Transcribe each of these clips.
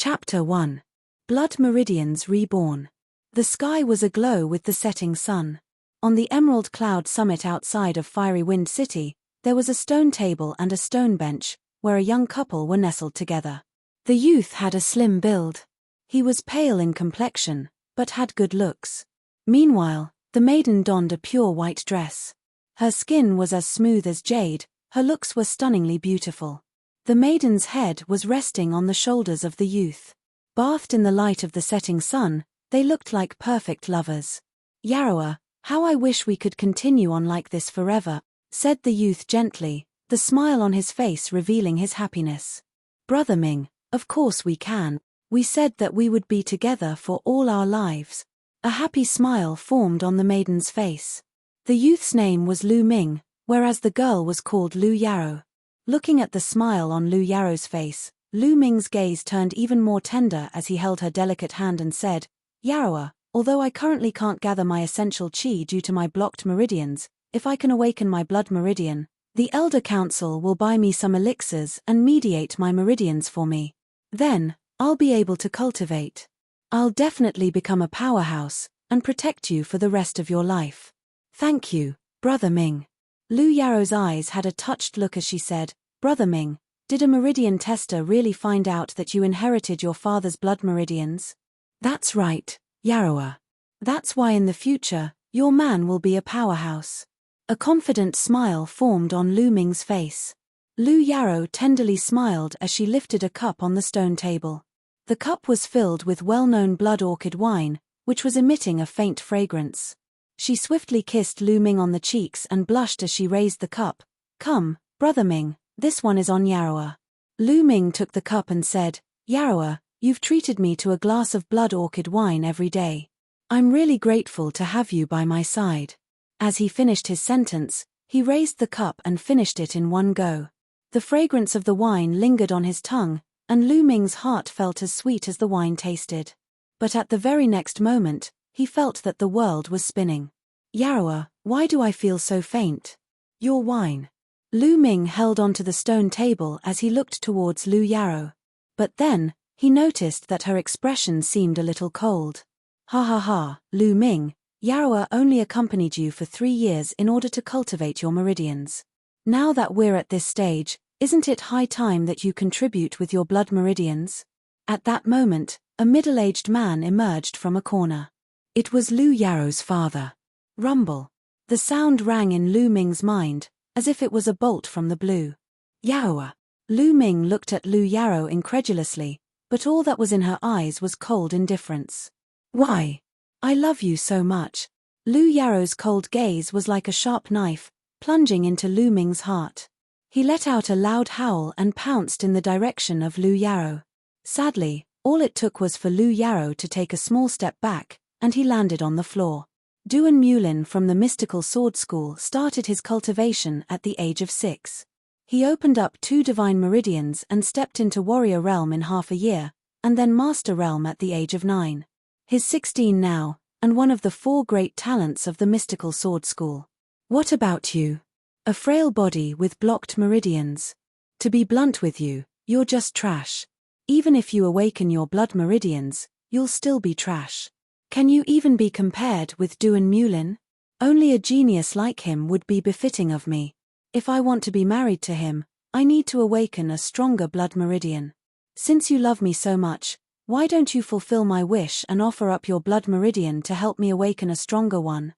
Chapter 1. Blood Meridians Reborn. The sky was aglow with the setting sun. On the emerald cloud summit outside of Fiery Wind City, there was a stone table and a stone bench, where a young couple were nestled together. The youth had a slim build. He was pale in complexion, but had good looks. Meanwhile, the maiden donned a pure white dress. Her skin was as smooth as jade, her looks were stunningly beautiful. The maiden's head was resting on the shoulders of the youth. Bathed in the light of the setting sun, they looked like perfect lovers. "Yaroa, how I wish we could continue on like this forever," said the youth gently, the smile on his face revealing his happiness. "Brother Ming, of course we can. We said that we would be together for all our lives." A happy smile formed on the maiden's face. The youth's name was Lu Ming, whereas the girl was called Lu Yaro. Looking at the smile on Lu Yaro's face, Lu Ming's gaze turned even more tender as he held her delicate hand and said, "Yaroa, although I currently can't gather my essential qi due to my blocked meridians, if I can awaken my blood meridian, the Elder Council will buy me some elixirs and mediate my meridians for me. Then, I'll be able to cultivate. I'll definitely become a powerhouse, and protect you for the rest of your life. Thank you, Brother Ming." Lu Yaro's eyes had a touched look as she said, "Brother Ming, did a meridian tester really find out that you inherited your father's blood meridians?" "That's right, Yaroa. That's why in the future, your man will be a powerhouse." A confident smile formed on Lu Ming's face. Lu Yaro tenderly smiled as she lifted a cup on the stone table. The cup was filled with well-known blood orchid wine, which was emitting a faint fragrance. She swiftly kissed Lu Ming on the cheeks and blushed as she raised the cup. "Come, Brother Ming, this one is on Yaroa." Lu Ming took the cup and said, "Yaroa, you've treated me to a glass of blood orchid wine every day. I'm really grateful to have you by my side." As he finished his sentence, he raised the cup and finished it in one go. The fragrance of the wine lingered on his tongue, and Lu Ming's heart felt as sweet as the wine tasted. But at the very next moment, he felt that the world was spinning. "Yaroa, why do I feel so faint?" "Your wine." Lu Ming held onto the stone table as he looked towards Lu Yaro. But then, he noticed that her expression seemed a little cold. "Ha ha ha, Lu Ming, Yaroa only accompanied you for 3 years in order to cultivate your meridians. Now that we're at this stage, isn't it high time that you contribute with your blood meridians?" At that moment, a middle-aged man emerged from a corner. It was Lu Yaro's father. Rumble. The sound rang in Lu Ming's mind, as if it was a bolt from the blue. "Yaroa." Lu Ming looked at Lu Yaro incredulously, but all that was in her eyes was cold indifference. "Why? I love you so much." Lu Yaro's cold gaze was like a sharp knife, plunging into Lu Ming's heart. He let out a loud howl and pounced in the direction of Lu Yaro. Sadly, all it took was for Lu Yaro to take a small step back, and he landed on the floor. Duan Mulin from the Mystical Sword School started his cultivation at the age of 6. He opened up 2 divine meridians and stepped into Warrior Realm in half a year, and then Master Realm at the age of 9. He's 16 now, and one of the 4 great talents of the Mystical Sword School. "What about you? A frail body with blocked meridians. To be blunt with you, you're just trash. Even if you awaken your blood meridians, you'll still be trash. Can you even be compared with Duan Mulin? Only a genius like him would be befitting of me. If I want to be married to him, I need to awaken a stronger blood meridian. Since you love me so much, why don't you fulfill my wish and offer up your blood meridian to help me awaken a stronger one?"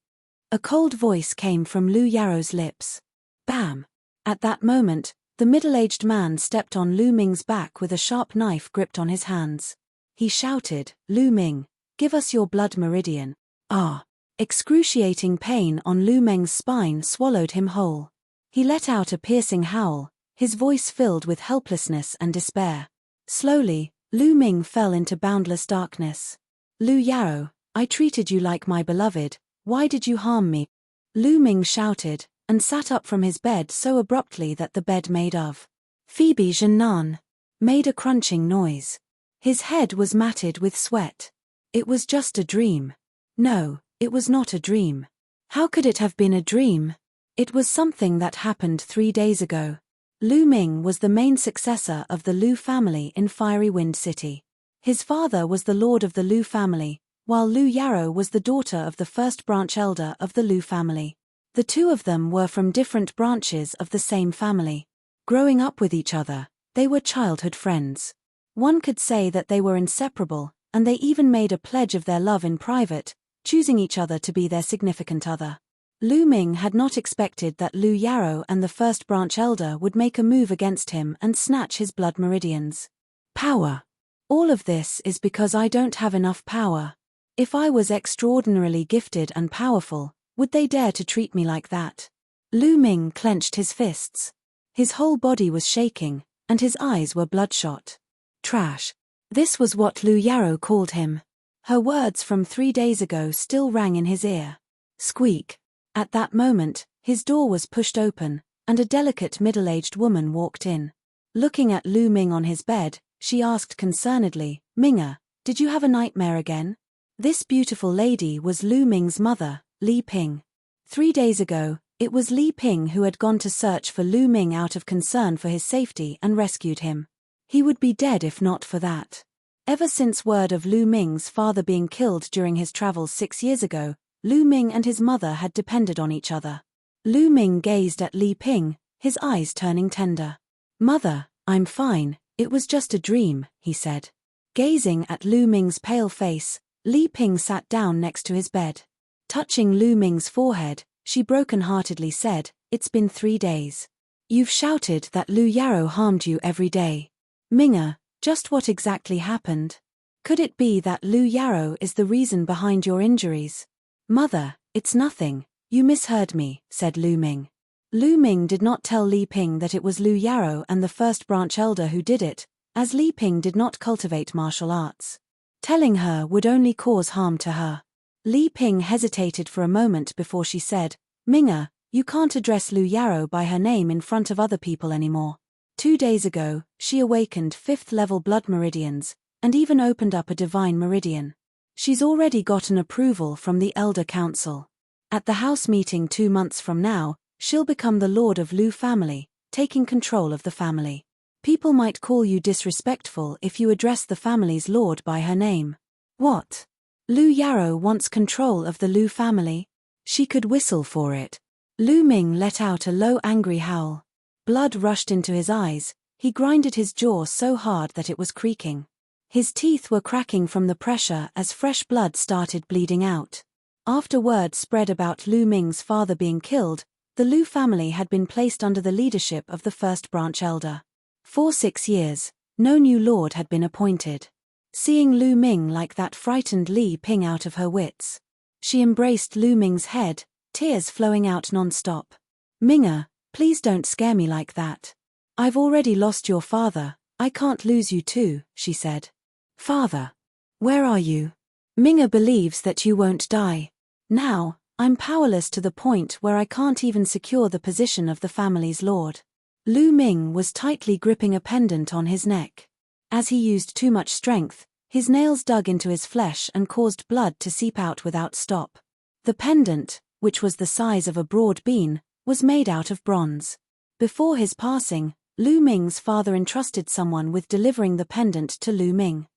A cold voice came from Lu Yaro's lips. Bam! At that moment, the middle-aged man stepped on Lu Ming's back with a sharp knife gripped on his hands. He shouted, "Lu Ming, give us your blood meridian." Ah! Excruciating pain on Lu Ming's spine swallowed him whole. He let out a piercing howl, his voice filled with helplessness and despair. Slowly, Lu Ming fell into boundless darkness. "Lu Yaro, I treated you like my beloved, why did you harm me?" Lu Ming shouted, and sat up from his bed so abruptly that the bed made of Phoebe Janan made a crunching noise. His head was matted with sweat. It was just a dream. No, it was not a dream. How could it have been a dream? It was something that happened 3 days ago. Lu Ming was the main successor of the Lu family in Fiery Wind City. His father was the lord of the Lu family, while Lu Yarrow was the daughter of the first branch elder of the Lu family. The two of them were from different branches of the same family. Growing up with each other, they were childhood friends. One could say that they were inseparable, and they even made a pledge of their love in private, choosing each other to be their significant other. Lu Ming had not expected that Lu Yarrow and the first branch elder would make a move against him and snatch his blood meridians. Power. All of this is because I don't have enough power. If I was extraordinarily gifted and powerful, would they dare to treat me like that? Lu Ming clenched his fists. His whole body was shaking, and his eyes were bloodshot. Trash. This was what Lu Yarrow called him. Her words from 3 days ago still rang in his ear. Squeak. At that moment, his door was pushed open, and a delicate middle-aged woman walked in. Looking at Lu Ming on his bed, she asked concernedly, "Minga, did you have a nightmare again?" This beautiful lady was Lu Ming's mother, Li Ping. 3 days ago, it was Li Ping who had gone to search for Lu Ming out of concern for his safety and rescued him. He would be dead if not for that. Ever since word of Lu Ming's father being killed during his travels 6 years ago, Lu Ming and his mother had depended on each other. Lu Ming gazed at Li Ping, his eyes turning tender. "Mother, I'm fine, it was just a dream," he said. Gazing at Lu Ming's pale face, Li Ping sat down next to his bed. Touching Lu Ming's forehead, she broken-heartedly said, "It's been 3 days. You've shouted that Lu Yarrow harmed you every day. Minga, just what exactly happened? Could it be that Lu Yarrow is the reason behind your injuries?" "Mother, it's nothing, you misheard me," said Lu Ming. Lu Ming did not tell Li Ping that it was Lu Yarrow and the first branch elder who did it, as Li Ping did not cultivate martial arts. Telling her would only cause harm to her. Li Ping hesitated for a moment before she said, "Minga, you can't address Lu Yarrow by her name in front of other people anymore. 2 days ago, she awakened 5th-level blood meridians, and even opened up a divine meridian. She's already gotten approval from the Elder Council. At the house meeting 2 months from now, she'll become the Lord of Lu family, taking control of the family. People might call you disrespectful if you address the family's lord by her name." "What? Lu Yarrow wants control of the Lu family?" She could whistle for it. Lu Ming let out a low angry howl. Blood rushed into his eyes, he grinded his jaw so hard that it was creaking. His teeth were cracking from the pressure as fresh blood started bleeding out. After word spread about Lu Ming's father being killed, the Lu family had been placed under the leadership of the first branch elder. For 6 years, no new lord had been appointed. Seeing Lu Ming like that frightened Li Ping out of her wits. She embraced Lu Ming's head, tears flowing out non-stop. "Minga, please don't scare me like that. I've already lost your father, I can't lose you too," she said. "Father, where are you? Minga believes that you won't die. Now, I'm powerless to the point where I can't even secure the position of the family's lord." Lu Ming was tightly gripping a pendant on his neck. As he used too much strength, his nails dug into his flesh and caused blood to seep out without stop. The pendant, which was the size of a broad bean, was made out of bronze. Before his passing, Lu Ming's father entrusted someone with delivering the pendant to Lu Ming.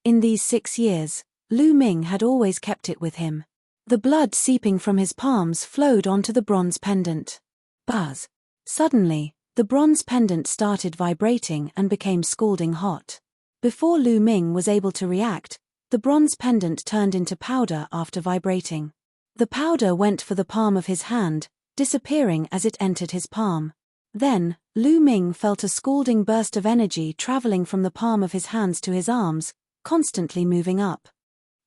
In these 6 years, Lu Ming had always kept it with him. The blood seeping from his palms flowed onto the bronze pendant. Buzz! Suddenly, the bronze pendant started vibrating and became scalding hot. Before Lu Ming was able to react, the bronze pendant turned into powder after vibrating. The powder went for the palm of his hand, disappearing as it entered his palm. Then, Lu Ming felt a scalding burst of energy traveling from the palm of his hands to his arms, constantly moving up.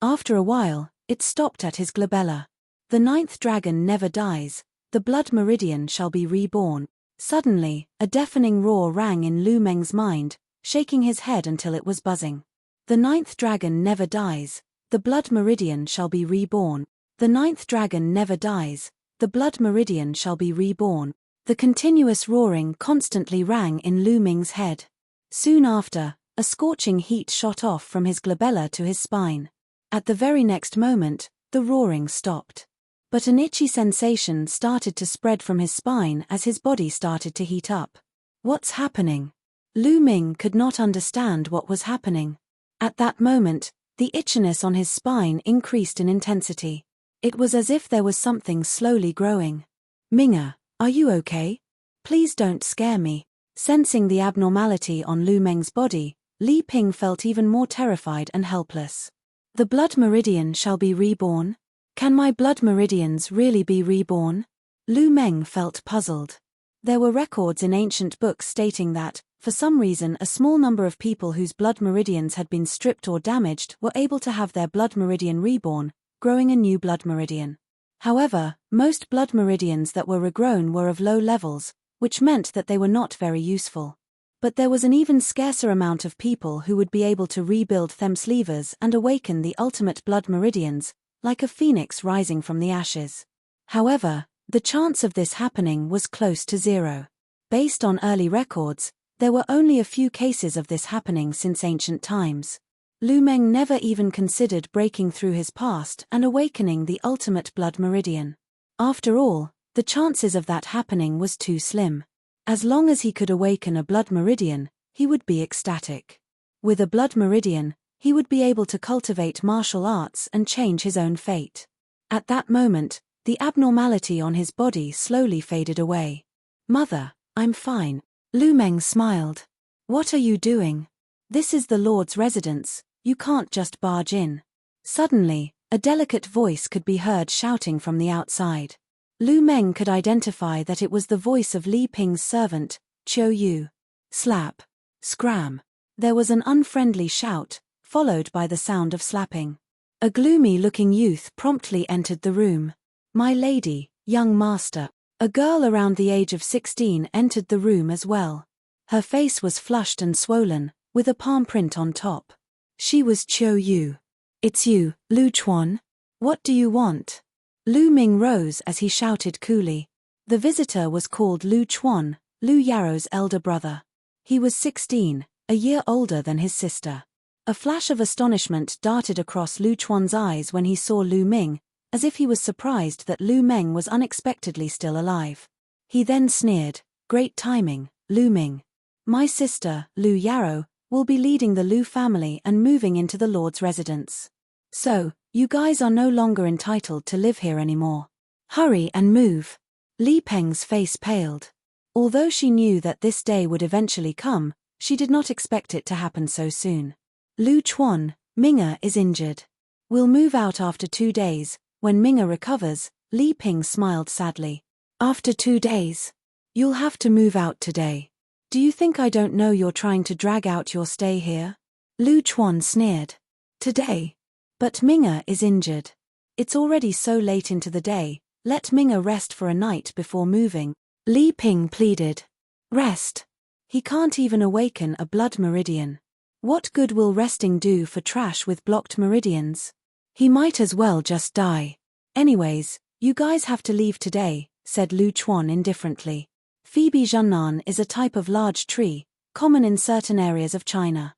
After a while, it stopped at his glabella. "The 9th dragon never dies, the blood meridian shall be reborn." Suddenly, a deafening roar rang in Lu Ming's mind, shaking his head until it was buzzing. "The 9th dragon never dies, the blood meridian shall be reborn. The 9th dragon never dies, the blood meridian shall be reborn." The continuous roaring constantly rang in Lu Ming's head. Soon after, a scorching heat shot off from his glabella to his spine. At the very next moment, the roaring stopped. But an itchy sensation started to spread from his spine as his body started to heat up. "What's happening?" Lu Ming could not understand what was happening. At that moment, the itchiness on his spine increased in intensity. It was as if there was something slowly growing. Minga, are you okay? Please don't scare me. Sensing the abnormality on Lu Meng's body, Li Ping felt even more terrified and helpless. The blood meridian shall be reborn? Can my blood meridians really be reborn? Lu Meng felt puzzled. There were records in ancient books stating that, for some reason, a small number of people whose blood meridians had been stripped or damaged were able to have their blood meridian reborn, growing a new blood meridian. However, most blood meridians that were regrown were of low levels, which meant that they were not very useful. But there was an even scarcer amount of people who would be able to rebuild Them's levers and awaken the ultimate blood meridians, like a phoenix rising from the ashes. However, the chance of this happening was close to zero. Based on early records, there were only a few cases of this happening since ancient times. Lu Meng never even considered breaking through his past and awakening the ultimate blood meridian. After all, the chances of that happening was too slim. As long as he could awaken a blood meridian, he would be ecstatic. With a blood meridian, he would be able to cultivate martial arts and change his own fate. At that moment, the abnormality on his body slowly faded away. Mother, I'm fine. Lu Meng smiled. What are you doing? This is the Lord's residence, you can't just barge in. Suddenly, a delicate voice could be heard shouting from the outside. Lu Meng could identify that it was the voice of Li Ping's servant, Chiu Yu. Slap. Scram. There was an unfriendly shout, followed by the sound of slapping. A gloomy-looking youth promptly entered the room. My lady, young master. A girl around the age of 16 entered the room as well. Her face was flushed and swollen, with a palm print on top. She was Chiu Yu. It's you, Lu Chuan. What do you want? Lu Ming rose as he shouted coolly. The visitor was called Lu Chuan, Lu Yaro's elder brother. He was 16, a year older than his sister. A flash of astonishment darted across Lu Chuan's eyes when he saw Lu Ming, as if he was surprised that Lu Meng was unexpectedly still alive. He then sneered, "Great timing, Lu Ming. My sister, Lu Yaro, will be leading the Lu family and moving into the Lord's residence. So, you guys are no longer entitled to live here anymore. Hurry and move." Li Peng's face paled. Although she knew that this day would eventually come, she did not expect it to happen so soon. Lu Chuan, Minga is injured. We'll move out after 2 days. When Minga recovers, Li Ping smiled sadly. After 2 days? You'll have to move out today. Do you think I don't know you're trying to drag out your stay here? Lu Chuan sneered. Today? But Minga is injured. It's already so late into the day, let Minga rest for a night before moving. Li Ping pleaded. Rest? He can't even awaken a blood meridian. What good will resting do for trash with blocked meridians? He might as well just die. Anyways, you guys have to leave today, said Lu Chuan indifferently. Phoebe Zhennan is a type of large tree, common in certain areas of China.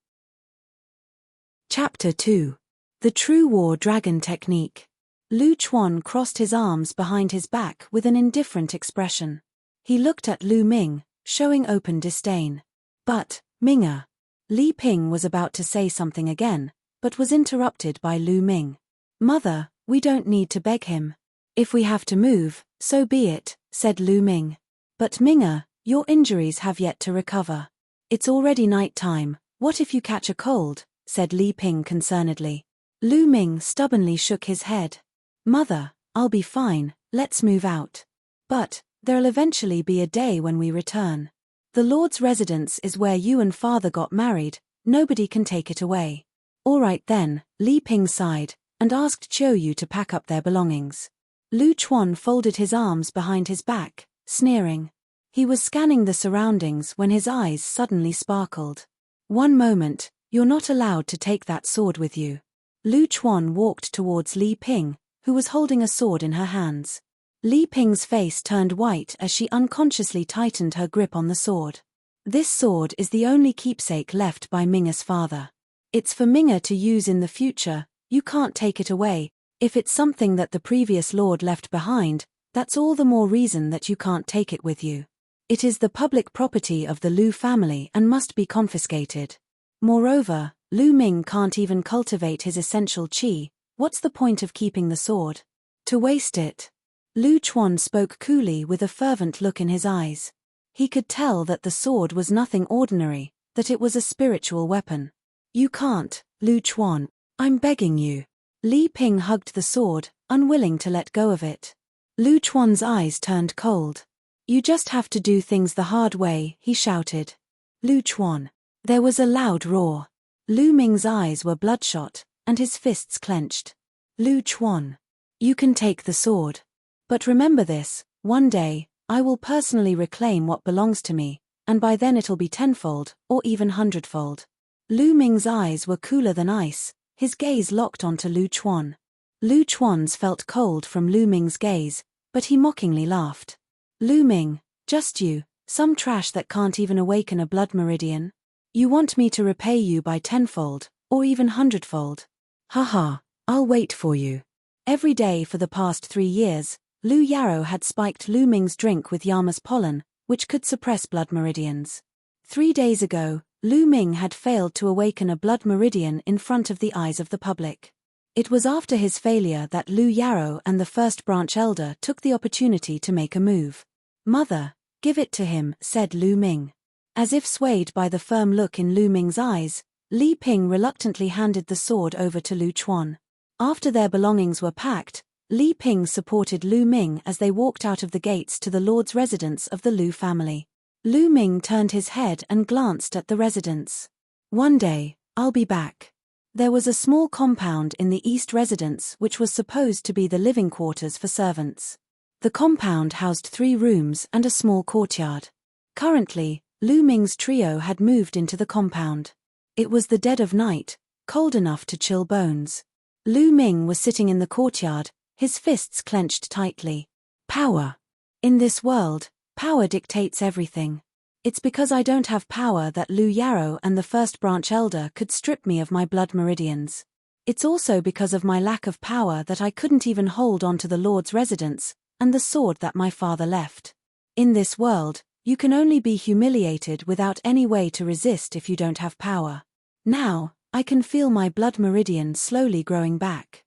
Chapter 2. The True War Dragon Technique. Lu Chuan crossed his arms behind his back with an indifferent expression. He looked at Lu Ming, showing open disdain. But, Minga. Li Ping was about to say something again, but was interrupted by Lu Ming. Mother, we don't need to beg him. If we have to move, so be it, said Lu Ming. But Minga, your injuries have yet to recover. It's already night time, what if you catch a cold, said Li Ping concernedly. Lu Ming stubbornly shook his head. Mother, I'll be fine, let's move out. But, there'll eventually be a day when we return. The Lord's residence is where you and father got married, nobody can take it away. All right then, Li Ping sighed, and asked Chiu Yu to pack up their belongings. Lu Chuan folded his arms behind his back, sneering. He was scanning the surroundings when his eyes suddenly sparkled. One moment, you're not allowed to take that sword with you. Lu Chuan walked towards Li Ping, who was holding a sword in her hands. Li Ping's face turned white as she unconsciously tightened her grip on the sword. This sword is the only keepsake left by Minga's father. It's for Minga to use in the future, you can't take it away. If it's something that the previous lord left behind, that's all the more reason that you can't take it with you. It is the public property of the Lu family and must be confiscated. Moreover, Lu Ming can't even cultivate his essential qi, what's the point of keeping the sword? To waste it. Lu Chuan spoke coolly with a fervent look in his eyes. He could tell that the sword was nothing ordinary, that it was a spiritual weapon. You can't, Lu Chuan. I'm begging you. Li Ping hugged the sword, unwilling to let go of it. Lu Chuan's eyes turned cold. You just have to do things the hard way, he shouted. Lu Chuan. There was a loud roar. Lu Ming's eyes were bloodshot, and his fists clenched. Lu Chuan. You can take the sword. But remember this, one day, I will personally reclaim what belongs to me, and by then it'll be tenfold, or even hundredfold. Lu Ming's eyes were cooler than ice, his gaze locked onto Lu Chuan. Lu Chuan's felt cold from Lu Ming's gaze, but he mockingly laughed. Lu Ming, just you, some trash that can't even awaken a blood meridian? You want me to repay you by tenfold, or even hundredfold? Haha, I'll wait for you. Every day for the past 3 years, Lu Yarrow had spiked Lu Ming's drink with Yama's pollen, which could suppress blood meridians. 3 days ago, Lu Ming had failed to awaken a blood meridian in front of the eyes of the public. It was after his failure that Lu Yarrow and the first branch elder took the opportunity to make a move. Mother, give it to him, said Lu Ming. As if swayed by the firm look in Lu Ming's eyes, Li Ping reluctantly handed the sword over to Lu Chuan. After their belongings were packed, Li Ping supported Lu Ming as they walked out of the gates to the lord's residence of the Lu family. Lu Ming turned his head and glanced at the residence. One day, I'll be back. There was a small compound in the east residence which was supposed to be the living quarters for servants. The compound housed 3 rooms and a small courtyard. Currently, Lu Ming's trio had moved into the compound. It was the dead of night, cold enough to chill bones. Lu Ming was sitting in the courtyard, his fists clenched tightly. Power. In this world, power dictates everything. It's because I don't have power that Lu Yarrow and the first branch elder could strip me of my blood meridians. It's also because of my lack of power that I couldn't even hold on to the Lord's residence and the sword that my father left. In this world, you can only be humiliated without any way to resist if you don't have power. Now, I can feel my blood meridian slowly growing back.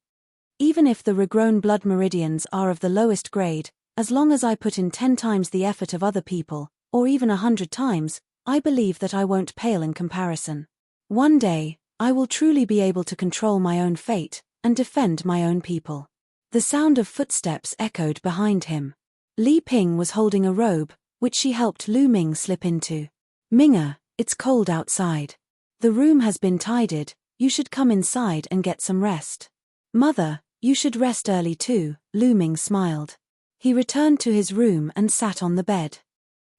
Even if the regrown blood meridians are of the lowest grade, as long as I put in 10 times the effort of other people, or even 100 times, I believe that I won't pale in comparison. One day, I will truly be able to control my own fate, and defend my own people. The sound of footsteps echoed behind him. Li Ping was holding a robe, which she helped Lu Ming slip into. Minga, it's cold outside. The room has been tidied, you should come inside and get some rest. Mother, you should rest early too, Lu Ming smiled. He returned to his room and sat on the bed.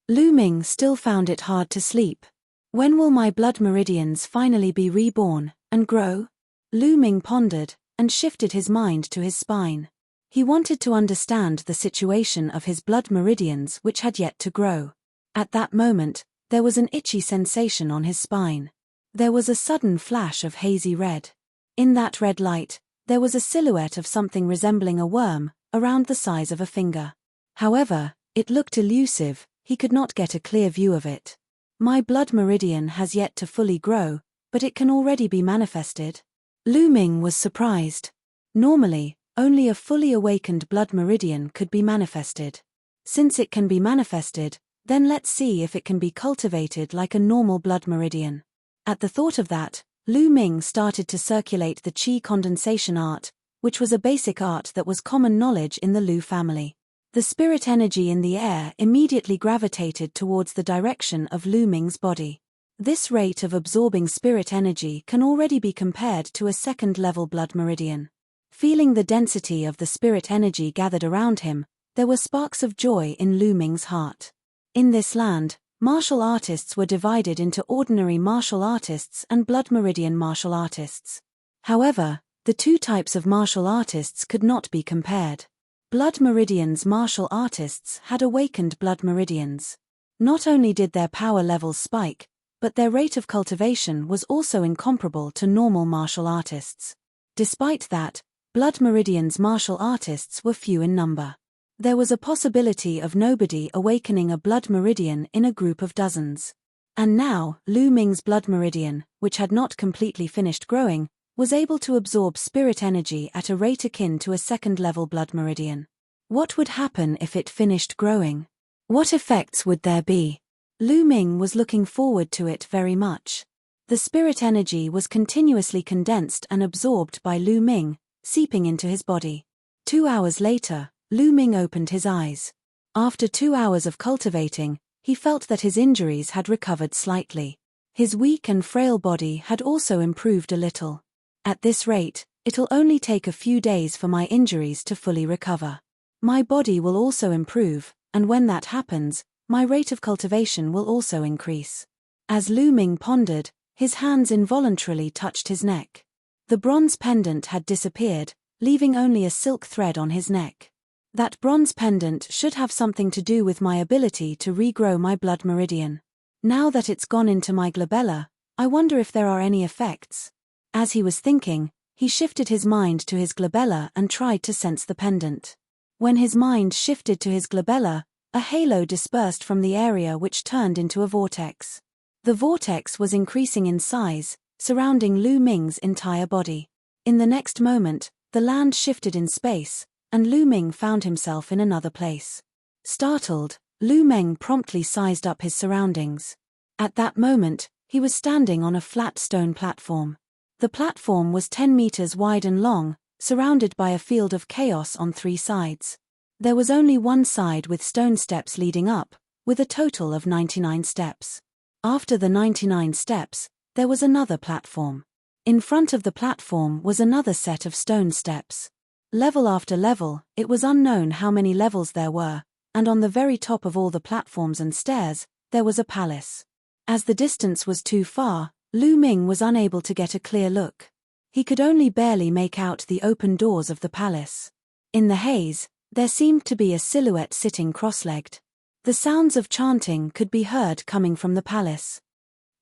Lu Ming still found it hard to sleep. When will my blood meridians finally be reborn, and grow? Lu Ming pondered, and shifted his mind to his spine. He wanted to understand the situation of his blood meridians which had yet to grow. At that moment, there was an itchy sensation on his spine. There was a sudden flash of hazy red. In that red light, there was a silhouette of something resembling a worm, around the size of a finger. However, it looked elusive, he could not get a clear view of it. My blood meridian has yet to fully grow, but it can already be manifested. Lu Ming was surprised. Normally, only a fully awakened blood meridian could be manifested. Since it can be manifested, then let's see if it can be cultivated like a normal blood meridian. At the thought of that, Lu Ming started to circulate the qi condensation art, which was a basic art that was common knowledge in the Lu family. The spirit energy in the air immediately gravitated towards the direction of Lu Ming's body. This rate of absorbing spirit energy can already be compared to a second-level blood meridian. Feeling the density of the spirit energy gathered around him, there were sparks of joy in Lu Ming's heart. In this land, martial artists were divided into ordinary martial artists and blood meridian martial artists. However, the 2 types of martial artists could not be compared. Blood meridians martial artists had awakened blood meridians. Not only did their power levels spike, but their rate of cultivation was also incomparable to normal martial artists. Despite that, blood meridians martial artists were few in number. There was a possibility of nobody awakening a blood meridian in a group of dozens. And now, Lu Ming's blood meridian, which had not completely finished growing, was able to absorb spirit energy at a rate akin to a second-level blood meridian. What would happen if it finished growing? What effects would there be? Lu Ming was looking forward to it very much. The spirit energy was continuously condensed and absorbed by Lu Ming, seeping into his body. 2 hours later, Lu Ming opened his eyes. After 2 hours of cultivating, he felt that his injuries had recovered slightly. His weak and frail body had also improved a little. At this rate, it'll only take a few days for my injuries to fully recover. My body will also improve, and when that happens, my rate of cultivation will also increase. As Lu Ming pondered, his hands involuntarily touched his neck. The bronze pendant had disappeared, leaving only a silk thread on his neck. That bronze pendant should have something to do with my ability to regrow my blood meridian. Now that it's gone into my glabella, I wonder if there are any effects. As he was thinking, he shifted his mind to his glabella and tried to sense the pendant. When his mind shifted to his glabella, a halo dispersed from the area which turned into a vortex. The vortex was increasing in size, surrounding Lu Ming's entire body. In the next moment, the land shifted in space, and Lu Ming found himself in another place. Startled, Lu Ming promptly sized up his surroundings. At that moment, he was standing on a flat stone platform. The platform was 10 meters wide and long, surrounded by a field of chaos on 3 sides. There was only one side with stone steps leading up, with a total of 99 steps. After the 99 steps, there was another platform. In front of the platform was another set of stone steps. Level after level, it was unknown how many levels there were, and on the very top of all the platforms and stairs, there was a palace. As the distance was too far, Lu Ming was unable to get a clear look. He could only barely make out the open doors of the palace. In the haze, there seemed to be a silhouette sitting cross-legged. The sounds of chanting could be heard coming from the palace.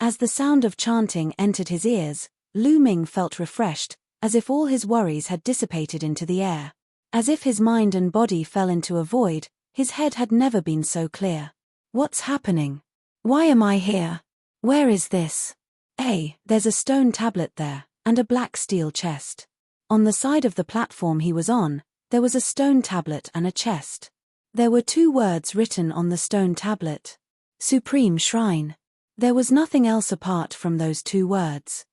As the sound of chanting entered his ears, Lu Ming felt refreshed, as if all his worries had dissipated into the air. As if his mind and body fell into a void, his head had never been so clear. What's happening? Why am I here? Where is this? There's a stone tablet there, and a black steel chest. On the side of the platform he was on, there was a stone tablet and a chest. There were 2 words written on the stone tablet. Supreme Shrine. There was nothing else apart from those 2 words.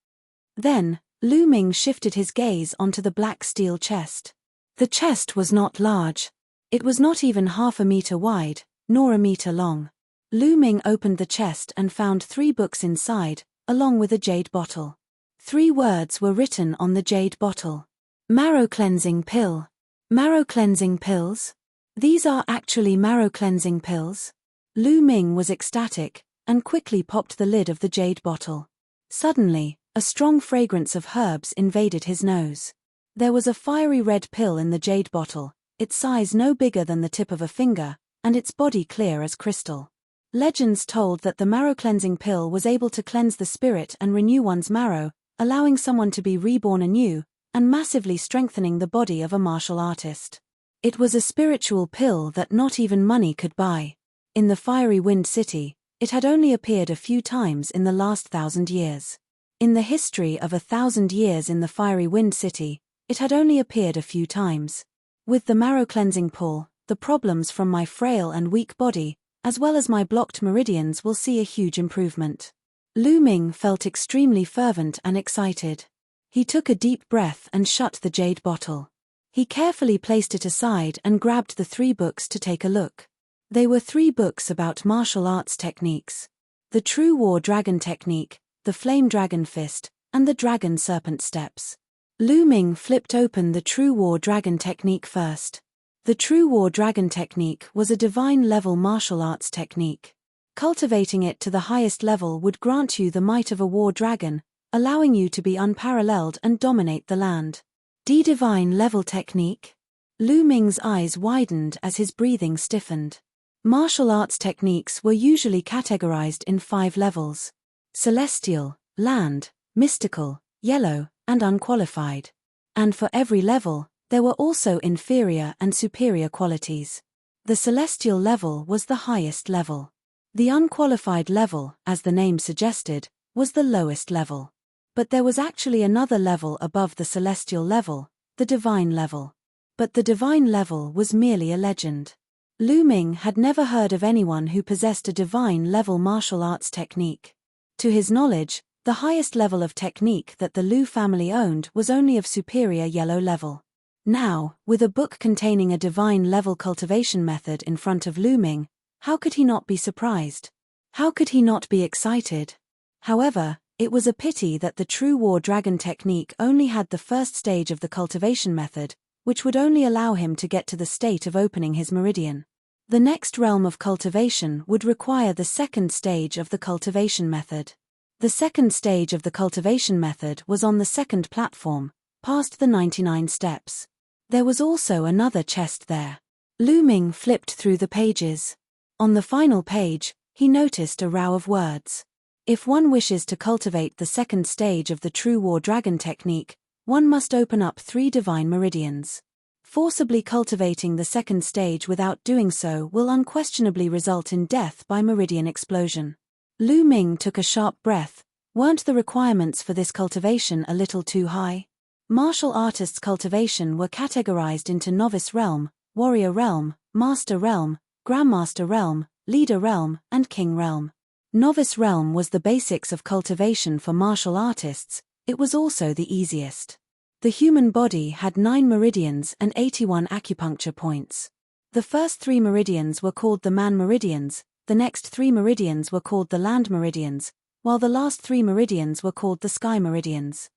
Then, Lu Ming shifted his gaze onto the black steel chest. The chest was not large. It was not even half a meter wide, nor a meter long. Lu Ming opened the chest and found 3 books inside, along with a jade bottle. 3 words were written on the jade bottle. Marrow cleansing pill. Marrow cleansing pills? These are actually marrow cleansing pills? Lu Ming was ecstatic, and quickly popped the lid of the jade bottle. Suddenly, a strong fragrance of herbs invaded his nose. There was a fiery red pill in the jade bottle, its size no bigger than the tip of a finger, and its body clear as crystal. Legends told that the marrow cleansing pill was able to cleanse the spirit and renew one's marrow, allowing someone to be reborn anew, and massively strengthening the body of a martial artist. It was a spiritual pill that not even money could buy. In the Fiery Wind City, it had only appeared a few times in the last 1,000 years. In the history of 1,000 years in the Fiery Wind City, it had only appeared a few times. With the marrow cleansing pill, the problems from my frail and weak body, as well as my blocked meridians, will see a huge improvement. Lu Ming felt extremely fervent and excited. He took a deep breath and shut the jade bottle. He carefully placed it aside and grabbed the 3 books to take a look. They were 3 books about martial arts techniques. The True War Dragon Technique, the Flame Dragon Fist, and the Dragon Serpent Steps. Lu Ming flipped open the True War Dragon Technique first. The True War Dragon Technique was a divine-level martial arts technique. Cultivating it to the highest level would grant you the might of a war dragon, allowing you to be unparalleled and dominate the land. Divine-level technique? Lu Ming's eyes widened as his breathing stiffened. Martial arts techniques were usually categorized in 5 levels: celestial, land, mystical, yellow, and unqualified. And for every level, there were also inferior and superior qualities. The celestial level was the highest level. The unqualified level, as the name suggested, was the lowest level. But there was actually another level above the celestial level, the divine level. But the divine level was merely a legend. Lu Ming had never heard of anyone who possessed a divine-level martial arts technique. To his knowledge, the highest level of technique that the Lu family owned was only of superior yellow level. Now, with a book containing a divine-level cultivation method in front of Lu Ming, how could he not be surprised? How could he not be excited? However, it was a pity that the true war dragon technique only had the first stage of the cultivation method, which would only allow him to get to the state of opening his meridian. The next realm of cultivation would require the second stage of the cultivation method. The second stage of the cultivation method was on the second platform, past the 99 steps. There was also another chest there. Lu Ming flipped through the pages. On the final page, he noticed a row of words. If one wishes to cultivate the second stage of the true war dragon technique, one must open up 3 divine meridians. Forcibly cultivating the second stage without doing so will unquestionably result in death by meridian explosion. Lu Ming took a sharp breath. Weren't the requirements for this cultivation a little too high? Martial artists' cultivation were categorized into novice realm, warrior realm, master realm, grandmaster realm, leader realm, and king realm. Novice realm was the basics of cultivation for martial artists. It was also the easiest. The human body had 9 meridians and 81 acupuncture points. The first 3 meridians were called the man meridians, the next 3 meridians were called the land meridians, while the last 3 meridians were called the sky meridians.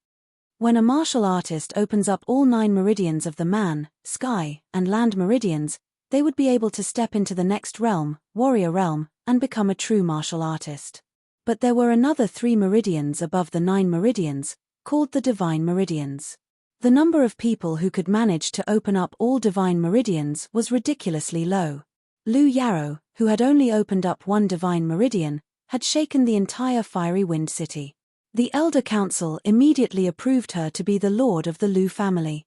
When a martial artist opens up all 9 meridians of the man, sky, and land meridians, they would be able to step into the next realm, warrior realm, and become a true martial artist. But there were another 3 meridians above the 9 meridians, called the divine meridians. The number of people who could manage to open up all divine meridians was ridiculously low. Lu Yarrow, who had only opened up 1 divine meridian, had shaken the entire Fiery Wind City. The Elder Council immediately approved her to be the lord of the Lu family.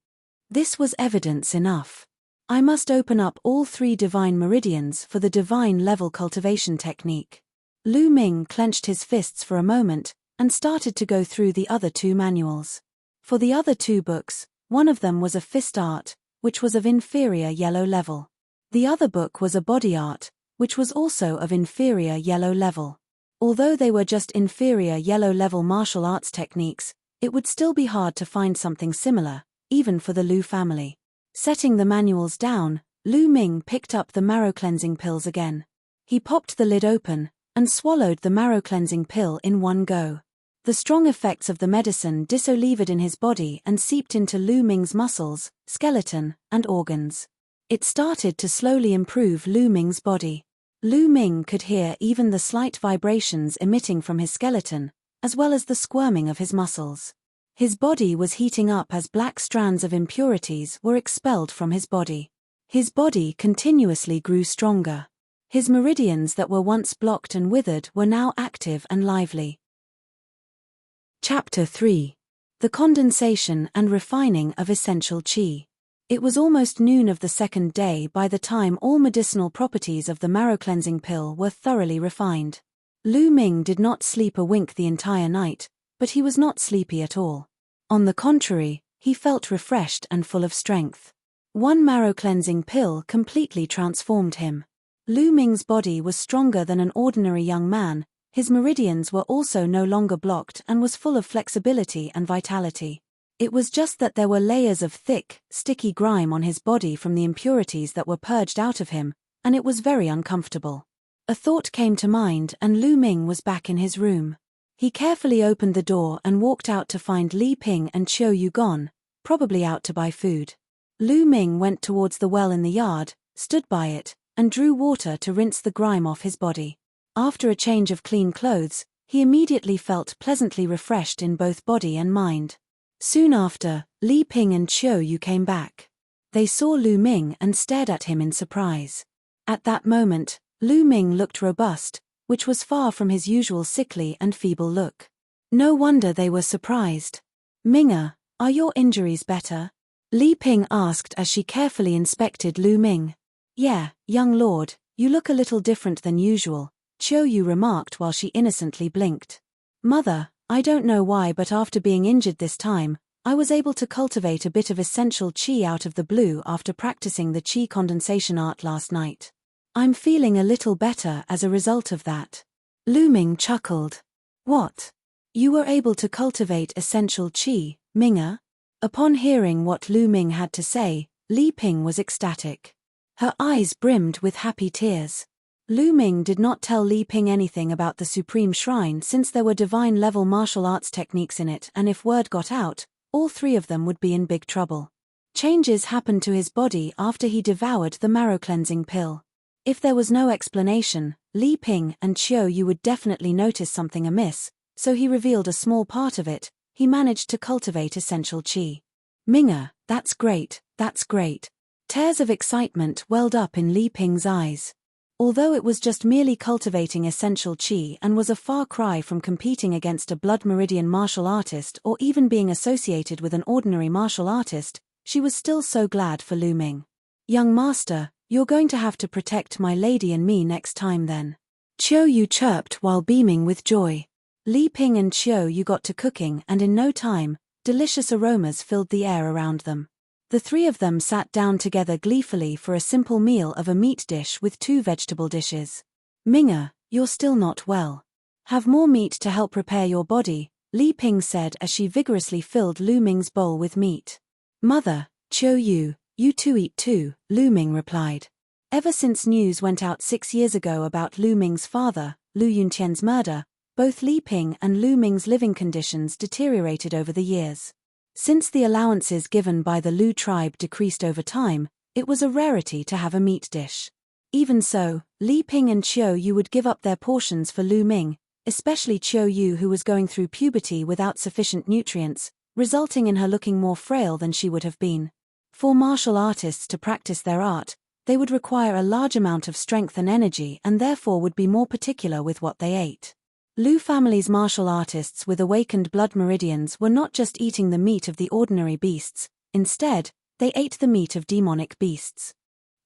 This was evidence enough. I must open up all 3 divine meridians for the divine level cultivation technique. Lu Ming clenched his fists for a moment, and started to go through the other 2 manuals. For the other 2 books, one of them was a fist art, which was of inferior yellow level. The other book was a body art, which was also of inferior yellow level. Although they were just inferior yellow level martial arts techniques, it would still be hard to find something similar, even for the Lu family. Setting the manuals down, Lu Ming picked up the marrow cleansing pills again. He popped the lid open, and swallowed the marrow cleansing pill in one go. The strong effects of the medicine dissolved in his body and seeped into Lu Ming's muscles, skeleton, and organs. It started to slowly improve Lu Ming's body. Lu Ming could hear even the slight vibrations emitting from his skeleton, as well as the squirming of his muscles. His body was heating up as black strands of impurities were expelled from his body. His body continuously grew stronger. His meridians that were once blocked and withered were now active and lively. Chapter 3. The Condensation and Refining of Essential Qi. It was almost noon of the second day by the time all medicinal properties of the marrow cleansing pill were thoroughly refined. Lu Ming did not sleep a wink the entire night, but he was not sleepy at all. On the contrary, he felt refreshed and full of strength. One marrow cleansing pill completely transformed him. Lu Ming's body was stronger than an ordinary young man. His meridians were also no longer blocked and was full of flexibility and vitality. It was just that there were layers of thick, sticky grime on his body from the impurities that were purged out of him, and it was very uncomfortable. A thought came to mind and Lu Ming was back in his room. He carefully opened the door and walked out to find Li Ping and Qiu Yu gone, probably out to buy food. Lu Ming went towards the well in the yard, stood by it, and drew water to rinse the grime off his body. After a change of clean clothes, he immediately felt pleasantly refreshed in both body and mind. Soon after, Li Ping and Qiu Yu came back. They saw Lu Ming and stared at him in surprise. At that moment, Lu Ming looked robust, which was far from his usual sickly and feeble look. No wonder they were surprised. "Minga, are your injuries better?" Li Ping asked as she carefully inspected Lu Ming. "Yeah, young lord, you look a little different than usual," Chiu Yu remarked while she innocently blinked. Mother, I don't know why, but after being injured this time, I was able to cultivate a bit of essential qi out of the blue after practicing the qi condensation art last night. I'm feeling a little better as a result of that. Lu Ming chuckled. What? You were able to cultivate essential qi, Minga? Upon hearing what Lu Ming had to say, Li Ping was ecstatic. Her eyes brimmed with happy tears. Lu Ming did not tell Li Ping anything about the Supreme Shrine since there were divine-level martial arts techniques in it, and if word got out, all three of them would be in big trouble. Changes happened to his body after he devoured the marrow-cleansing pill. If there was no explanation, Li Ping and Chiu Yu would definitely notice something amiss, so he revealed a small part of it. He managed to cultivate essential qi. Minga, that's great, that's great. Tears of excitement welled up in Li Ping's eyes. Although it was just merely cultivating essential qi and was a far cry from competing against a blood meridian martial artist or even being associated with an ordinary martial artist, she was still so glad for Lu Ming. Young master, you're going to have to protect my lady and me next time then. Chiu Yu chirped while beaming with joy. Li Ping and Chiu Yu got to cooking, and in no time, delicious aromas filled the air around them. The three of them sat down together gleefully for a simple meal of a meat dish with 2 vegetable dishes. Minga, you're still not well. Have more meat to help repair your body, Li Ping said as she vigorously filled Lu Ming's bowl with meat. Mother, Chiu Yu, you two eat too, Lu Ming replied. Ever since news went out 6 years ago about Lu Ming's father, Lu Yuntian's murder, both Li Ping and Lu Ming's living conditions deteriorated over the years. Since the allowances given by the Lu tribe decreased over time, it was a rarity to have a meat dish. Even so, Li Ping and Chiu Yu would give up their portions for Lu Ming, especially Chiu Yu, who was going through puberty without sufficient nutrients, resulting in her looking more frail than she would have been. For martial artists to practice their art, they would require a large amount of strength and energy and therefore would be more particular with what they ate. Lu family's martial artists with awakened blood meridians were not just eating the meat of the ordinary beasts, instead, they ate the meat of demonic beasts.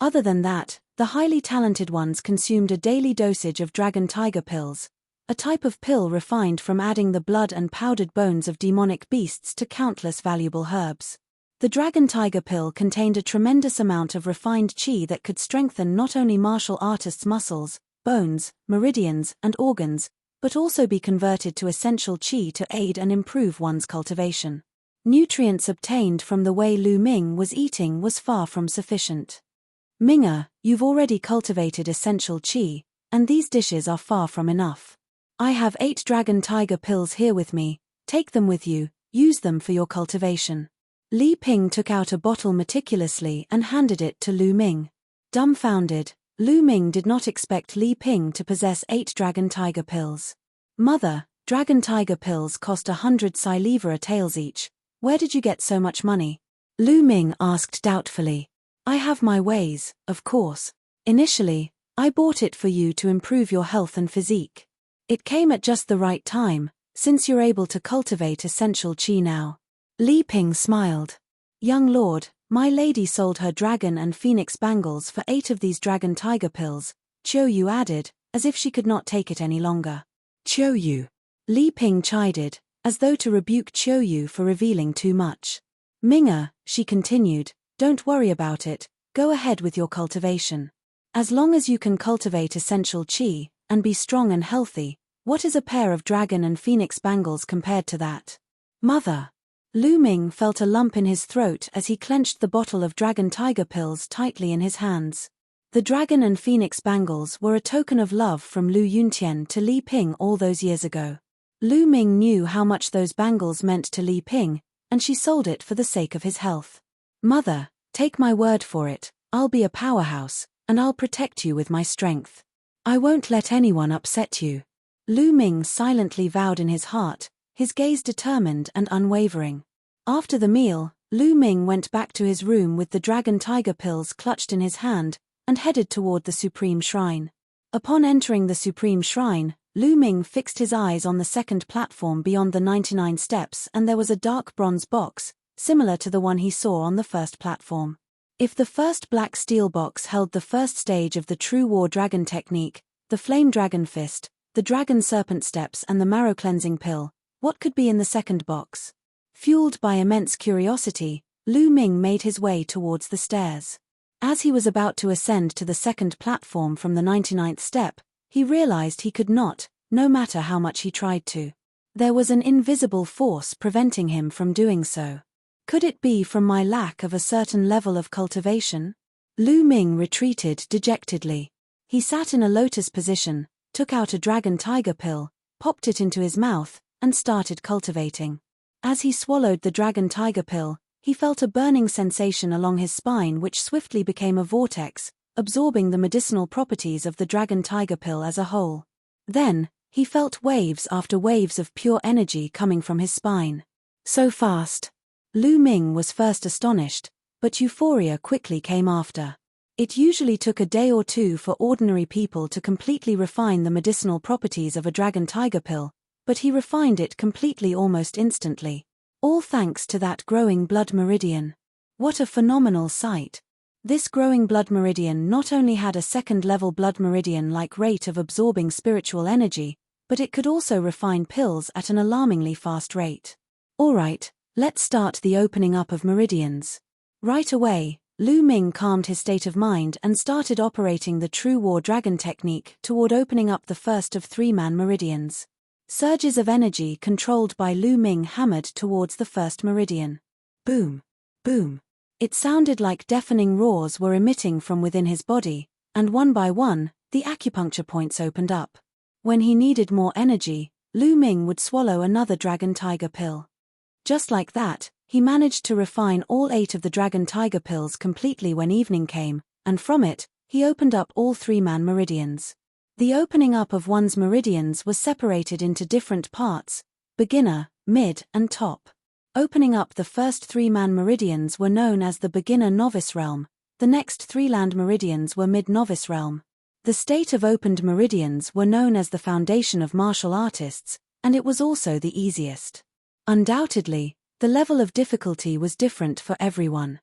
Other than that, the highly talented ones consumed a daily dosage of dragon tiger pills, a type of pill refined from adding the blood and powdered bones of demonic beasts to countless valuable herbs. The dragon tiger pill contained a tremendous amount of refined qi that could strengthen not only martial artists' muscles, bones, meridians, and organs, but also be converted to essential qi to aid and improve one's cultivation. Nutrients obtained from the way Lu Ming was eating was far from sufficient. Minga, you've already cultivated essential qi, and these dishes are far from enough. I have 8 dragon tiger pills here with me, take them with you, use them for your cultivation. Li Ping took out a bottle meticulously and handed it to Lu Ming. Dumbfounded, Lu Ming did not expect Li Ping to possess 8 dragon tiger pills. Mother, dragon tiger pills cost 100 silivera taels each. Where did you get so much money? Lu Ming asked doubtfully. I have my ways, of course. Initially, I bought it for you to improve your health and physique. It came at just the right time, since you're able to cultivate essential qi now. Li Ping smiled. Young lord, my lady sold her dragon and phoenix bangles for 8 of these dragon tiger pills, Chiu Yu added, as if she could not take it any longer. Chiu Yu. Li Ping chided, as though to rebuke Chiu Yu for revealing too much. Minga, she continued, don't worry about it, go ahead with your cultivation. As long as you can cultivate essential qi, and be strong and healthy, what is a pair of dragon and phoenix bangles compared to that? Mother. Lu Ming felt a lump in his throat as he clenched the bottle of dragon tiger pills tightly in his hands. The dragon and phoenix bangles were a token of love from Lu Yuntian to Li Ping all those years ago. Lu Ming knew how much those bangles meant to Li Ping, and she sold it for the sake of his health. Mother, take my word for it, I'll be a powerhouse, and I'll protect you with my strength. I won't let anyone upset you. Lu Ming silently vowed in his heart, his gaze determined and unwavering. After the meal, Lu Ming went back to his room with the dragon tiger pills clutched in his hand, and headed toward the Supreme Shrine. Upon entering the Supreme Shrine, Lu Ming fixed his eyes on the second platform beyond the 99 steps, and there was a dark bronze box, similar to the one he saw on the first platform. If the first black steel box held the first stage of the True War Dragon technique, The flame dragon fist, the dragon serpent steps and the marrow cleansing pill. What could be in the second box? Fueled by immense curiosity, Lu Ming made his way towards the stairs. As he was about to ascend to the second platform from the 99th step, he realized he could not, no matter how much he tried to. There was an invisible force preventing him from doing so. Could it be from my lack of a certain level of cultivation? Lu Ming retreated dejectedly. He sat in a lotus position, took out a dragon tiger pill, popped it into his mouth, and started cultivating. As he swallowed the dragon tiger pill, he felt a burning sensation along his spine which swiftly became a vortex, absorbing the medicinal properties of the dragon tiger pill as a whole. Then, he felt waves after waves of pure energy coming from his spine. So fast. Lu Ming was first astonished, but euphoria quickly came after. It usually took a day or two for ordinary people to completely refine the medicinal properties of a dragon tiger pill, but he refined it completely almost instantly. All thanks to that growing blood meridian. What a phenomenal sight. This growing blood meridian not only had a second-level blood meridian-like rate of absorbing spiritual energy, but it could also refine pills at an alarmingly fast rate. Alright, let's start the opening up of meridians. Right away, Lu Ming calmed his state of mind and started operating the True War Dragon technique toward opening up the first of 3-man meridians. Surges of energy controlled by Lu Ming hammered towards the first meridian. Boom! Boom! It sounded like deafening roars were emitting from within his body, and one by one, the acupuncture points opened up. When he needed more energy, Lu Ming would swallow another dragon tiger pill. Just like that, he managed to refine all 8 of the dragon tiger pills completely when evening came, and from it, he opened up all 3-man meridians. The opening up of one's meridians was separated into different parts: beginner, mid, and top. Opening up the first 3-man meridians were known as the beginner-novice realm, the next 3 land meridians were mid-novice realm. The state of opened meridians were known as the foundation of martial artists, and it was also the easiest. Undoubtedly, the level of difficulty was different for everyone.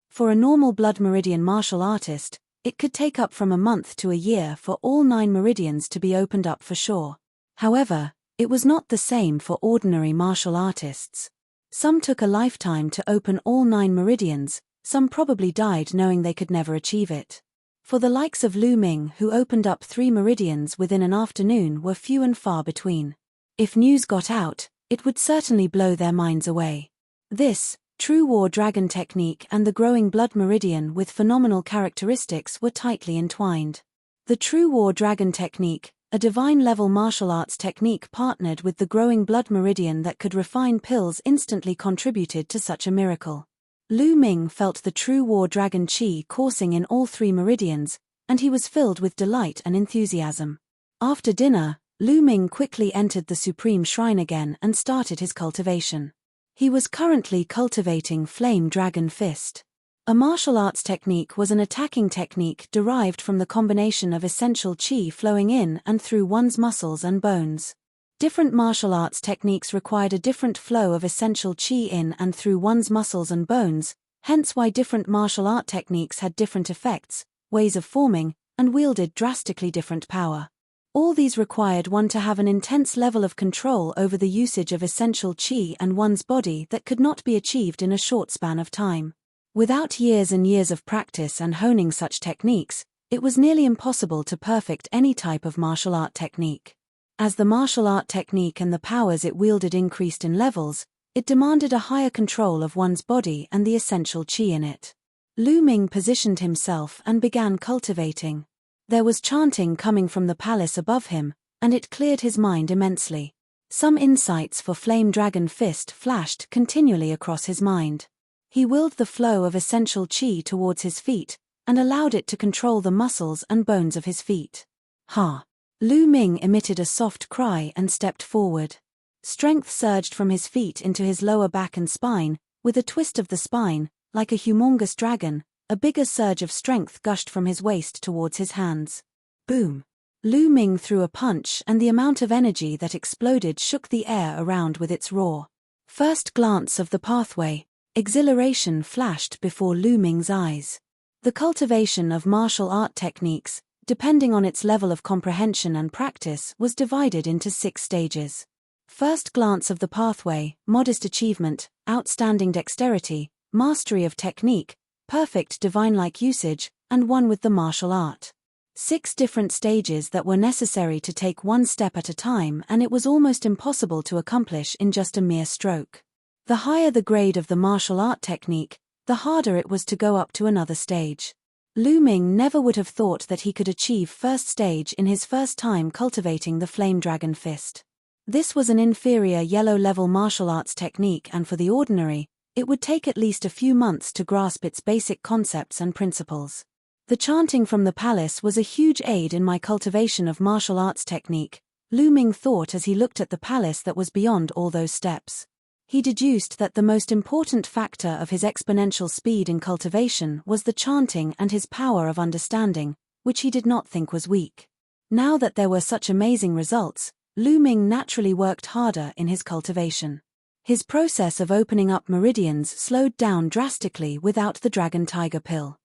For a normal blood meridian martial artist, it could take up from a month to a year for all 9 meridians to be opened up for sure. However, it was not the same for ordinary martial artists. Some took a lifetime to open all 9 meridians, some probably died knowing they could never achieve it. For the likes of Lu Ming, who opened up 3 meridians within an afternoon, were few and far between. If news got out, it would certainly blow their minds away. This True War Dragon technique and the growing blood meridian with phenomenal characteristics were tightly entwined. The True War Dragon technique, a divine-level martial arts technique partnered with the growing blood meridian that could refine pills, instantly contributed to such a miracle. Lu Ming felt the True War Dragon chi coursing in all 3 meridians, and he was filled with delight and enthusiasm. After dinner, Lu Ming quickly entered the Supreme Shrine again and started his cultivation. He was currently cultivating Flame Dragon Fist. A martial arts technique was an attacking technique derived from the combination of essential chi flowing in and through one's muscles and bones. Different martial arts techniques required a different flow of essential chi in and through one's muscles and bones, hence why different martial art techniques had different effects, ways of forming, and wielded drastically different power. All these required one to have an intense level of control over the usage of essential chi and one's body that could not be achieved in a short span of time. Without years and years of practice and honing such techniques, it was nearly impossible to perfect any type of martial art technique. As the martial art technique and the powers it wielded increased in levels, it demanded a higher control of one's body and the essential chi in it. Lu Ming positioned himself and began cultivating. There was chanting coming from the palace above him, and it cleared his mind immensely. Some insights for Flame Dragon Fist flashed continually across his mind. He willed the flow of essential chi towards his feet, and allowed it to control the muscles and bones of his feet. Ha! Lu Ming emitted a soft cry and stepped forward. Strength surged from his feet into his lower back and spine, with a twist of the spine, like a humongous dragon. A bigger surge of strength gushed from his waist towards his hands. Boom! Lu Ming threw a punch and the amount of energy that exploded shook the air around with its roar. First glance of the pathway, exhilaration flashed before Lu Ming's eyes. The cultivation of martial art techniques, depending on its level of comprehension and practice, was divided into 6 stages. First glance of the pathway, modest achievement, outstanding dexterity, mastery of technique, perfect divine-like usage, and one with the martial art. 6 different stages that were necessary to take one step at a time, and it was almost impossible to accomplish in just a mere stroke. The higher the grade of the martial art technique, the harder it was to go up to another stage. Lu Ming never would have thought that he could achieve first stage in his first time cultivating the Flame Dragon Fist. This was an inferior yellow-level martial arts technique, and for the ordinary, it would take at least a few months to grasp its basic concepts and principles. The chanting from the palace was a huge aid in my cultivation of martial arts technique, Lu Ming thought as he looked at the palace that was beyond all those steps. He deduced that the most important factor of his exponential speed in cultivation was the chanting and his power of understanding, which he did not think was weak. Now that there were such amazing results, Lu Ming naturally worked harder in his cultivation. His process of opening up meridians slowed down drastically without the Dragon Tiger Pill.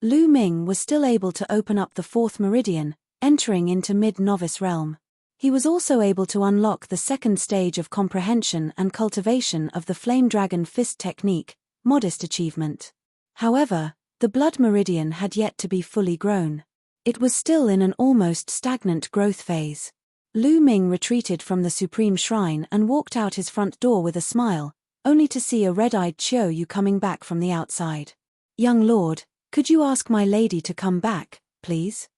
Lu Ming was still able to open up the 4th meridian, entering into mid-novice realm. He was also able to unlock the 2nd stage of comprehension and cultivation of the Flame Dragon Fist technique, modest achievement. However, the blood meridian had yet to be fully grown. It was still in an almost stagnant growth phase. Lu Ming retreated from the Supreme Shrine and walked out his front door with a smile, only to see a red-eyed Chiu Yu coming back from the outside. "Young lord, could you ask my lady to come back, please?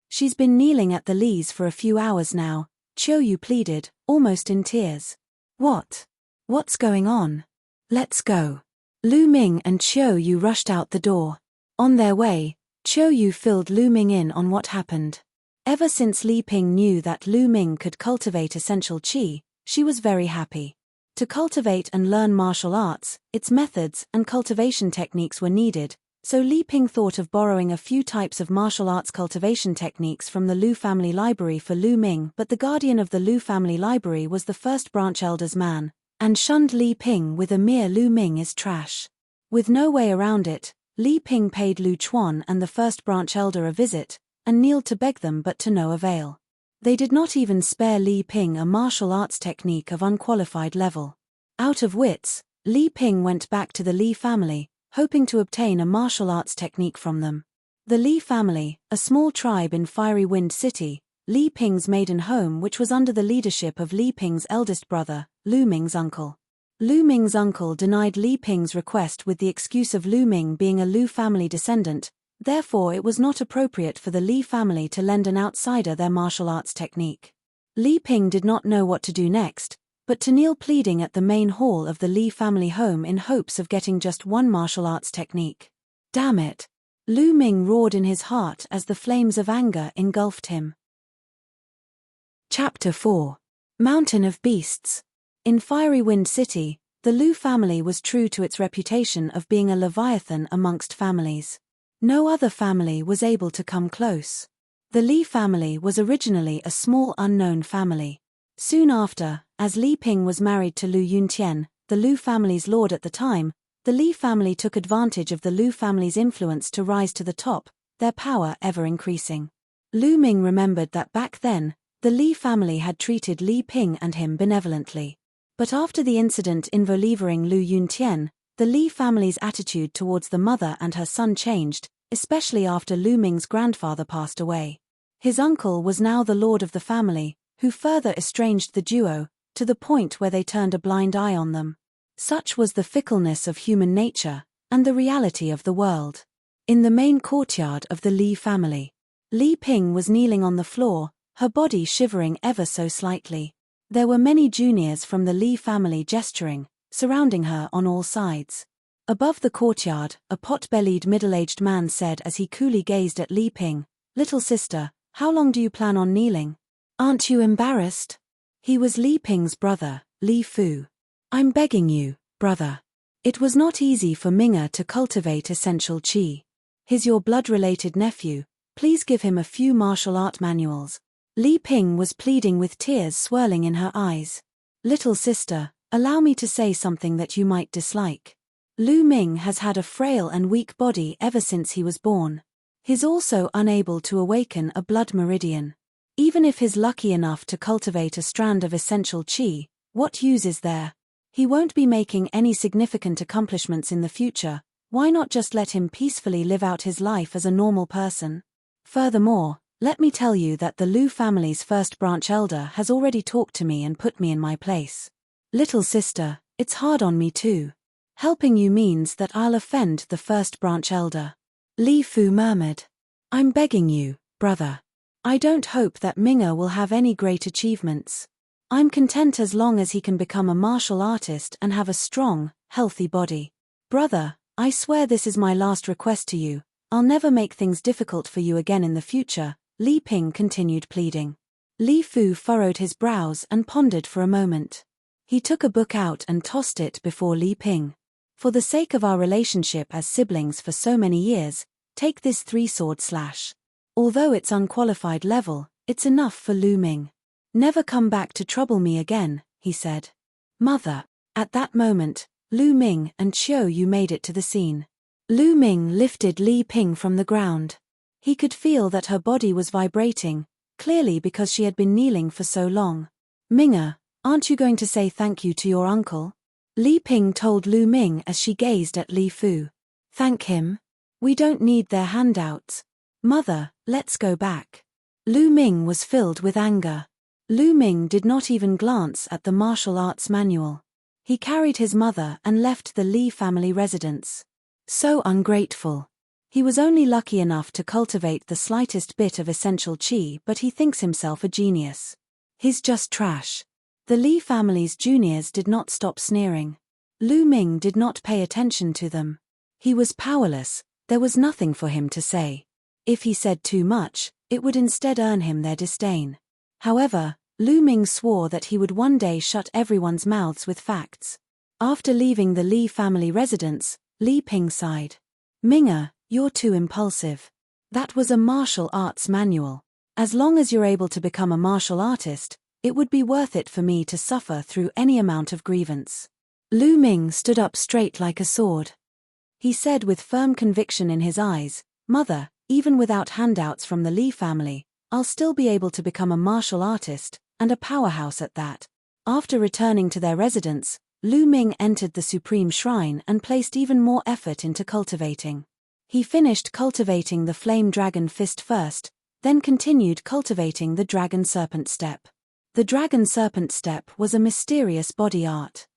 She's been kneeling at the lees for a few hours now," Chiu Yu pleaded, almost in tears. What's going on? Let's go." Lu Ming and Chiu Yu rushed out the door. On their way, Chiu Yu filled Lu Ming in on what happened. Ever since Li Ping knew that Lu Ming could cultivate essential qi, she was very happy. To cultivate and learn martial arts, its methods and cultivation techniques were needed, so Li Ping thought of borrowing a few types of martial arts cultivation techniques from the Lu family library for Lu Ming, but the guardian of the Lu family library was the first branch elder's man, and shunned Li Ping with a mere "Lu Ming is trash." With no way around it, Li Ping paid Lu Chuan and the first branch elder a visit, and kneeled to beg them, but to no avail. They did not even spare Li Ping a martial arts technique of unqualified level. Out of wits, Li Ping went back to the Li family, hoping to obtain a martial arts technique from them. The Li family, a small tribe in Fiery Wind City, Li Ping's maiden home, which was under the leadership of Li Ping's eldest brother, Lu Ming's uncle. Lu Ming's uncle denied Li Ping's request with the excuse of Lu Ming being a Lu family descendant. Therefore it was not appropriate for the Li family to lend an outsider their martial arts technique. Li Ping did not know what to do next, but to kneel pleading at the main hall of the Li family home in hopes of getting just one martial arts technique. Damn it! Lu Ming roared in his heart as the flames of anger engulfed him. Chapter 4. Mountain of Beasts. In Fiery Wind City, the Lu family was true to its reputation of being a leviathan amongst families. No other family was able to come close. The Li family was originally a small unknown family. Soon after, as Li Ping was married to Lu Yuntian, the Lu family's lord at the time, the Li family took advantage of the Lu family's influence to rise to the top, their power ever increasing. Lu Ming remembered that back then, the Li family had treated Li Ping and him benevolently. But after the incident involving Lu Yuntian, the Li family's attitude towards the mother and her son changed, especially after Lu Ming's grandfather passed away. His uncle was now the lord of the family, who further estranged the duo, to the point where they turned a blind eye on them. Such was the fickleness of human nature, and the reality of the world. In the main courtyard of the Li family, Li Ping was kneeling on the floor, her body shivering ever so slightly. There were many juniors from the Li family gesturing, surrounding her on all sides. Above the courtyard, a pot-bellied middle-aged man said as he coolly gazed at Li Ping, "Little sister, how long do you plan on kneeling? Aren't you embarrassed?" He was Li Ping's brother, Li Fu. "I'm begging you, brother." It was not easy for Minga to cultivate essential qi. "He's your blood-related nephew, please give him a few martial art manuals." Li Ping was pleading with tears swirling in her eyes. "Little sister, allow me to say something that you might dislike. Lu Ming has had a frail and weak body ever since he was born. He's also unable to awaken a blood meridian. Even if he's lucky enough to cultivate a strand of essential chi, what use is there? He won't be making any significant accomplishments in the future. Why not just let him peacefully live out his life as a normal person? Furthermore, let me tell you that the Lu family's first branch elder has already talked to me and put me in my place. Little sister, it's hard on me too. Helping you means that I'll offend the first branch elder. Li Fu murmured. I'm begging you, brother. I don't hope that Minga will have any great achievements. I'm content as long as he can become a martial artist and have a strong, healthy body. Brother, I swear this is my last request to you. I'll never make things difficult for you again in the future, Li Ping continued pleading. Li Fu furrowed his brows and pondered for a moment. He took a book out and tossed it before Li Ping. For the sake of our relationship as siblings for so many years, take this 3-sword slash. Although it's unqualified level, it's enough for Lu Ming. Never come back to trouble me again, he said. Mother. At that moment, Lu Ming and Chiu Yu made it to the scene. Lu Ming lifted Li Ping from the ground. He could feel that her body was vibrating, clearly because she had been kneeling for so long. Minga, aren't you going to say thank you to your uncle? Li Ping told Lu Ming as she gazed at Li Fu. Thank him? We don't need their handouts. Mother, let's go back. Lu Ming was filled with anger. Lu Ming did not even glance at the martial arts manual. He carried his mother and left the Li family residence. So ungrateful. He was only lucky enough to cultivate the slightest bit of essential chi, but he thinks himself a genius. He's just trash. The Li family's juniors did not stop sneering. Lu Ming did not pay attention to them. He was powerless, there was nothing for him to say. If he said too much, it would instead earn him their disdain. However, Lu Ming swore that he would one day shut everyone's mouths with facts. After leaving the Li family residence, Li Ping sighed. Minga, you're too impulsive. That was a martial arts manual. As long as you're able to become a martial artist, it would be worth it for me to suffer through any amount of grievance. Lu Ming stood up straight like a sword. He said with firm conviction in his eyes, Mother, even without handouts from the Li family, I'll still be able to become a martial artist, and a powerhouse at that. After returning to their residence, Lu Ming entered the Supreme Shrine and placed even more effort into cultivating. He finished cultivating the Flame Dragon Fist first, then continued cultivating the Dragon Serpent Step. The Dragon Serpent Step was a mysterious body art.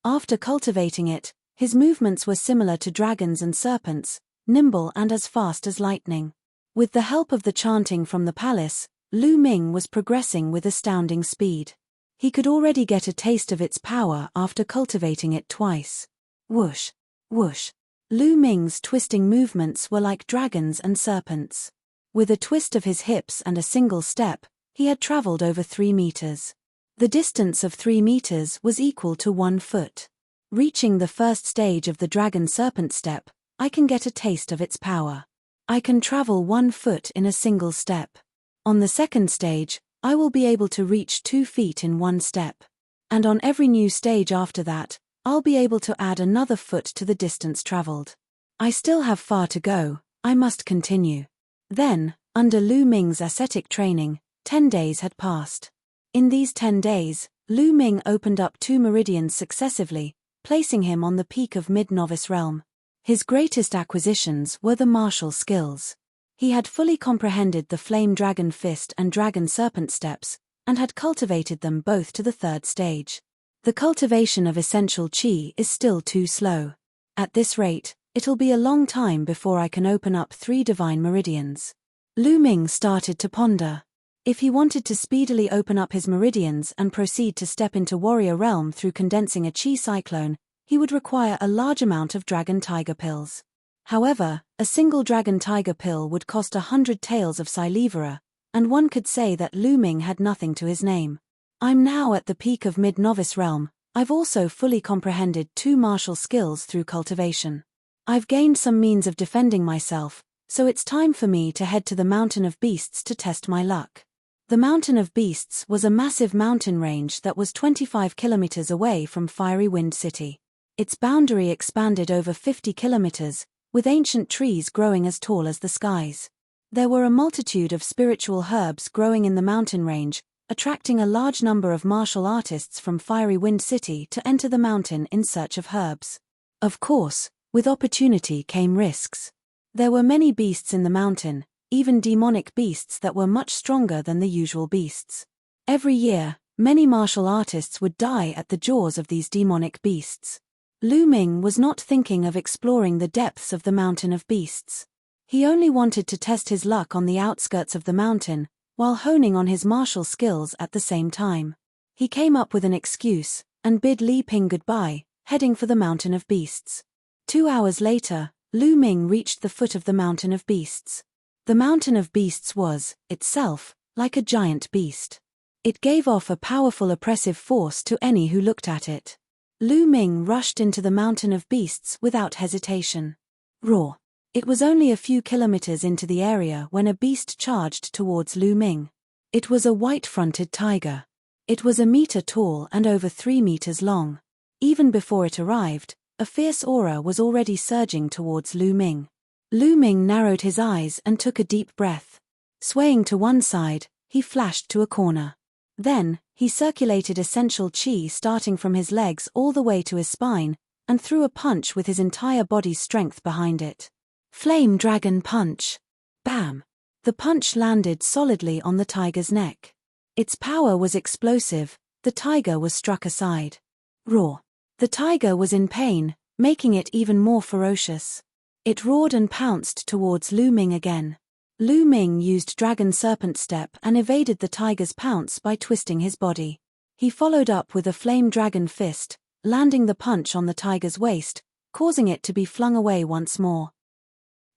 After cultivating it, his movements were similar to dragons and serpents, nimble and as fast as lightning. With the help of the chanting from the palace, Lu Ming was progressing with astounding speed. He could already get a taste of its power after cultivating it twice. Whoosh, whoosh. Lu Ming's twisting movements were like dragons and serpents. With a twist of his hips and a single step, he had traveled over 3 meters. The distance of 3 meters was equal to 1 foot. Reaching the first stage of the Dragon Serpent Step, I can get a taste of its power. I can travel 1 foot in a single step. On the second stage, I will be able to reach 2 feet in 1 step. And on every new stage after that, I'll be able to add another foot to the distance traveled. I still have far to go, I must continue. Then, under Lu Ming's ascetic training, 10 days had passed. In these 10 days, Lu Ming opened up 2 meridians successively, placing him on the peak of mid-novice realm. His greatest acquisitions were the martial skills. He had fully comprehended the Flame Dragon Fist and Dragon Serpent Steps, and had cultivated them both to the 3rd stage. The cultivation of essential chi is still too slow. At this rate, it'll be a long time before I can open up 3 divine meridians. Lu Ming started to ponder. If he wanted to speedily open up his meridians and proceed to step into warrior realm through condensing a chi cyclone, he would require a large amount of dragon tiger pills. However, a single dragon tiger pill would cost 100 taels of Silivera, and one could say that Lu Ming had nothing to his name. I'm now at the peak of mid-novice realm. I've also fully comprehended 2 martial skills through cultivation. I've gained some means of defending myself, so it's time for me to head to the Mountain of Beasts to test my luck. The Mountain of Beasts was a massive mountain range that was 25 kilometers away from Fiery Wind City. Its boundary expanded over 50 kilometers, with ancient trees growing as tall as the skies. There were a multitude of spiritual herbs growing in the mountain range, attracting a large number of martial artists from Fiery Wind City to enter the mountain in search of herbs. Of course, with opportunity came risks. There were many beasts in the mountain, even demonic beasts that were much stronger than the usual beasts. Every year, many martial artists would die at the jaws of these demonic beasts. Lu Ming was not thinking of exploring the depths of the mountain of beasts. He only wanted to test his luck on the outskirts of the mountain, while honing on his martial skills at the same time. He came up with an excuse, and bid Li Ping goodbye, heading for the mountain of beasts. 2 hours later, Lu Ming reached the foot of the mountain of beasts. The mountain of beasts was, itself, like a giant beast. It gave off a powerful oppressive force to any who looked at it. Lu Ming rushed into the mountain of beasts without hesitation. Roar! It was only a few kilometers into the area when a beast charged towards Lu Ming. It was a white-fronted tiger. It was 1 meter tall and over 3 meters long. Even before it arrived, a fierce aura was already surging towards Lu Ming. Lu Ming narrowed his eyes and took a deep breath. Swaying to one side, he flashed to a corner. Then, he circulated essential qi starting from his legs all the way to his spine, and threw a punch with his entire body's strength behind it. Flame Dragon Punch. Bam! The punch landed solidly on the tiger's neck. Its power was explosive, the tiger was struck aside. Roar! The tiger was in pain, making it even more ferocious. It roared and pounced towards Lu Ming again. Lu Ming used Dragon Serpent Step and evaded the tiger's pounce by twisting his body. He followed up with a Flame Dragon Fist, landing the punch on the tiger's waist, causing it to be flung away once more.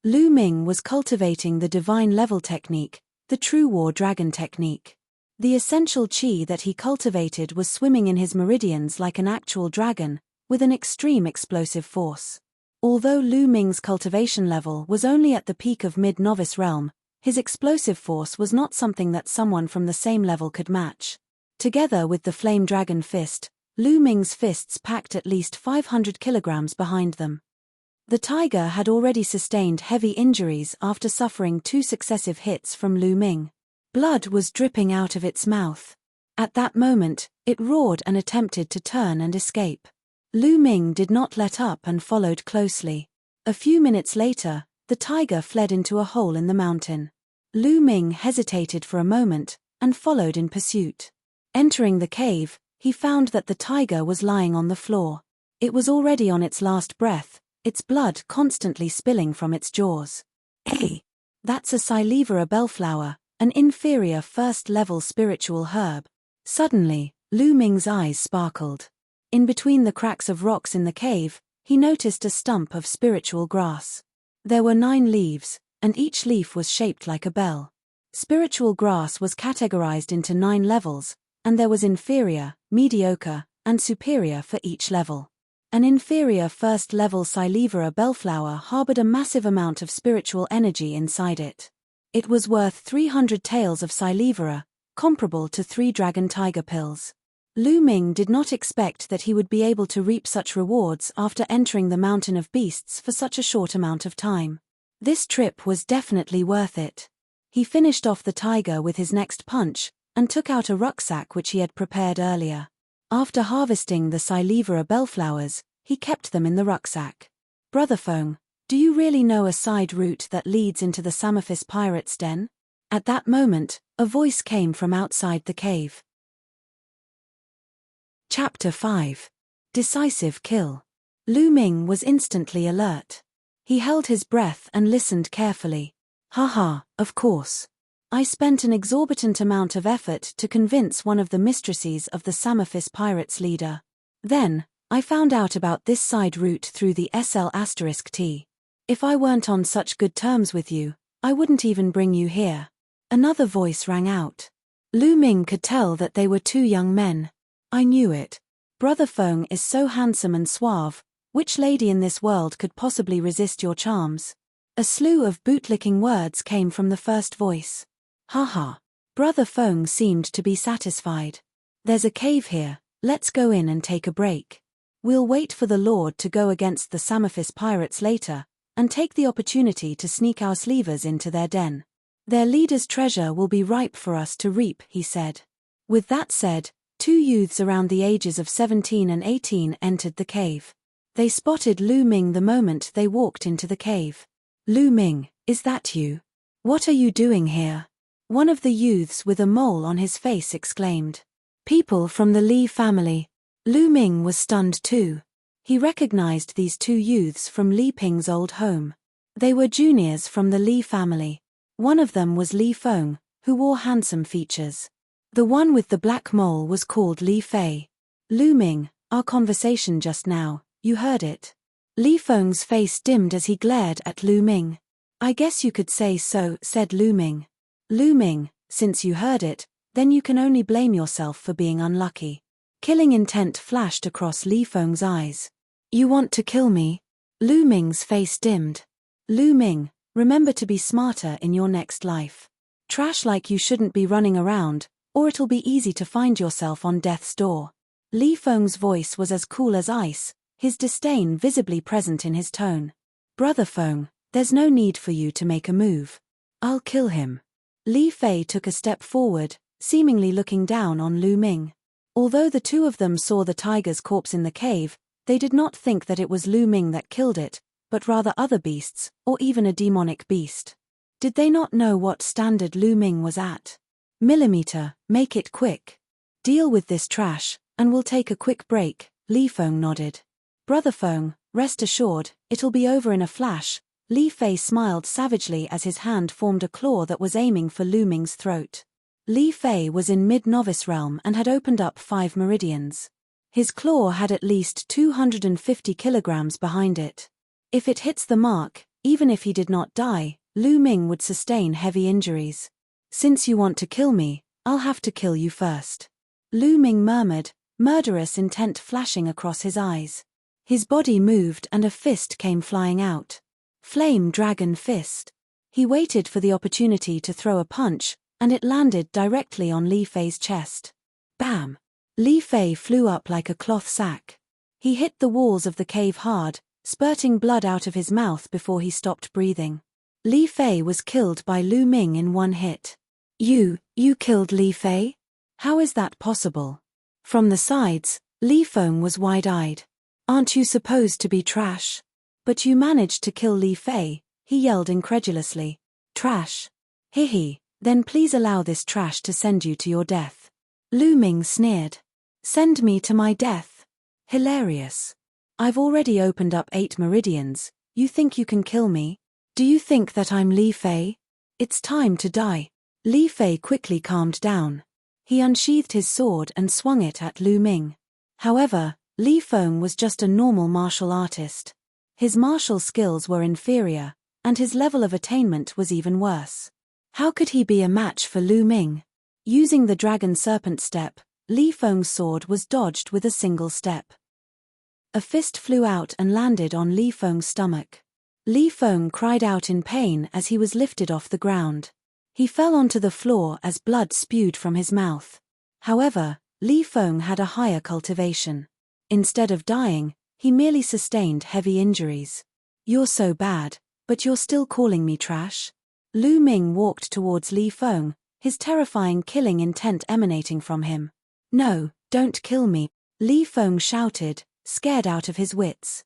Lu Ming was cultivating the divine level technique, the True War Dragon technique. The essential qi that he cultivated was swimming in his meridians like an actual dragon, with an extreme explosive force. Although Lu Ming's cultivation level was only at the peak of mid-novice realm, his explosive force was not something that someone from the same level could match. Together with the Flame Dragon Fist, Lu Ming's fists packed at least 500 kilograms behind them. The tiger had already sustained heavy injuries after suffering 2 successive hits from Lu Ming. Blood was dripping out of its mouth. At that moment, it roared and attempted to turn and escape. Lu Ming did not let up and followed closely. A few minutes later, the tiger fled into a hole in the mountain. Lu Ming hesitated for a moment, and followed in pursuit. Entering the cave, he found that the tiger was lying on the floor. It was already on its last breath, its blood constantly spilling from its jaws. Hey! That's a Silivera bellflower, an inferior first-level spiritual herb. Suddenly, Lu Ming's eyes sparkled. In between the cracks of rocks in the cave, he noticed a stump of spiritual grass. There were 9 leaves, and each leaf was shaped like a bell. Spiritual grass was categorized into 9 levels, and there was inferior, mediocre, and superior for each level. An inferior first-level Silivera bellflower harbored a massive amount of spiritual energy inside it. It was worth 300 taels of Silivera, comparable to 3 dragon tiger pills. Lu Ming did not expect that he would be able to reap such rewards after entering the Mountain of Beasts for such a short amount of time. This trip was definitely worth it. He finished off the tiger with his next punch, and took out a rucksack which he had prepared earlier. After harvesting the Silivera bellflowers, he kept them in the rucksack. Brother Feng, do you really know a side route that leads into the Samophis pirates' den? At that moment, a voice came from outside the cave. Chapter 5. Decisive Kill. Lu Ming was instantly alert. He held his breath and listened carefully. Haha, of course. I spent an exorbitant amount of effort to convince one of the mistresses of the Samophis pirates leader. Then, I found out about this side route through the SL*T. If I weren't on such good terms with you, I wouldn't even bring you here. Another voice rang out. Lu Ming could tell that they were 2 young men. I knew it. Brother Feng is so handsome and suave, which lady in this world could possibly resist your charms? A slew of bootlicking words came from the first voice. Haha. Brother Feng seemed to be satisfied. There's a cave here, let's go in and take a break. We'll wait for the Lord to go against the Samophis pirates later, and take the opportunity to sneak our slavers into their den. Their leader's treasure will be ripe for us to reap, he said. With that said, 2 youths around the ages of 17 and 18 entered the cave. They spotted Lu Ming the moment they walked into the cave. Lu Ming, is that you? What are you doing here? One of the youths with a mole on his face exclaimed. People from the Li family. Lu Ming was stunned too. He recognized these 2 youths from Li Ping's old home. They were juniors from the Li family. One of them was Li Feng, who wore handsome features. The one with the black mole was called Li Fei. Lu Ming, our conversation just now, you heard it. Li Feng's face dimmed as he glared at Lu Ming. I guess you could say so, said Lu Ming. Lu Ming, since you heard it, then you can only blame yourself for being unlucky. Killing intent flashed across Li Feng's eyes. You want to kill me? Lu Ming's face dimmed. Lu Ming, remember to be smarter in your next life. Trash like you shouldn't be running around, or it'll be easy to find yourself on death's door. Li Feng's voice was as cool as ice, his disdain visibly present in his tone. Brother Feng, there's no need for you to make a move. I'll kill him. Li Fei took a step forward, seemingly looking down on Lu Ming. Although the 2 of them saw the tiger's corpse in the cave, they did not think that it was Lu Ming that killed it, but rather other beasts, or even a demonic beast. Did they not know what standard Lu Ming was at? Millimeter, make it quick. Deal with this trash, and we'll take a quick break, Li Feng nodded. Brother Feng, rest assured, it'll be over in a flash. Li Fei smiled savagely as his hand formed a claw that was aiming for Lu Ming's throat. Li Fei was in mid-novice realm and had opened up 5 meridians. His claw had at least 250 kilograms behind it. If it hits the mark, even if he did not die, Lu Ming would sustain heavy injuries. Since you want to kill me, I'll have to kill you first. Lu Ming murmured, murderous intent flashing across his eyes. His body moved and a fist came flying out. Flame Dragon Fist. He waited for the opportunity to throw a punch, and it landed directly on Li Fei's chest. Bam! Li Fei flew up like a cloth sack. He hit the walls of the cave hard, spurting blood out of his mouth before he stopped breathing. Li Fei was killed by Lu Ming in one hit. You killed Li Fei? How is that possible? From the sides, Li Feng was wide-eyed. Aren't you supposed to be trash? But you managed to kill Li Fei, he yelled incredulously. Trash? Hihi, then please allow this trash to send you to your death. Lu Ming sneered. Send me to my death? Hilarious. I've already opened up 8 meridians, you think you can kill me? Do you think that I'm Li Fei? It's time to die. Li Fei quickly calmed down. He unsheathed his sword and swung it at Lu Ming. However, Li Feng was just a normal martial artist. His martial skills were inferior, and his level of attainment was even worse. How could he be a match for Lu Ming? Using the dragon serpent step, Li Feng's sword was dodged with a single step. A fist flew out and landed on Li Feng's stomach. Li Feng cried out in pain as he was lifted off the ground. He fell onto the floor as blood spewed from his mouth. However, Li Feng had a higher cultivation. Instead of dying, he merely sustained heavy injuries. You're so bad, but you're still calling me trash? Lu Ming walked towards Li Feng, his terrifying killing intent emanating from him. No, don't kill me, Li Feng shouted, scared out of his wits.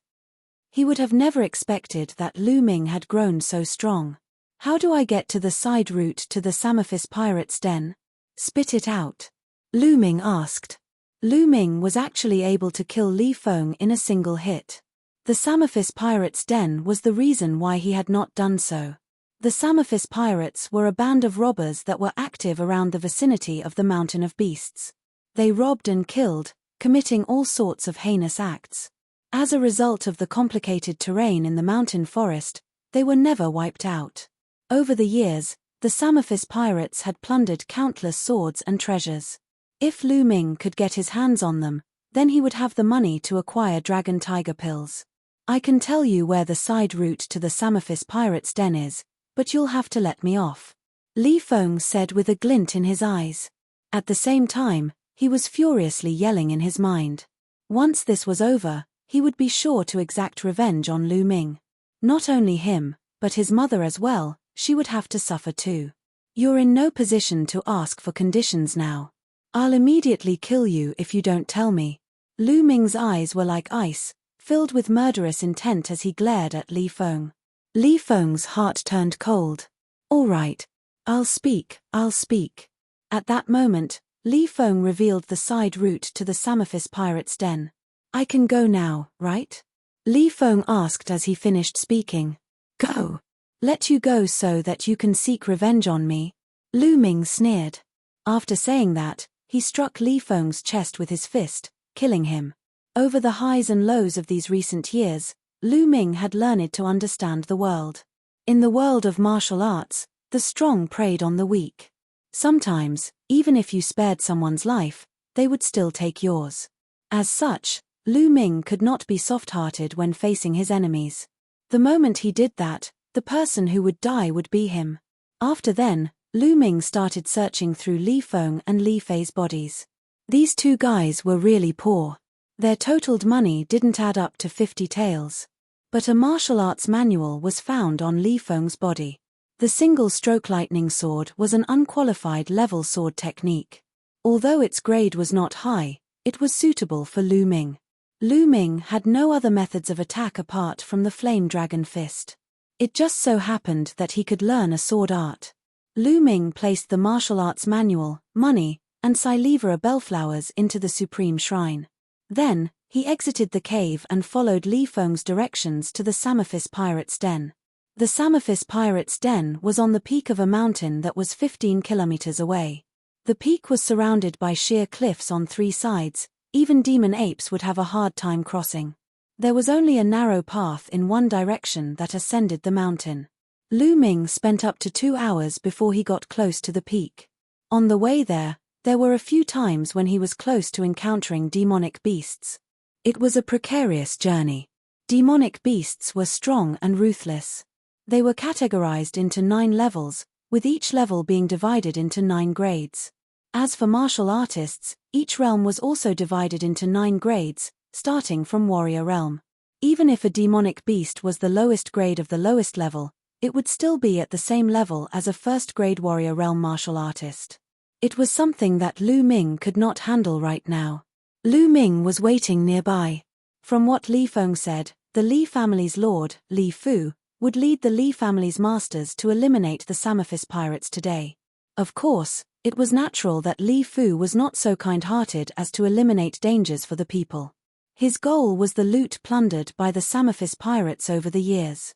He would have never expected that Lu Ming had grown so strong. How do I get to the side route to the Samophis pirate's den? Spit it out. Lu Ming asked. Lu Ming was actually able to kill Li Feng in a single hit. The Samophis pirate's den was the reason why he had not done so. The Samophis pirates were a band of robbers that were active around the vicinity of the Mountain of Beasts. They robbed and killed, committing all sorts of heinous acts. As a result of the complicated terrain in the mountain forest, they were never wiped out. Over the years, the Samophis pirates had plundered countless swords and treasures. If Lu Ming could get his hands on them, then he would have the money to acquire dragon tiger pills. I can tell you where the side route to the Samophis pirate's den is, but you'll have to let me off. Li Feng said with a glint in his eyes. At the same time, he was furiously yelling in his mind. Once this was over, he would be sure to exact revenge on Lu Ming. Not only him, but his mother as well, she would have to suffer too. You're in no position to ask for conditions now. I'll immediately kill you if you don't tell me. Lu Ming's eyes were like ice, filled with murderous intent as he glared at Li Feng. Li Feng's heart turned cold. All right. I'll speak. At that moment, Li Feng revealed the side route to the Samophis pirate's den. I can go now, right? Li Feng asked as he finished speaking. Go. Let you go so that you can seek revenge on me? Lu Ming sneered. After saying that, he struck Li Feng's chest with his fist, killing him. Over the highs and lows of these recent years, Lu Ming had learned to understand the world. In the world of martial arts, the strong preyed on the weak. Sometimes, even if you spared someone's life, they would still take yours. As such, Lu Ming could not be soft-hearted when facing his enemies. The moment he did that, the person who would die would be him. After then, Lu Ming started searching through Li Feng and Li Fei's bodies. These two guys were really poor. Their totaled money didn't add up to 50 taels. But a martial arts manual was found on Li Feng's body. The single-stroke lightning sword was an unqualified level sword technique. Although its grade was not high, it was suitable for Lu Ming. Lu Ming had no other methods of attack apart from the flame dragon fist. It just so happened that he could learn a sword art. Lu Ming placed the martial arts manual, money, and Silivera bellflowers into the supreme shrine. Then, he exited the cave and followed Li Feng's directions to the Samophis pirate's den. The Samophis pirate's den was on the peak of a mountain that was 15 kilometers away. The peak was surrounded by sheer cliffs on three sides. Even demon apes would have a hard time crossing. There was only a narrow path in one direction that ascended the mountain. Lu Ming spent up to 2 hours before he got close to the peak. On the way there were a few times when he was close to encountering demonic beasts. It was a precarious journey. Demonic beasts were strong and ruthless. They were categorized into 9 levels, with each level being divided into 9 grades. As for martial artists, each realm was also divided into 9 grades, starting from warrior realm. Even if a demonic beast was the lowest grade of the lowest level, it would still be at the same level as a first-grade warrior realm martial artist. It was something that Lu Ming could not handle right now. Lu Ming was waiting nearby. From what Li Feng said, the Li family's lord, Li Fu, would lead the Li family's masters to eliminate the Samophis pirates today. Of course, it was natural that Li Fu was not so kind-hearted as to eliminate dangers for the people. His goal was the loot plundered by the Samophis pirates over the years.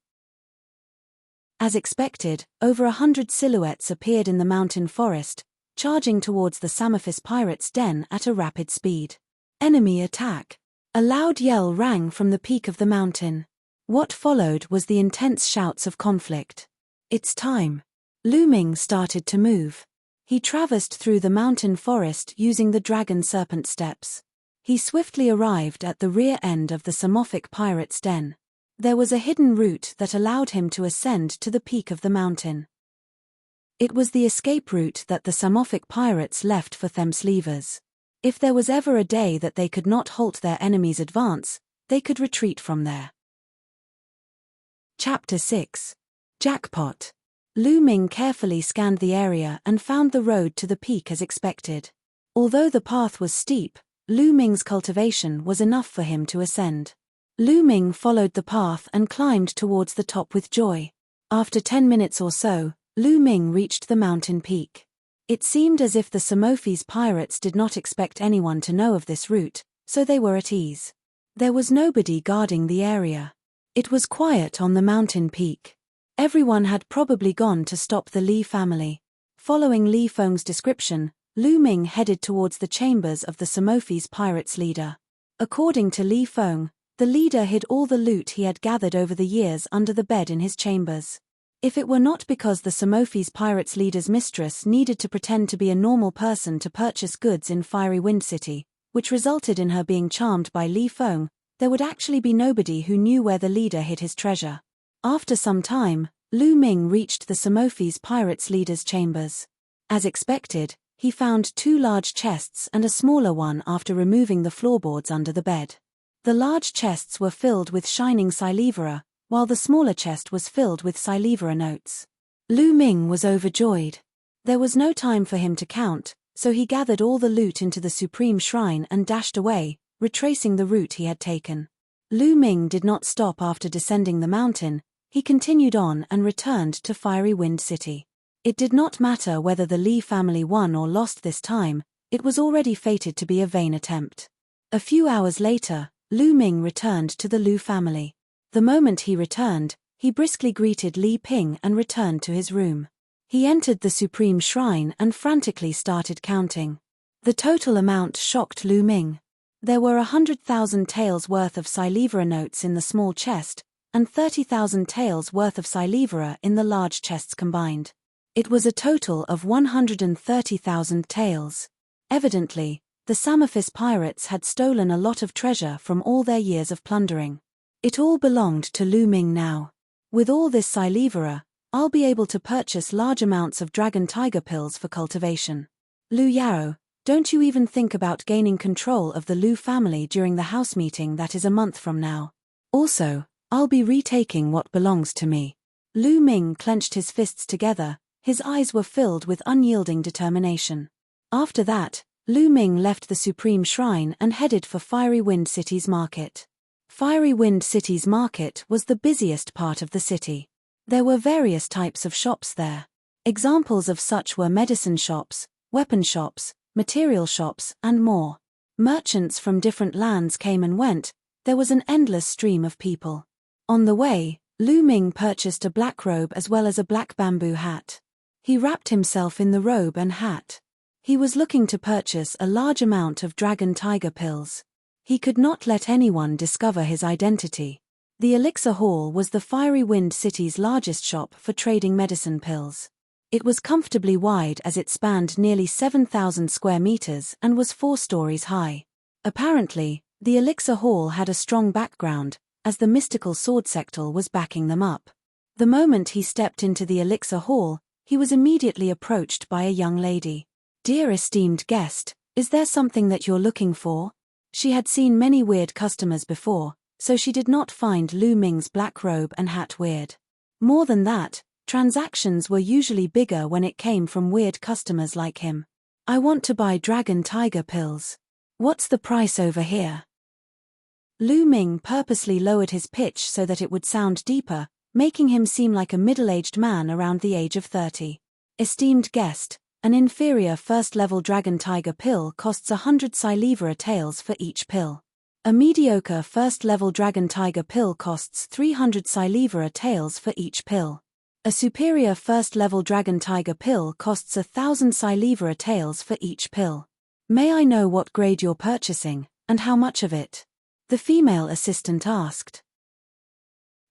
As expected, over 100 silhouettes appeared in the mountain forest, charging towards the Samophis pirates' den at a rapid speed. Enemy attack! A loud yell rang from the peak of the mountain. What followed was the intense shouts of conflict. It's time. Lu Ming started to move. He traversed through the mountain forest using the dragon serpent steps. He swiftly arrived at the rear end of the Samophic pirate's den. There was a hidden route that allowed him to ascend to the peak of the mountain. It was the escape route that the Samophic pirates left for Themslevers. If there was ever a day that they could not halt their enemy's advance, they could retreat from there. Chapter 6. Jackpot. Lu Ming carefully scanned the area and found the road to the peak as expected. Although the path was steep, Lu Ming's cultivation was enough for him to ascend. Lu Ming followed the path and climbed towards the top with joy. After 10 minutes or so, Lu Ming reached the mountain peak. It seemed as if the Samophis pirates did not expect anyone to know of this route, so they were at ease. There was nobody guarding the area. It was quiet on the mountain peak. Everyone had probably gone to stop the Li family. Following Li Feng's description, Lu Ming headed towards the chambers of the Samophis pirates' leader. According to Li Feng, the leader hid all the loot he had gathered over the years under the bed in his chambers. If it were not because the Samophis pirates' leader's mistress needed to pretend to be a normal person to purchase goods in Fiery Wind City, which resulted in her being charmed by Li Feng, there would actually be nobody who knew where the leader hid his treasure. After some time, Lu Ming reached the Samophis pirates' leader's chambers. As expected, he found 2 large chests and a smaller one after removing the floorboards under the bed. The large chests were filled with shining silivera, while the smaller chest was filled with Silivera notes. Lu Ming was overjoyed. There was no time for him to count, so he gathered all the loot into the supreme shrine and dashed away, retracing the route he had taken. Lu Ming did not stop after descending the mountain. He continued on and returned to Fiery Wind City. It did not matter whether the Li family won or lost this time, it was already fated to be a vain attempt. A few hours later, Lu Ming returned to the Lu family. The moment he returned, he briskly greeted Li Ping and returned to his room. He entered the supreme shrine and frantically started counting. The total amount shocked Lu Ming. There were 100,000 taels worth of Silivera notes in the small chest, and 30,000 taels worth of Silivera in the large chests combined. It was a total of 130,000 taels. Evidently, the Samophis pirates had stolen a lot of treasure from all their years of plundering. It all belonged to Lu Ming now. With all this Silivera, I'll be able to purchase large amounts of dragon tiger pills for cultivation. Lu Yao, don't you even think about gaining control of the Lu family during the house meeting that is a month from now. Also, I'll be retaking what belongs to me. Lu Ming clenched his fists together, his eyes were filled with unyielding determination. After that, Lu Ming left the Supreme Shrine and headed for Fiery Wind City's market. Fiery Wind City's market was the busiest part of the city. There were various types of shops there. Examples of such were medicine shops, weapon shops, material shops, and more. Merchants from different lands came and went. There was an endless stream of people. On the way, Lu Ming purchased a black robe as well as a black bamboo hat. He wrapped himself in the robe and hat. He was looking to purchase a large amount of dragon tiger pills. He could not let anyone discover his identity. The Elixir Hall was the Fiery Wind City's largest shop for trading medicine pills. It was comfortably wide as it spanned nearly 7,000 square meters and was 4 stories high. Apparently, the Elixir Hall had a strong background, as the mystical sword sector was backing them up. The moment he stepped into the Elixir Hall, he was immediately approached by a young lady. "Dear esteemed guest, is there something that you're looking for?" She had seen many weird customers before, so she did not find Lu Ming's black robe and hat weird. More than that, transactions were usually bigger when it came from weird customers like him. "I want to buy dragon tiger pills. What's the price over here?" Lu Ming purposely lowered his pitch so that it would sound deeper, making him seem like a middle-aged man around the age of 30. "Esteemed guest, an inferior first-level dragon tiger pill costs 100 Silivera taels for each pill. A mediocre first-level dragon tiger pill costs 300 Silivera taels for each pill. A superior first-level dragon tiger pill costs 1,000 Silivera taels for each pill. May I know what grade you're purchasing, and how much of it?" the female assistant asked.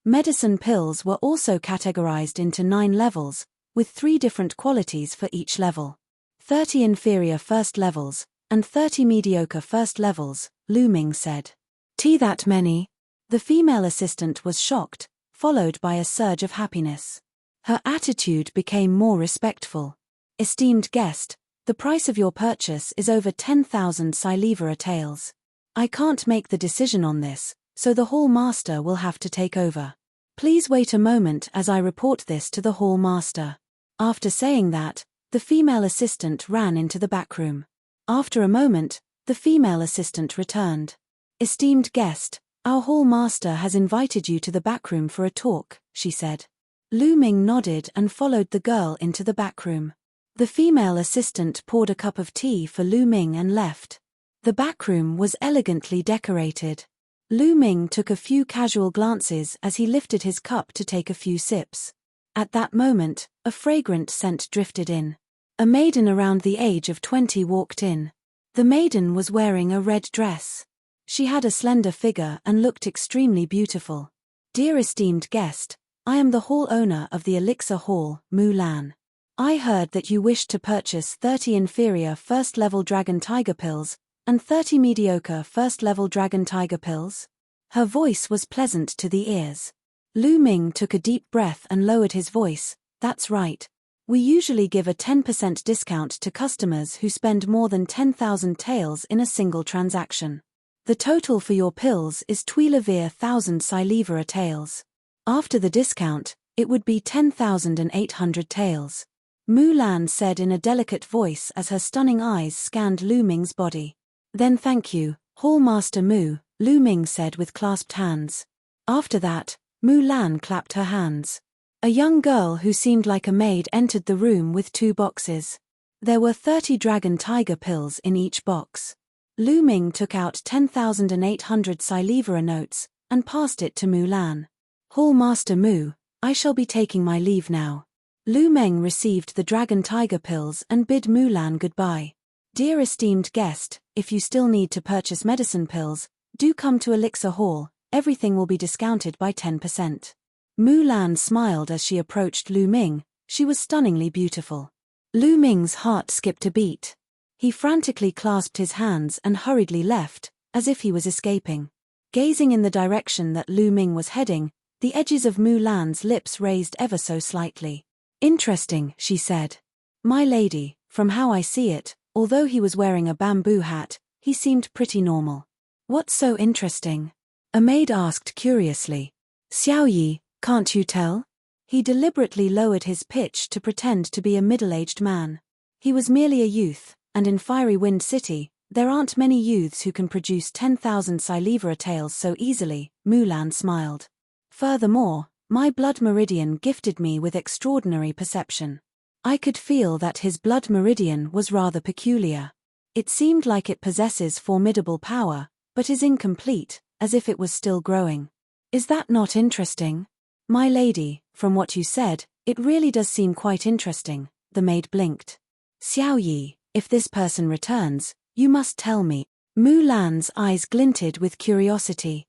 Medicine pills were also categorized into 9 levels, with 3 different qualities for each level. 30 inferior first levels, and 30 mediocre first levels, Lu Ming said. That many?" The female assistant was shocked, followed by a surge of happiness. Her attitude became more respectful. "Esteemed guest, the price of your purchase is over 10,000 Silivera taels. I can't make the decision on this, so the hall master will have to take over. Please wait a moment as I report this to the hall master." After saying that, the female assistant ran into the back room. After a moment, the female assistant returned. "Esteemed guest, our hall master has invited you to the back room for a talk," she said. Lu Ming nodded and followed the girl into the back room. The female assistant poured a cup of tea for Lu Ming and left. The back room was elegantly decorated. Lu Ming took a few casual glances as he lifted his cup to take a few sips. At that moment, a fragrant scent drifted in. A maiden around the age of 20 walked in. The maiden was wearing a red dress. She had a slender figure and looked extremely beautiful. "Dear esteemed guest, I am the hall owner of the Elixir Hall, Mulan. I heard that you wished to purchase 30 inferior first-level dragon tiger pills, and 30 mediocre first-level dragon tiger pills?" Her voice was pleasant to the ears. Lu Ming took a deep breath and lowered his voice. "That's right. We usually give a 10% discount to customers who spend more than 10,000 taels in a single transaction. The total for your pills is 12,000 Silivera taels. After the discount, it would be 10,800 taels. Mulan said in a delicate voice as her stunning eyes scanned Lu Ming's body. Then thank you, Hallmaster Mu, Lu Ming said with clasped hands. After that, Mulan clapped her hands. A young girl who seemed like a maid entered the room with 2 boxes. There were 30 dragon tiger pills in each box. Lu Ming took out 10,800 Silivera notes and passed it to Mulan. Hallmaster Mu, I shall be taking my leave now. Lu Meng received the dragon tiger pills and bid Mulan goodbye. Dear esteemed guest, if you still need to purchase medicine pills, do come to Elixir Hall, everything will be discounted by 10%. Mulan smiled as she approached Lu Ming. She was stunningly beautiful. Lu Ming's heart skipped a beat. He frantically clasped his hands and hurriedly left, as if he was escaping. Gazing in the direction that Lu Ming was heading, the edges of Mulan's lips raised ever so slightly. Interesting, she said. My lady, from how I see it, although he was wearing a bamboo hat, he seemed pretty normal. What's so interesting? A maid asked curiously. Xiao Yi, can't you tell? He deliberately lowered his pitch to pretend to be a middle-aged man. He was merely a youth, and in Fiery Wind City, there aren't many youths who can produce 10,000 Silivera taels so easily, Mulan smiled. Furthermore, my blood meridian gifted me with extraordinary perception. I could feel that his blood meridian was rather peculiar. It seemed like it possesses formidable power, but is incomplete, as if it was still growing. Is that not interesting? My lady, from what you said, it really does seem quite interesting, the maid blinked. Xiao Yi, if this person returns, you must tell me. Mulan's eyes glinted with curiosity.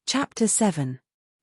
Chapter 7.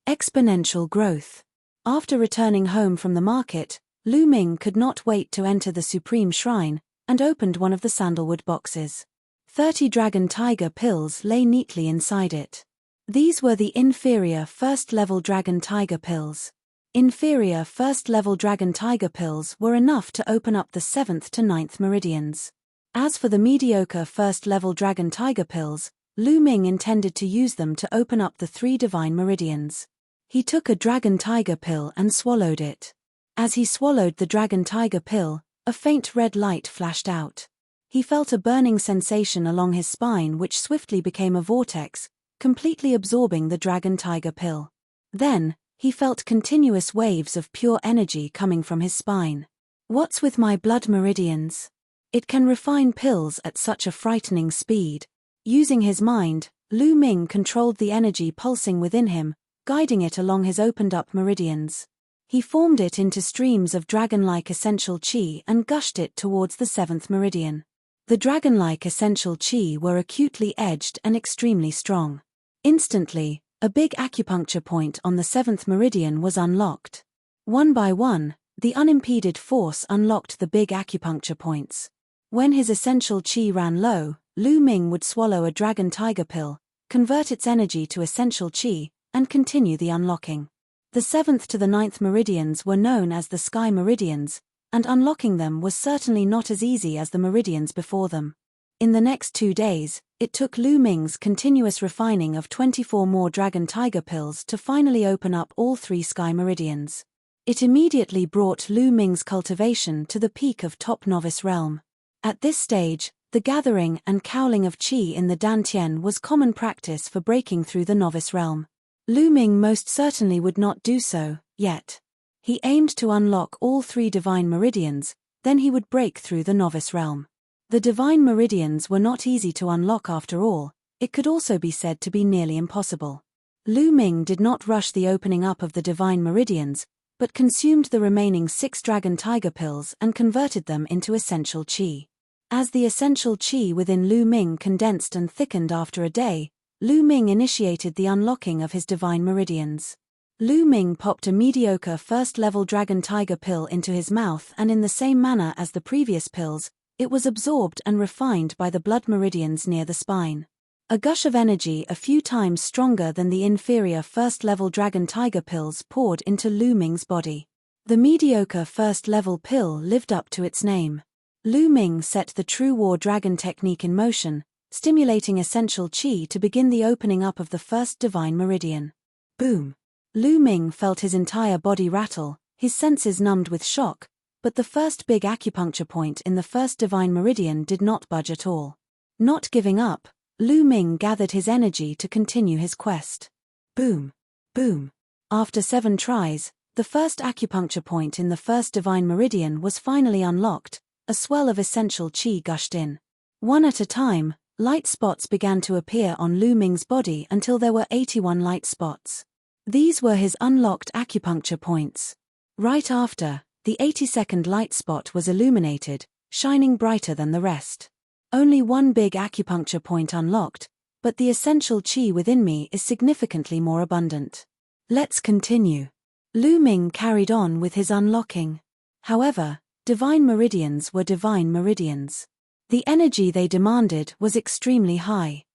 Exponential Growth. After returning home from the market, Lu Ming could not wait to enter the Supreme Shrine, and opened one of the sandalwood boxes. 30 dragon tiger pills lay neatly inside it. These were the inferior first-level dragon tiger pills. Inferior first-level dragon tiger pills were enough to open up the 7th to 9th meridians. As for the mediocre first-level dragon tiger pills, Lu Ming intended to use them to open up the 3 divine meridians. He took a dragon tiger pill and swallowed it. As he swallowed the dragon tiger pill, a faint red light flashed out. He felt a burning sensation along his spine which swiftly became a vortex, completely absorbing the dragon tiger pill. Then, he felt continuous waves of pure energy coming from his spine. What's with my blood meridians? It can refine pills at such a frightening speed. Using his mind, Lu Ming controlled the energy pulsing within him, guiding it along his opened-up meridians. He formed it into streams of dragon-like essential qi and gushed it towards the 7th meridian. The dragon-like essential qi were acutely edged and extremely strong. Instantly, a big acupuncture point on the 7th meridian was unlocked. One by one, the unimpeded force unlocked the big acupuncture points. When his essential qi ran low, Lu Ming would swallow a dragon tiger pill, convert its energy to essential qi, and continue the unlocking. The 7th to the 9th meridians were known as the sky meridians, and unlocking them was certainly not as easy as the meridians before them. In the next 2 days, it took Lu Ming's continuous refining of 24 more dragon tiger pills to finally open up all 3 sky meridians. It immediately brought Lu Ming's cultivation to the peak of top novice realm. At this stage, the gathering and cowling of qi in the dantian was common practice for breaking through the novice realm. Lu Ming most certainly would not do so, yet. He aimed to unlock all 3 divine meridians, then he would break through the novice realm. The divine meridians were not easy to unlock after all, it could also be said to be nearly impossible. Lu Ming did not rush the opening up of the divine meridians, but consumed the remaining 6 dragon tiger pills and converted them into essential qi. As the essential qi within Lu Ming condensed and thickened after a day, Lu Ming initiated the unlocking of his divine meridians. Lu Ming popped a mediocre first-level dragon tiger pill into his mouth, and in the same manner as the previous pills, it was absorbed and refined by the blood meridians near the spine. A gush of energy a few times stronger than the inferior first-level dragon tiger pills poured into Lu Ming's body. The mediocre first-level pill lived up to its name. Lu Ming set the true war dragon technique in motion, stimulating essential qi to begin the opening up of the first divine meridian. Boom! Lu Ming felt his entire body rattle, his senses numbed with shock, but the first big acupuncture point in the first divine meridian did not budge at all. Not giving up, Lu Ming gathered his energy to continue his quest. Boom! Boom! After 7 tries, the first acupuncture point in the first divine meridian was finally unlocked. A swell of essential qi gushed in. One at a time, light spots began to appear on Lu Ming's body until there were 81 light spots. These were his unlocked acupuncture points. Right after, the 82nd light spot was illuminated, shining brighter than the rest. Only one big acupuncture point unlocked, but the essential qi within me is significantly more abundant. Let's continue. Lu Ming carried on with his unlocking. However, divine meridians were divine meridians. The energy they demanded was extremely high.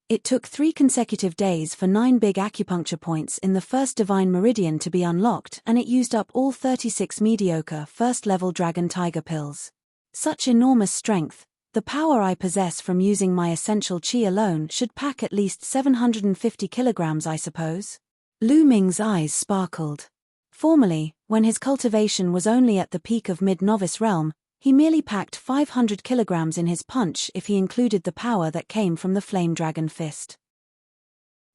It took 3 consecutive days for 9 big acupuncture points in the first divine meridian to be unlocked, and it used up all 36 mediocre first-level dragon tiger pills. Such enormous strength, the power I possess from using my essential qi alone should pack at least 750 kilograms, I suppose. Lu Ming's eyes sparkled. Formerly, when his cultivation was only at the peak of mid-novice realm, he merely packed 500 kilograms in his punch if he included the power that came from the flame dragon fist.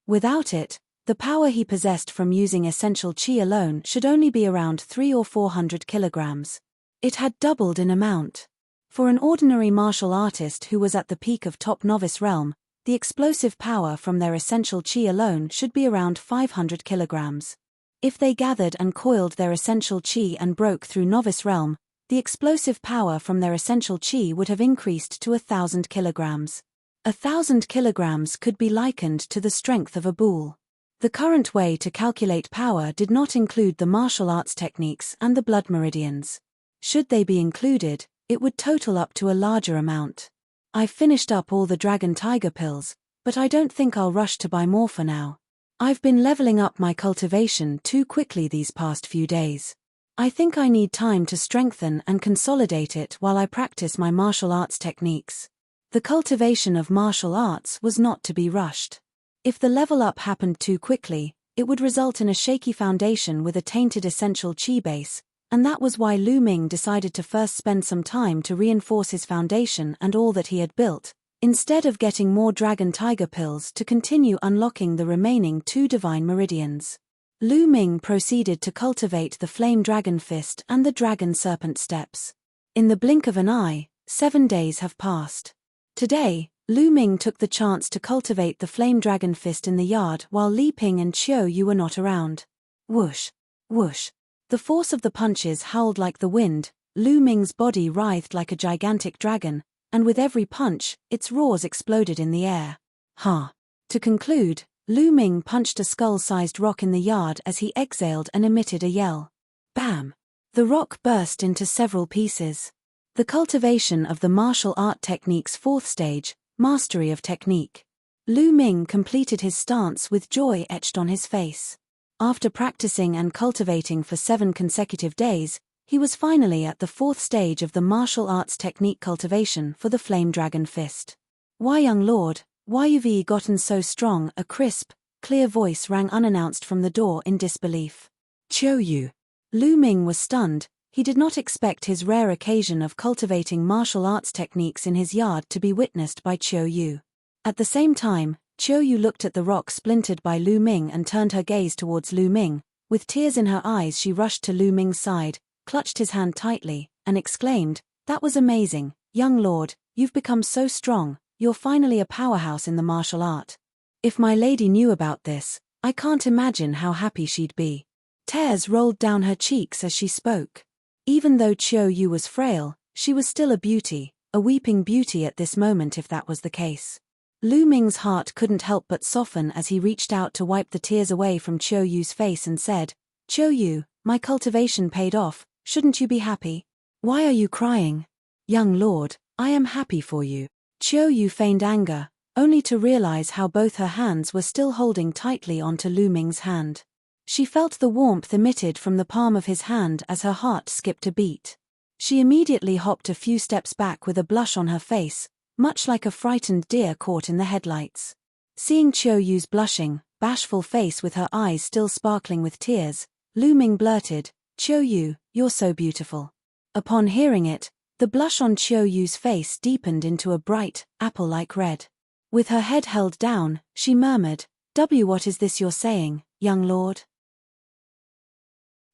Without it, the power he possessed from using essential qi alone should only be around 300 or 400 kilograms. It had doubled in amount. For an ordinary martial artist who was at the peak of top novice realm, the explosive power from their essential qi alone should be around 500 kilograms. If they gathered and coiled their essential qi and broke through novice realm, the explosive power from their essential qi would have increased to 1,000 kilograms. 1,000 kilograms could be likened to the strength of a bull. The current way to calculate power did not include the martial arts techniques and the blood meridians. Should they be included, it would total up to a larger amount. I've finished up all the dragon tiger pills, but I don't think I'll rush to buy more for now. I've been leveling up my cultivation too quickly these past few days. I think I need time to strengthen and consolidate it while I practice my martial arts techniques. The cultivation of martial arts was not to be rushed. If the level up happened too quickly, it would result in a shaky foundation with a tainted essential qi base, and that was why Lu Ming decided to first spend some time to reinforce his foundation and all that he had built, instead of getting more dragon tiger pills to continue unlocking the remaining 2 divine meridians. Lu Ming proceeded to cultivate the flame dragon fist and the dragon serpent steps. In the blink of an eye, 7 days have passed. Today, Lu Ming took the chance to cultivate the flame dragon fist in the yard while Li Ping and Qiu Yu were not around. Whoosh! Whoosh! The force of the punches howled like the wind, Lu Ming's body writhed like a gigantic dragon, and with every punch, its roars exploded in the air. Ha! To conclude, Lu Ming punched a skull-sized rock in the yard as he exhaled and emitted a yell. Bam! The rock burst into several pieces. The cultivation of the martial art technique's 4th stage, mastery of technique. Lu Ming completed his stance with joy etched on his face. After practicing and cultivating for 7 consecutive days, he was finally at the 4th stage of the martial arts technique cultivation for the flame dragon fist. Why, young lord, why you've gotten so strong? A crisp, clear voice rang unannounced from the door in disbelief. Qiu Yu. Lu Ming was stunned. He did not expect his rare occasion of cultivating martial arts techniques in his yard to be witnessed by Qiu Yu. At the same time, Qiu Yu looked at the rock splintered by Lu Ming and turned her gaze towards Lu Ming. With tears in her eyes, she rushed to Lu Ming's side, clutched his hand tightly, and exclaimed, "That was amazing, young lord, you've become so strong, you're finally a powerhouse in the martial art. If my lady knew about this, I can't imagine how happy she'd be." Tears rolled down her cheeks as she spoke. Even though Qiu Yu was frail, she was still a beauty, a weeping beauty at this moment if that was the case. Lu Ming's heart couldn't help but soften as he reached out to wipe the tears away from Qiu Yu's face and said, "Qiu Yu, my cultivation paid off, shouldn't you be happy? Why are you crying?" "Young lord, I am happy for you." Qiu Yu feigned anger, only to realize how both her hands were still holding tightly onto Lu Ming's hand. She felt the warmth emitted from the palm of his hand as her heart skipped a beat. She immediately hopped a few steps back with a blush on her face, much like a frightened deer caught in the headlights. Seeing Chiu Yu's blushing, bashful face with her eyes still sparkling with tears, Lu Ming blurted, "Chiu Yu, you're so beautiful." Upon hearing it, the blush on Chiu Yu's face deepened into a bright, apple-like red. With her head held down, she murmured, What is this you're saying, young lord?"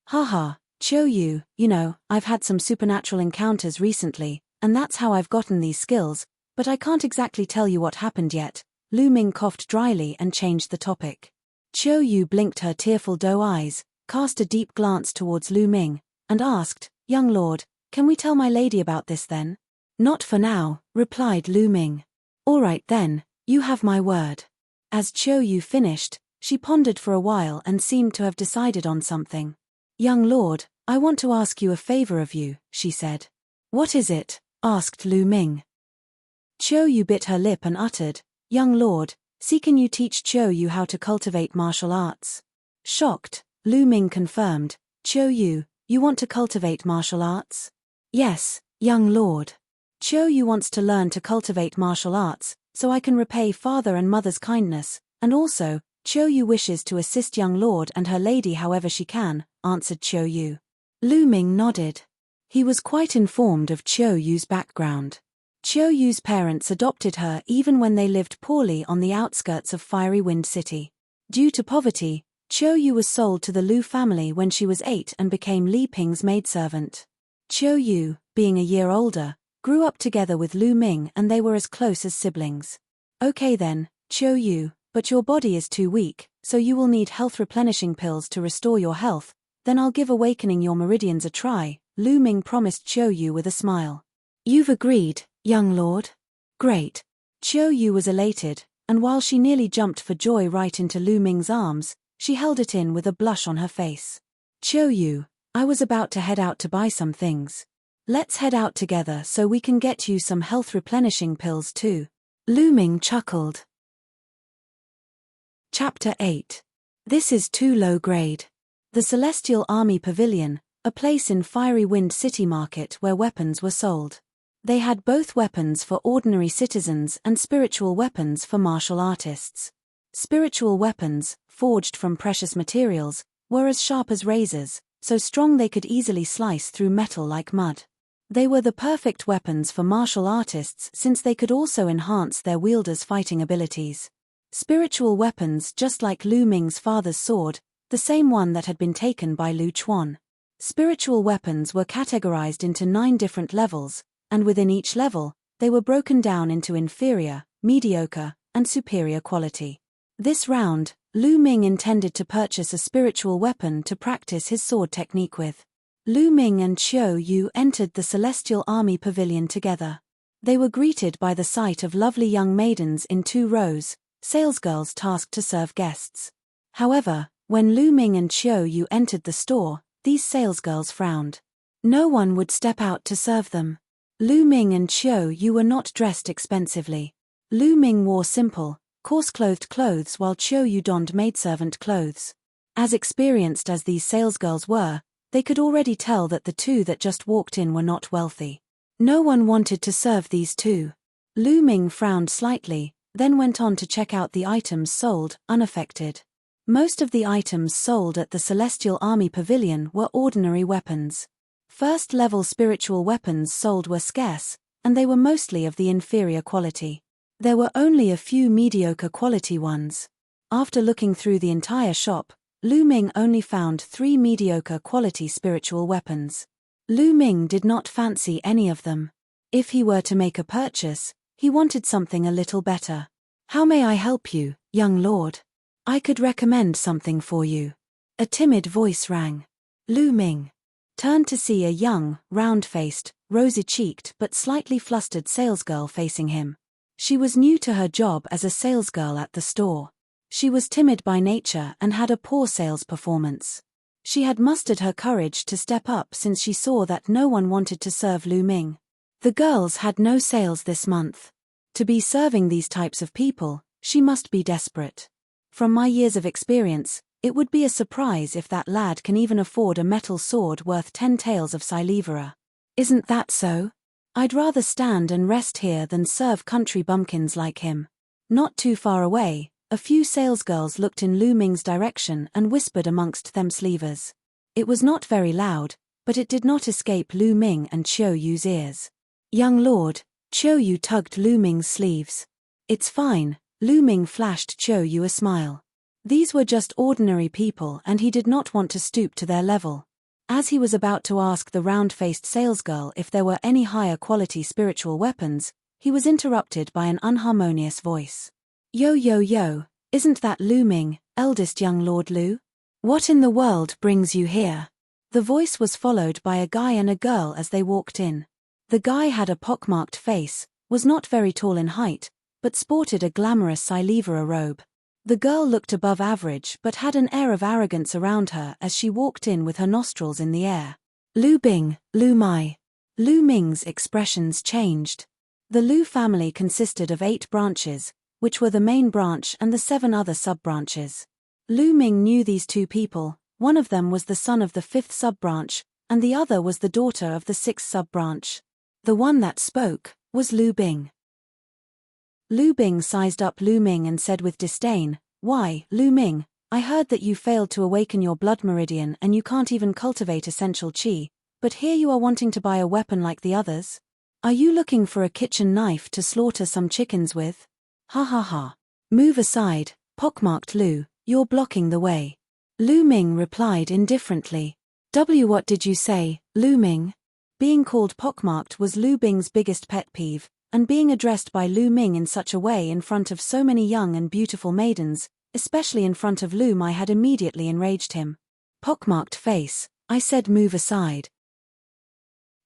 "Haha, Chiu Yu, you know, I've had some supernatural encounters recently, and that's how I've gotten these skills, but I can't exactly tell you what happened yet." Lu Ming coughed dryly and changed the topic. Chiu Yu blinked her tearful doe eyes, cast a deep glance towards Lu Ming, and asked, "Young lord, can we tell my lady about this then?" "Not for now," replied Lu Ming. "All right then, you have my word." As Chiu Yu finished, she pondered for a while and seemed to have decided on something. "Young lord, I want to ask you a favor of you," she said. "What is it?" asked Lu Ming. Chiu Yu bit her lip and uttered, "Young lord, can you teach Chiu Yu how to cultivate martial arts?" Shocked, Lu Ming confirmed, "Chiu Yu, you want to cultivate martial arts?" "Yes, young lord. Chiu Yu wants to learn to cultivate martial arts, so I can repay father and mother's kindness, and also, Chiu Yu wishes to assist young lord and her lady however she can," answered Chiu Yu. Lu Ming nodded. He was quite informed of Chiu Yu's background. Chiu Yu's parents adopted her even when they lived poorly on the outskirts of Fiery Wind City. Due to poverty, Chiu Yu was sold to the Lu family when she was 8 and became Li Ping's maidservant. Chiu Yu, being a year older, grew up together with Lu Ming and they were as close as siblings. "Okay then, Chiu Yu, but your body is too weak, so you will need health replenishing pills to restore your health, then I'll give awakening your meridians a try," Lu Ming promised Chiu Yu with a smile. "You've agreed, young lord? Great." Chiu Yu was elated, and while she nearly jumped for joy right into Lu Ming's arms, she held it in with a blush on her face. "Chiu Yu, I was about to head out to buy some things. Let's head out together so we can get you some health replenishing pills too." Lu Ming chuckled. Chapter 8. This is too low grade. The Celestial Army Pavilion, a place in Fiery Wind City Market where weapons were sold. They had both weapons for ordinary citizens and spiritual weapons for martial artists. Spiritual weapons, forged from precious materials, were as sharp as razors, so strong they could easily slice through metal like mud. They were the perfect weapons for martial artists since they could also enhance their wielders' fighting abilities. Spiritual weapons, just like Lu Ming's father's sword, the same one that had been taken by Lu Chuan. Spiritual weapons were categorized into 9 different levels, and within each level, they were broken down into inferior, mediocre, and superior quality. This round, Lu Ming intended to purchase a spiritual weapon to practice his sword technique with. Lu Ming and Chiu Yu entered the Celestial Army Pavilion together. They were greeted by the sight of lovely young maidens in 2 rows, salesgirls tasked to serve guests. However, when Lu Ming and Chiu Yu entered the store, these salesgirls frowned. No one would step out to serve them. Lu Ming and Chiu Yu were not dressed expensively. Lu Ming wore simple, coarse-clothed clothes while Chiu Yu donned maidservant clothes. As experienced as these salesgirls were, they could already tell that the 2 that just walked in were not wealthy. No one wanted to serve these 2. Lu Ming frowned slightly, then went on to check out the items sold, unaffected. Most of the items sold at the Celestial Army Pavilion were ordinary weapons. First-level spiritual weapons sold were scarce, and they were mostly of the inferior quality. There were only a few mediocre quality ones. After looking through the entire shop, Lu Ming only found 3 mediocre quality spiritual weapons. Lu Ming did not fancy any of them. If he were to make a purchase, he wanted something a little better. "How may I help you, young lord? I could recommend something for you." A timid voice rang. Lu Ming turned to see a young, round-faced, rosy-cheeked but slightly flustered salesgirl facing him. She was new to her job as a salesgirl at the store. She was timid by nature and had a poor sales performance. She had mustered her courage to step up since she saw that no one wanted to serve Lu Ming. The girls had no sales this month. To be serving these types of people, she must be desperate. From my years of experience, it would be a surprise if that lad can even afford a metal sword worth 10 taels of silivera. Isn't that so? I'd rather stand and rest here than serve country bumpkins like him. Not too far away, a few salesgirls looked in Lu Ming's direction and whispered amongst them sleevers. It was not very loud, but it did not escape Lu Ming and Chiu Yu's ears. Young lord, Chiu Yu tugged Lu Ming's sleeves. It's fine, Lu Ming flashed Chiu Yu a smile. These were just ordinary people and he did not want to stoop to their level. As he was about to ask the round-faced salesgirl if there were any higher quality spiritual weapons, he was interrupted by an unharmonious voice. Yo yo yo, isn't that Lu Ming, eldest young Lord Lu? What in the world brings you here? The voice was followed by a guy and a girl as they walked in. The guy had a pockmarked face, was not very tall in height, but sported a glamorous Silivera robe. The girl looked above average but had an air of arrogance around her as she walked in with her nostrils in the air. Lu Bing, Lu Mai. Lu Ming's expressions changed. The Lu family consisted of 8 branches, which were the main branch and the 7 other sub-branches. Lu Ming knew these 2 people, one of them was the son of the 5th sub-branch, and the other was the daughter of the 6th sub-branch. The one that spoke was Lu Bing. Lu Bing sized up Lu Ming and said with disdain, "Why, Lu Ming, I heard that you failed to awaken your blood meridian and you can't even cultivate essential qi, but here you are wanting to buy a weapon like the others? Are you looking for a kitchen knife to slaughter some chickens with? Ha ha ha. Move aside, pockmarked Lu, you're blocking the way." Lu Ming replied indifferently. What did you say, Lu Ming? Being called pockmarked was Lu Bing's biggest pet peeve, and being addressed by Lu Ming in such a way in front of so many young and beautiful maidens, especially in front of Lu Mai, had immediately enraged him. Pockmarked face, I said move aside.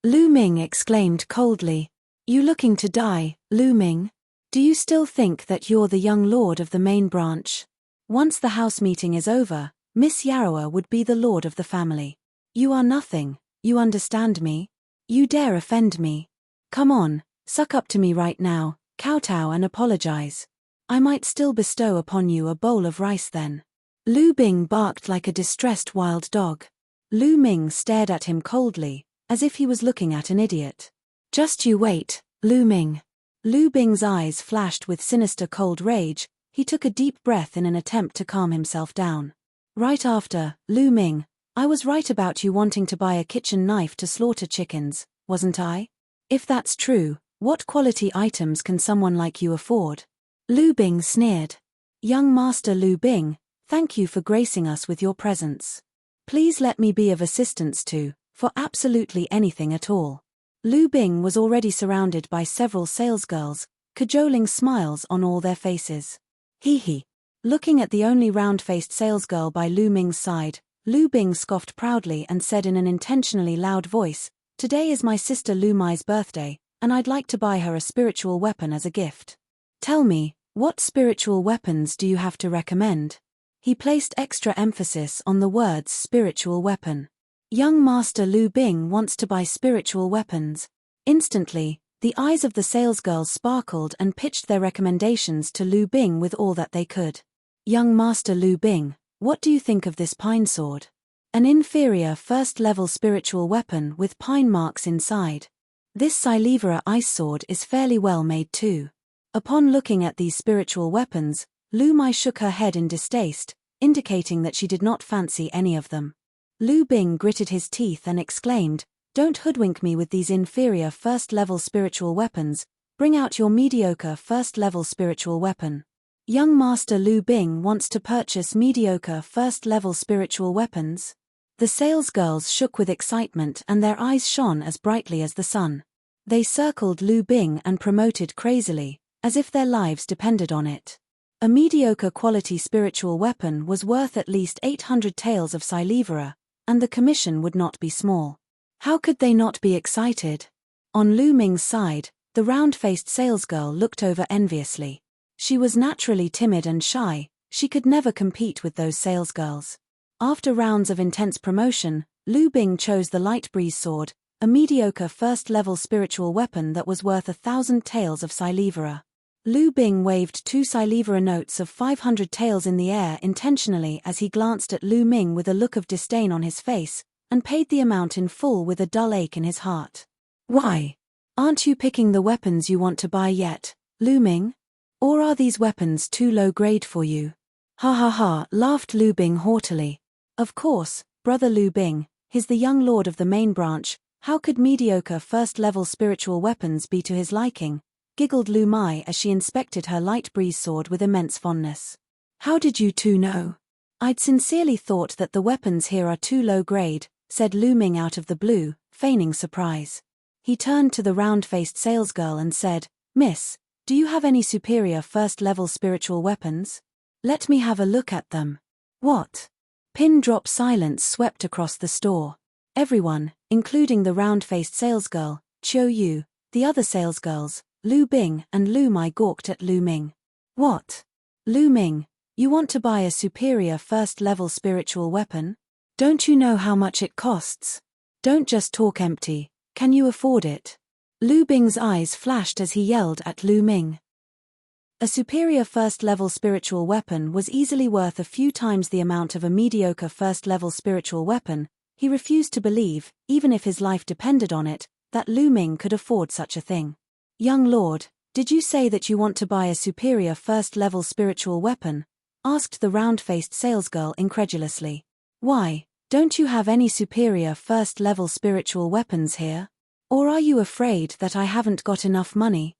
Lu Ming exclaimed coldly. You looking to die, Lu Ming? Do you still think that you're the young lord of the main branch? Once the house meeting is over, Miss Yarrow would be the lord of the family. You are nothing, you understand me? You dare offend me? Come on. Suck up to me right now, kowtow and apologize. I might still bestow upon you a bowl of rice then. Lu Bing barked like a distressed wild dog. Lu Ming stared at him coldly, as if he was looking at an idiot. Just you wait, Lu Ming. Lu Bing's eyes flashed with sinister cold rage. He took a deep breath in an attempt to calm himself down. Right after, Lu Ming, I was right about you wanting to buy a kitchen knife to slaughter chickens, wasn't I? If that's true, what quality items can someone like you afford? Lu Bing sneered. Young Master Lu Bing, thank you for gracing us with your presence. Please let me be of assistance for absolutely anything at all. Lu Bing was already surrounded by several salesgirls, cajoling smiles on all their faces. Hee hee. Looking at the only round-faced salesgirl by Lu Ming's side, Lu Bing scoffed proudly and said in an intentionally loud voice, Today is my sister Lu Mai's birthday, and I'd like to buy her a spiritual weapon as a gift. Tell me, what spiritual weapons do you have to recommend? He placed extra emphasis on the words spiritual weapon. Young Master Lu Bing wants to buy spiritual weapons. Instantly, the eyes of the salesgirls sparkled and pitched their recommendations to Lu Bing with all that they could. Young Master Lu Bing, what do you think of this pine sword? An inferior first-level spiritual weapon with pine marks inside. This Silivera ice sword is fairly well made too. Upon looking at these spiritual weapons, Lu Mai shook her head in distaste, indicating that she did not fancy any of them. Lu Bing gritted his teeth and exclaimed, Don't hoodwink me with these inferior first-level spiritual weapons, bring out your mediocre first-level spiritual weapon. Young Master Lu Bing wants to purchase mediocre first-level spiritual weapons. The salesgirls shook with excitement and their eyes shone as brightly as the sun. They circled Lu Bing and promoted crazily, as if their lives depended on it. A mediocre quality spiritual weapon was worth at least 800 taels of Silivera, and the commission would not be small. How could they not be excited? On Lu Ming's side, the round-faced salesgirl looked over enviously. She was naturally timid and shy, she could never compete with those salesgirls. After rounds of intense promotion, Lu Bing chose the light breeze sword, a mediocre first-level spiritual weapon that was worth 1,000 taels of Silivera. Lu Bing waved 2 Silivera notes of 500 taels in the air intentionally as he glanced at Lu Ming with a look of disdain on his face, and paid the amount in full with a dull ache in his heart. Why? Aren't you picking the weapons you want to buy yet, Lu Ming? Or are these weapons too low grade for you? Ha ha ha, laughed Lu Bing haughtily. Of course, brother Lu Bing, he's the young lord of the main branch, how could mediocre first-level spiritual weapons be to his liking? Giggled Lu Mai as she inspected her light breeze sword with immense fondness. How did you two know? I'd sincerely thought that the weapons here are too low grade, said Lu Ming out of the blue, feigning surprise. He turned to the round-faced salesgirl and said, Miss, do you have any superior first-level spiritual weapons? Let me have a look at them. What? Pin-drop silence swept across the store. Everyone, including the round-faced salesgirl, Chiu Yu, the other salesgirls, Lu Bing and Lu Mai gawked at Lu Ming. What? Lu Ming, you want to buy a superior first-level spiritual weapon? Don't you know how much it costs? Don't just talk empty, can you afford it? Lu Bing's eyes flashed as he yelled at Lu Ming. A superior first-level spiritual weapon was easily worth a few times the amount of a mediocre first-level spiritual weapon. He refused to believe, even if his life depended on it, that Lu Ming could afford such a thing. Young lord, did you say that you want to buy a superior first-level spiritual weapon? Asked the round-faced salesgirl incredulously. Why, don't you have any superior first-level spiritual weapons here? Or are you afraid that I haven't got enough money?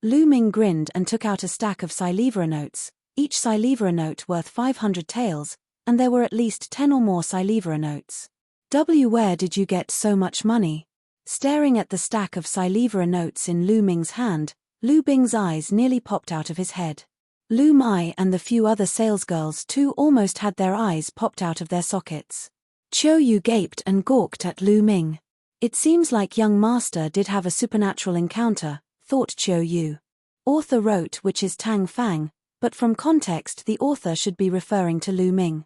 Lu Ming grinned and took out a stack of Silivera notes, each Silivera note worth 500 taels, and there were at least 10 or more Silivera notes. Where did you get so much money? Staring at the stack of Silivera notes in Lu Ming's hand, Lu Bing's eyes nearly popped out of his head. Lu Mai and the few other salesgirls too almost had their eyes popped out of their sockets. Chiu Yu gaped and gawked at Lu Ming. It seems like young master did have a supernatural encounter, thought Chiu Yu. Author wrote which is Tang Fang, but from context the author should be referring to Lu Ming.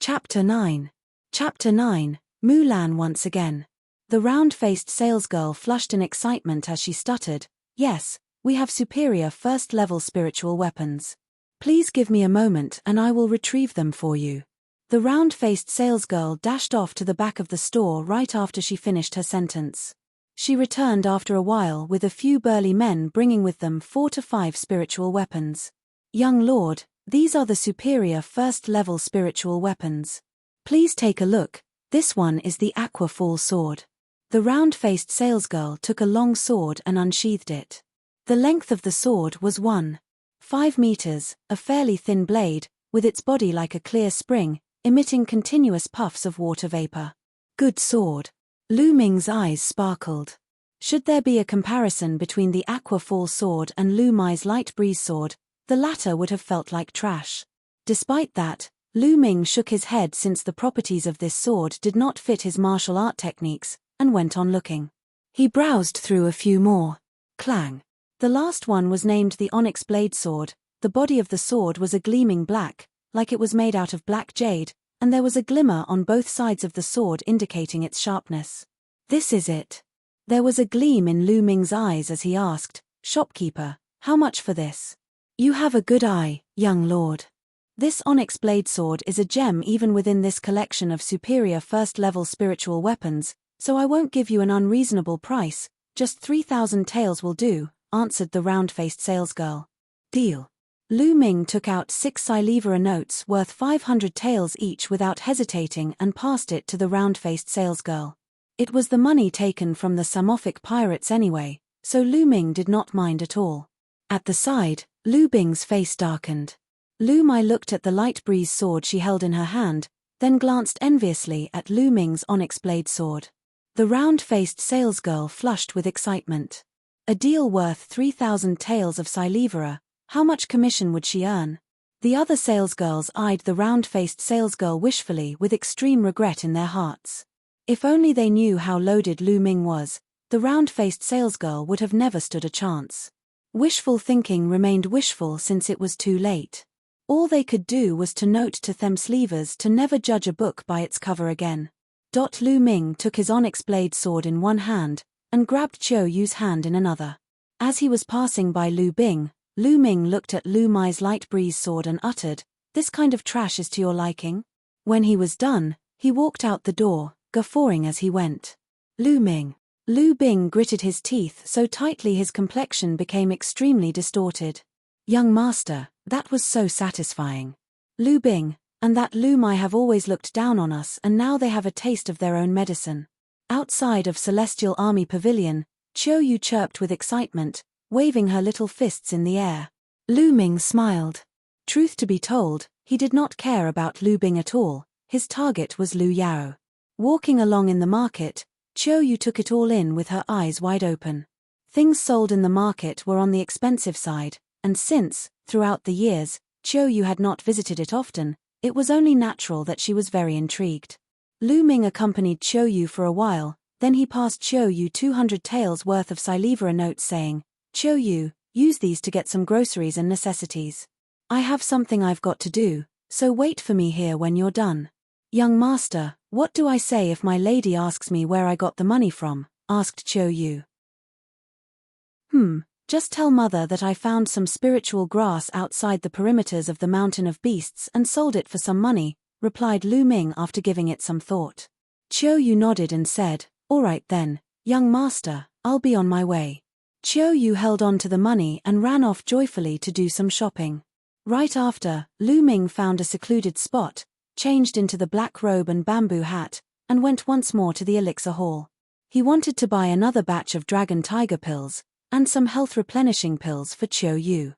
Chapter 9. Chapter 9, Mulan once again. The round-faced salesgirl flushed in excitement as she stuttered, Yes, we have superior first-level spiritual weapons. Please give me a moment and I will retrieve them for you. The round-faced salesgirl dashed off to the back of the store right after she finished her sentence. She returned after a while with a few burly men bringing with them 4 to 5 spiritual weapons. Young lord, these are the superior first-level spiritual weapons. Please take a look, this one is the Aqua Fall sword. The round-faced salesgirl took a long sword and unsheathed it. The length of the sword was 1.5 meters, a fairly thin blade, with its body like a clear spring, emitting continuous puffs of water vapor. Good sword. Lu Ming's eyes sparkled. Should there be a comparison between the Aqua Fall sword and Lu Mai's light breeze sword, the latter would have felt like trash. Despite that, Lu Ming shook his head since the properties of this sword did not fit his martial art techniques, and went on looking. He browsed through a few more. Clang. The last one was named the Onyx Blade Sword. The body of the sword was a gleaming black, like it was made out of black jade, and there was a glimmer on both sides of the sword indicating its sharpness. This is it. There was a gleam in Lu Ming's eyes as he asked, Shopkeeper, how much for this? You have a good eye, young lord. This onyx blade sword is a gem even within this collection of superior first-level spiritual weapons, so I won't give you an unreasonable price, just 3,000 taels will do, answered the round-faced salesgirl. Deal. Lu Ming took out 6 Silivera notes worth 500 taels each without hesitating and passed it to the round-faced salesgirl. It was the money taken from the Samophic pirates anyway, so Lu Ming did not mind at all. At the side, Lu Bing's face darkened. Lu Mai looked at the light breeze sword she held in her hand, then glanced enviously at Lu Ming's onyx blade sword. The round-faced salesgirl flushed with excitement. A deal worth 3,000 taels of Silivera. How much commission would she earn? The other salesgirls eyed the round-faced salesgirl wishfully with extreme regret in their hearts. If only they knew how loaded Lu Ming was, the round-faced salesgirl would have never stood a chance. Wishful thinking remained wishful since it was too late. All they could do was to note to themslevers to never judge a book by its cover again. Lu Ming took his onyx blade sword in one hand, and grabbed Chiu Yu's hand in another. As he was passing by Lu Bing, Lu Ming looked at Lu Mai's light breeze sword and uttered, "This kind of trash is to your liking?" When he was done, he walked out the door, guffawing as he went. Lu Ming. Lu Bing gritted his teeth so tightly his complexion became extremely distorted. Young master, that was so satisfying. Lu Bing, and that Lu Mai have always looked down on us, and now they have a taste of their own medicine. Outside of Celestial Army Pavilion, Chiu Yu chirped with excitement, waving her little fists in the air. Lu Ming smiled. Truth to be told, he did not care about Lu Bing at all. His target was Lu Yao. Walking along in the market, Chiu Yu took it all in with her eyes wide open. Things sold in the market were on the expensive side, and since, throughout the years, Chiu Yu had not visited it often, it was only natural that she was very intrigued. Lu Ming accompanied Chiu Yu for a while, then he passed Chiu Yu 200 taels worth of silivera notes saying, Chiu Yu, use these to get some groceries and necessities. I have something I've got to do, so wait for me here when you're done. Young master, what do I say if my lady asks me where I got the money from? Asked Chiu Yu. Just tell mother that I found some spiritual grass outside the perimeters of the Mountain of Beasts and sold it for some money, replied Lu Ming after giving it some thought. Chiu Yu nodded and said, all right then, young master, I'll be on my way. Chiu Yu held on to the money and ran off joyfully to do some shopping. Right after, Lu Ming found a secluded spot, changed into the black robe and bamboo hat, and went once more to the elixir hall. He wanted to buy another batch of dragon tiger pills, and some health replenishing pills for Chiu Yu.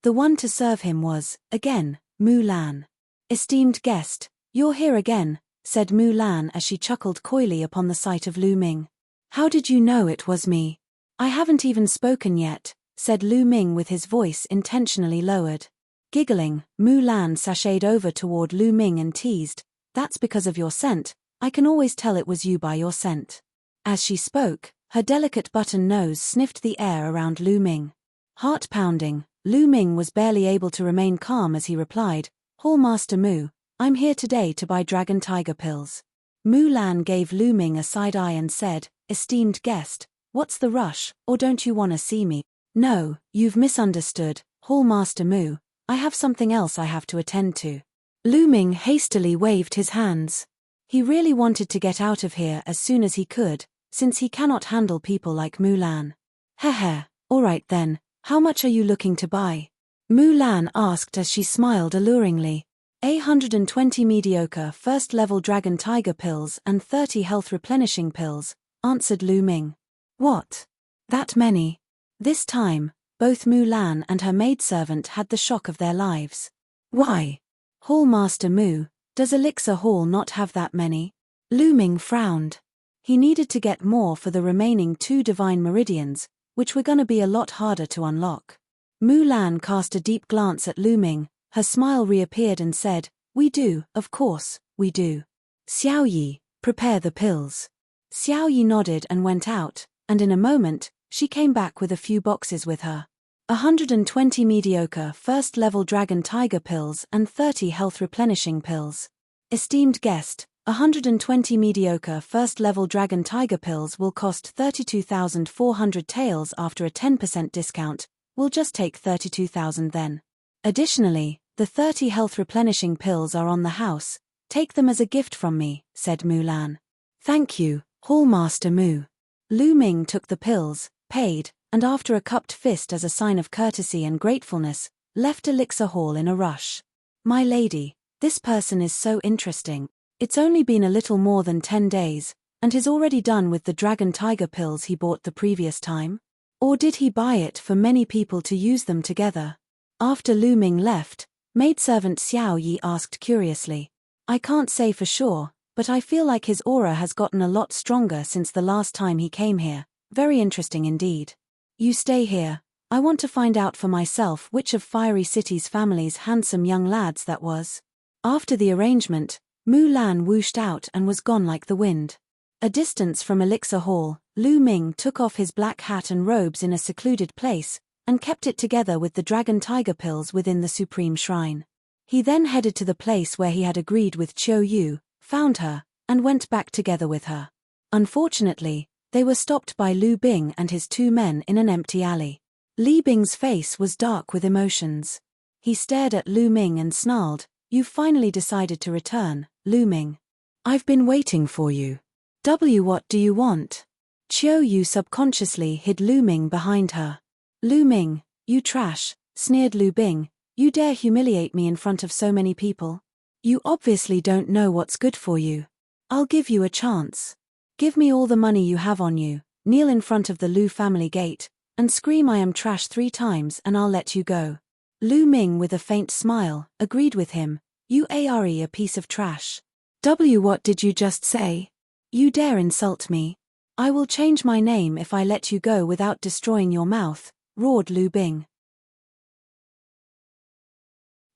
The one to serve him was, again, Mu Lan. Esteemed guest, you're here again, said Mu Lan as she chuckled coyly upon the sight of Lu Ming. How did you know it was me? I haven't even spoken yet, said Lu Ming with his voice intentionally lowered. Giggling, Mu Lan sashayed over toward Lu Ming and teased, that's because of your scent, I can always tell it was you by your scent. As she spoke, her delicate button nose sniffed the air around Lu Ming. Heart pounding, Lu Ming was barely able to remain calm as he replied, Hall Master Mu, I'm here today to buy dragon tiger pills. Mu Lan gave Lu Ming a side eye and said, esteemed guest, what's the rush, or don't you want to see me? No, you've misunderstood, Hall Master Mu, I have something else I have to attend to. Lu Ming hastily waved his hands. He really wanted to get out of here as soon as he could, since he cannot handle people like Mu Lan. Heh, all right then, how much are you looking to buy? Mu Lan asked as she smiled alluringly. 120 mediocre first-level dragon tiger pills and 30 health replenishing pills, answered Lu Ming. What? That many? This time, both Mu Lan and her maidservant had the shock of their lives. Why? Hall Master Mu, does Elixir Hall not have that many? Lu Ming frowned. He needed to get more for the remaining 2 divine meridians, which were gonna be a lot harder to unlock. Mu Lan cast a deep glance at Lu Ming, her smile reappeared and said, we do, of course, we do. Xiao Yi, prepare the pills. Xiao Yi nodded and went out, and in a moment, she came back with a few boxes with her. 120 mediocre first-level dragon tiger pills and 30 health replenishing pills. Esteemed guest, 120 mediocre first-level dragon tiger pills will cost 32,400 taels after a 10% discount, we'll just take 32,000 then. Additionally, the 30 health replenishing pills are on the house, take them as a gift from me, said Mu Lan. Thank you, Hall Master Mu. Lu Ming took the pills, paid, and after a cupped fist as a sign of courtesy and gratefulness, left Elixir Hall in a rush. My lady, this person is so interesting. It's only been a little more than 10 days, and he's already done with the dragon tiger pills he bought the previous time? Or did he buy it for many people to use them together? After Lu Ming left, maidservant Xiao Yi asked curiously. I can't say for sure, but I feel like his aura has gotten a lot stronger since the last time he came here. Very interesting indeed. You stay here, I want to find out for myself which of Fiery City's family's handsome young lads that was. After the arrangement, Mu Lan whooshed out and was gone like the wind. A distance from Elixir Hall, Lu Ming took off his black hat and robes in a secluded place, and kept it together with the dragon tiger pills within the supreme shrine. He then headed to the place where he had agreed with Chiu Yu, found her, and went back together with her. Unfortunately, they were stopped by Lu Bing and his 2 men in an empty alley. Li Bing's face was dark with emotions. He stared at Lu Ming and snarled, "You've finally decided to return, Lu Ming. I've been waiting for you. What do you want? Qiu Yu subconsciously hid Lu Ming behind her. Lu Ming, you trash, sneered Lu Bing, you dare humiliate me in front of so many people? You obviously don't know what's good for you. I'll give you a chance. Give me all the money you have on you, kneel in front of the Lu family gate, and scream I am trash 3 times and I'll let you go. Lu Ming with a faint smile, agreed with him, you are a piece of trash. What did you just say? You dare insult me? I will change my name if I let you go without destroying your mouth, roared Lu Bing.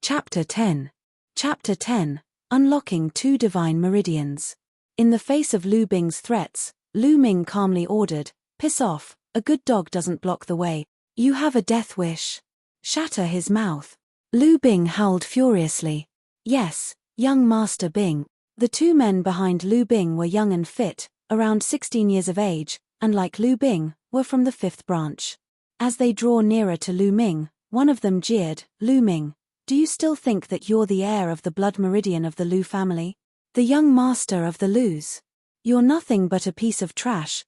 Chapter 10. Chapter 10. Unlocking 2 Divine Meridians. In the face of Lu Bing's threats, Lu Ming calmly ordered, piss off, a good dog doesn't block the way. You have a death wish. Shatter his mouth. Lu Bing howled furiously. Yes, young Master Bing. The 2 men behind Lu Bing were young and fit, around 16 years of age, and like Lu Bing, were from the 5th branch. As they draw nearer to Lu Ming, one of them jeered, Lu Ming, do you still think that you're the heir of the blood meridian of the Lu family? The young master of the Lus? You're nothing but a piece of trash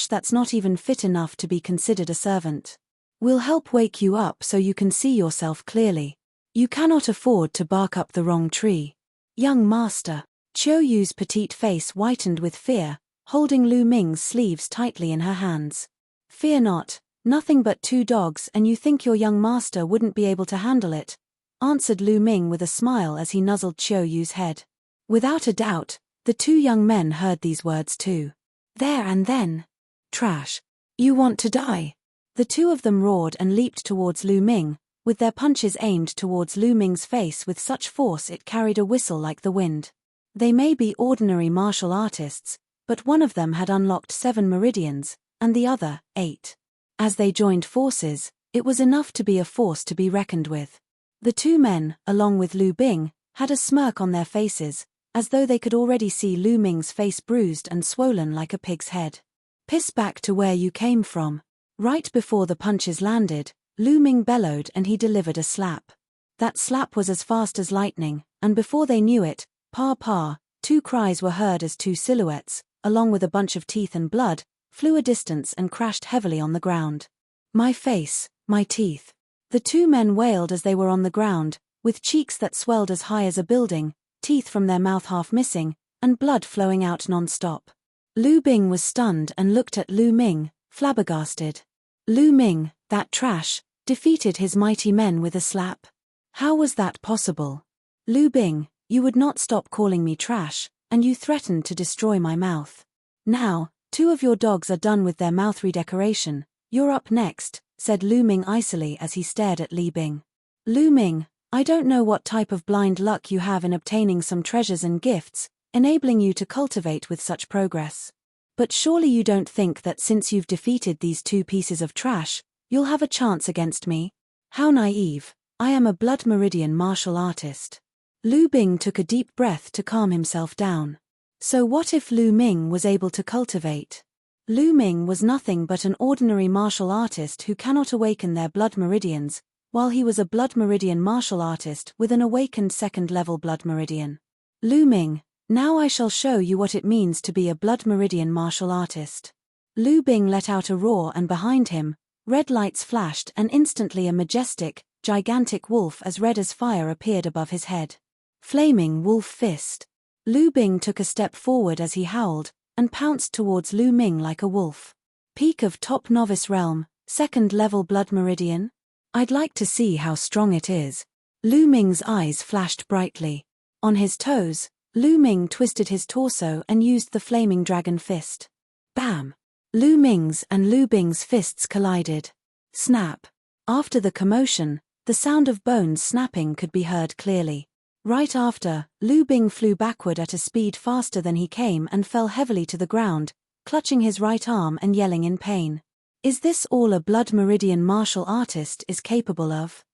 that's not even fit enough to be considered a servant. We'll help wake you up so you can see yourself clearly. You cannot afford to bark up the wrong tree. Young master. Qiu Yu's petite face whitened with fear, holding Lu Ming's sleeves tightly in her hands. Fear not, nothing but 2 dogs and you think your young master wouldn't be able to handle it, answered Lu Ming with a smile as he nuzzled Qiu Yu's head. Without a doubt, the 2 young men heard these words too. There and then. Trash. You want to die? The 2 of them roared and leaped towards Lu Ming, with their punches aimed towards Lu Ming's face with such force it carried a whistle like the wind. They may be ordinary martial artists, but one of them had unlocked 7 meridians, and the other, 8. As they joined forces, it was enough to be a force to be reckoned with. The 2 men, along with Lu Bing, had a smirk on their faces, as though they could already see Lu Ming's face bruised and swollen like a pig's head. Piss back to where you came from. Right before the punches landed, Lu Ming bellowed and he delivered a slap. That slap was as fast as lightning, and before they knew it, pa pa, 2 cries were heard as 2 silhouettes, along with a bunch of teeth and blood, flew a distance and crashed heavily on the ground. My face, my teeth. The 2 men wailed as they were on the ground, with cheeks that swelled as high as a building, teeth from their mouth half missing, and blood flowing out non-stop. Lu Bing was stunned and looked at Lu Ming, flabbergasted. Lu Ming, that trash, defeated his mighty men with a slap. How was that possible? Lu Bing, you would not stop calling me trash, and you threatened to destroy my mouth. Now, 2 of your dogs are done with their mouth redecoration, you're up next, said Lu Ming icily as he stared at Li Bing. Lu Ming, I don't know what type of blind luck you have in obtaining some treasures and gifts, enabling you to cultivate with such progress. But surely you don't think that since you've defeated these 2 pieces of trash, you'll have a chance against me? How naive. I am a blood meridian martial artist. Lu Bing took a deep breath to calm himself down. So what if Lu Ming was able to cultivate? Lu Ming was nothing but an ordinary martial artist who cannot awaken their blood meridians, while he was a blood meridian martial artist with an awakened 2nd-level blood meridian. Lu Ming, now I shall show you what it means to be a blood meridian martial artist. Lu Bing let out a roar and behind him, red lights flashed and instantly a majestic, gigantic wolf as red as fire appeared above his head. Flaming wolf fist. Lu Bing took a step forward as he howled, and pounced towards Lu Ming like a wolf. Peak of top novice realm, 2nd-level blood meridian? I'd like to see how strong it is. Lu Ming's eyes flashed brightly. On his toes, Lu Ming twisted his torso and used the flaming dragon fist. Bam! Lu Ming's and Lu Bing's fists collided. Snap! After the commotion, the sound of bones snapping could be heard clearly. Right after, Lu Bing flew backward at a speed faster than he came and fell heavily to the ground, clutching his right arm and yelling in pain. Is this all a blood meridian martial artist is capable of?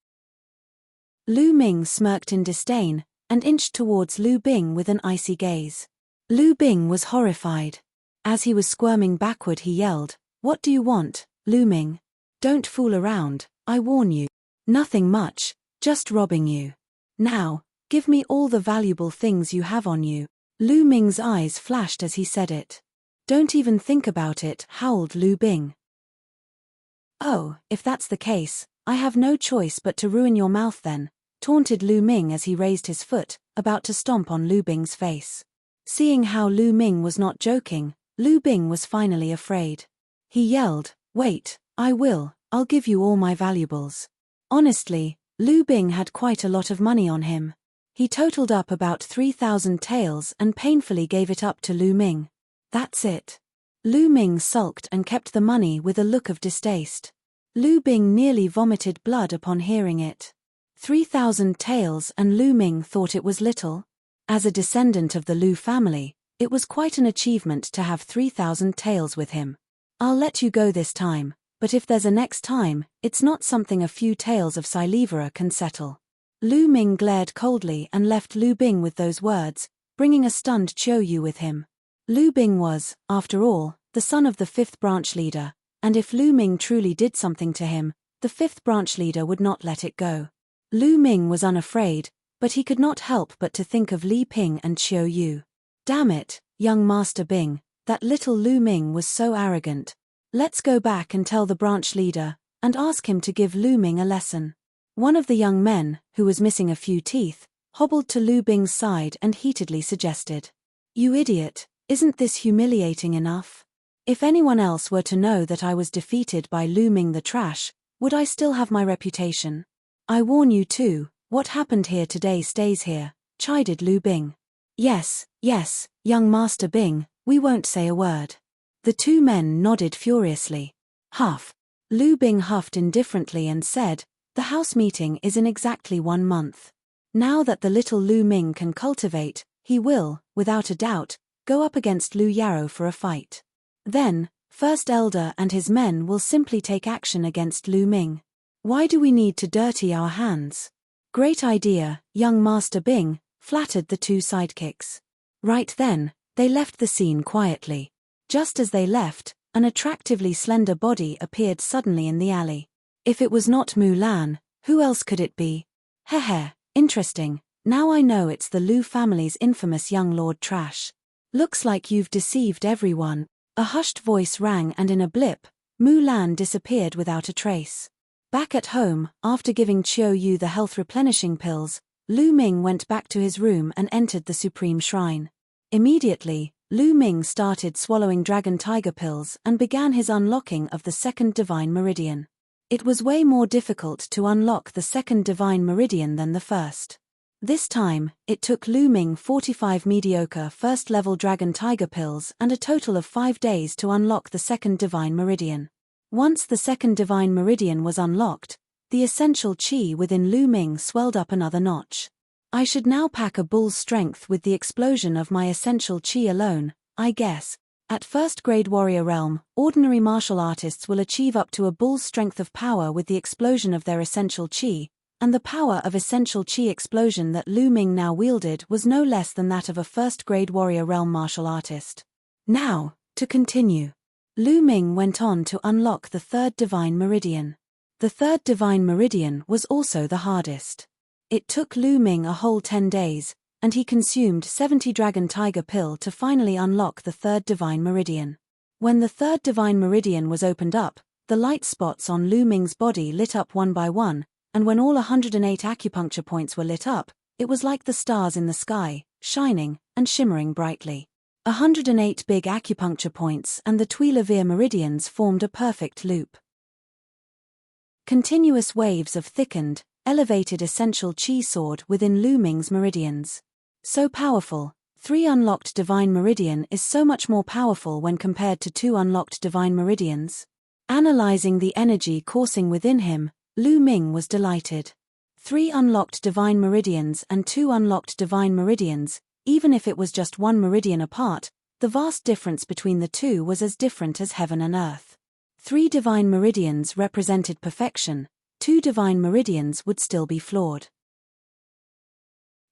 Lu Ming smirked in disdain, and inched towards Lu Bing with an icy gaze. Lu Bing was horrified. As he was squirming backward he yelled, "What do you want, Lu Ming? Don't fool around, I warn you. Nothing much, just robbing you. Now, give me all the valuable things you have on you." Lu Ming's eyes flashed as he said it. Don't even think about it, howled Lu Bing. Oh, if that's the case, I have no choice but to ruin your mouth then, taunted Lu Ming as he raised his foot, about to stomp on Lu Bing's face. Seeing how Lu Ming was not joking, Lu Bing was finally afraid. He yelled, "Wait, I'll give you all my valuables." Honestly, Lu Bing had quite a lot of money on him. He totaled up about 3,000 taels and painfully gave it up to Lu Ming. That's it. Lu Ming sulked and kept the money with a look of distaste. Lu Bing nearly vomited blood upon hearing it. 3,000 taels, and Lu Ming thought it was little? As a descendant of the Lu family, it was quite an achievement to have 3,000 taels with him. I'll let you go this time, but if there's a next time, it's not something a few taels of Silivera can settle. Lu Ming glared coldly and left Lu Bing with those words, bringing a stunned Chiu Yu with him. Lu Bing was, after all, the son of the 5th branch leader, and if Lu Ming truly did something to him, the 5th branch leader would not let it go. Lu Ming was unafraid, but he could not help but to think of Li Ping and Chiu Yu. Damn it, young Master Bing, that little Lu Ming was so arrogant. Let's go back and tell the branch leader, and ask him to give Lu Ming a lesson. One of the young men, who was missing a few teeth, hobbled to Lu Bing's side and heatedly suggested, "You idiot, isn't this humiliating enough? If anyone else were to know that I was defeated by Lu Ming the trash, would I still have my reputation? I warn you too, what happened here today stays here," chided Lu Bing. Yes, young Master Bing, we won't say a word." The two men nodded furiously. Huff. Lu Bing huffed indifferently and said, "The house meeting is in exactly 1 month. Now that the little Lu Ming can cultivate, he will, without a doubt, go up against Lu Yarrow for a fight. Then, First Elder and his men will simply take action against Lu Ming. Why do we need to dirty our hands?" "Great idea, young Master Bing," flattered the two sidekicks. Right then, they left the scene quietly. Just as they left, an attractively slender body appeared suddenly in the alley. If it was not Mulan, who else could it be? Heh, interesting, now I know it's the Lu family's infamous young Lord Trash. Looks like you've deceived everyone. A hushed voice rang and in a blip, Mulan disappeared without a trace. Back at home, after giving Chiu Yu the health replenishing pills, Lu Ming went back to his room and entered the Supreme Shrine. Immediately, Lu Ming started swallowing dragon tiger pills and began his unlocking of the second divine meridian. It was way more difficult to unlock the second divine meridian than the first. This time, it took Lu Ming 45 mediocre first-level dragon tiger pills and a total of 5 days to unlock the second divine meridian. Once the second divine meridian was unlocked, the essential qi within Lu Ming swelled up another notch. I should now pack a bull's strength with the explosion of my essential qi alone, I guess. At first-grade warrior realm, ordinary martial artists will achieve up to a bull's strength of power with the explosion of their essential qi, and the power of essential qi explosion that Lu Ming now wielded was no less than that of a first-grade warrior realm martial artist. Now, to continue. Lu Ming went on to unlock the third divine meridian. The third divine meridian was also the hardest. It took Lu Ming a whole 10 days, and he consumed 70 dragon tiger pill to finally unlock the third divine meridian. When the third divine meridian was opened up, the light spots on Lu Ming's body lit up one by one, and when all 108 acupuncture points were lit up, it was like the stars in the sky, shining and shimmering brightly. 108 big acupuncture points and the Tuileries meridians formed a perfect loop. Continuous waves of thickened, elevated essential qi soared within Lu Ming's meridians. So powerful, 3 unlocked divine meridian is so much more powerful when compared to 2 unlocked divine meridians. Analyzing the energy coursing within him, Lu Ming was delighted. 3 unlocked divine meridians and 2 unlocked divine meridians, even if it was just 1 meridian apart, the vast difference between the two was as different as heaven and earth. 3 divine meridians represented perfection, 2 divine meridians would still be flawed.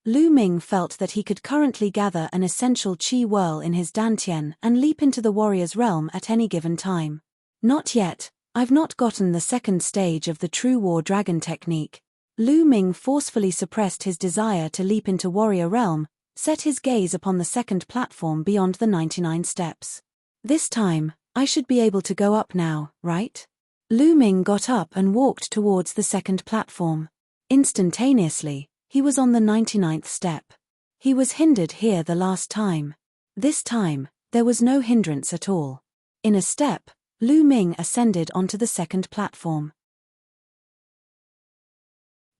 Lu Ming felt that he could currently gather an essential qi whirl in his dantian and leap into the warrior's realm at any given time. Not yet, I've not gotten the second stage of the true war dragon technique. Lu Ming forcefully suppressed his desire to leap into warrior realm, set his gaze upon the second platform beyond the 99 steps. This time, I should be able to go up now, right? Lu Ming got up and walked towards the second platform. Instantaneously, he was on the 99th step. He was hindered here the last time. This time, there was no hindrance at all. In a step, Lu Ming ascended onto the second platform.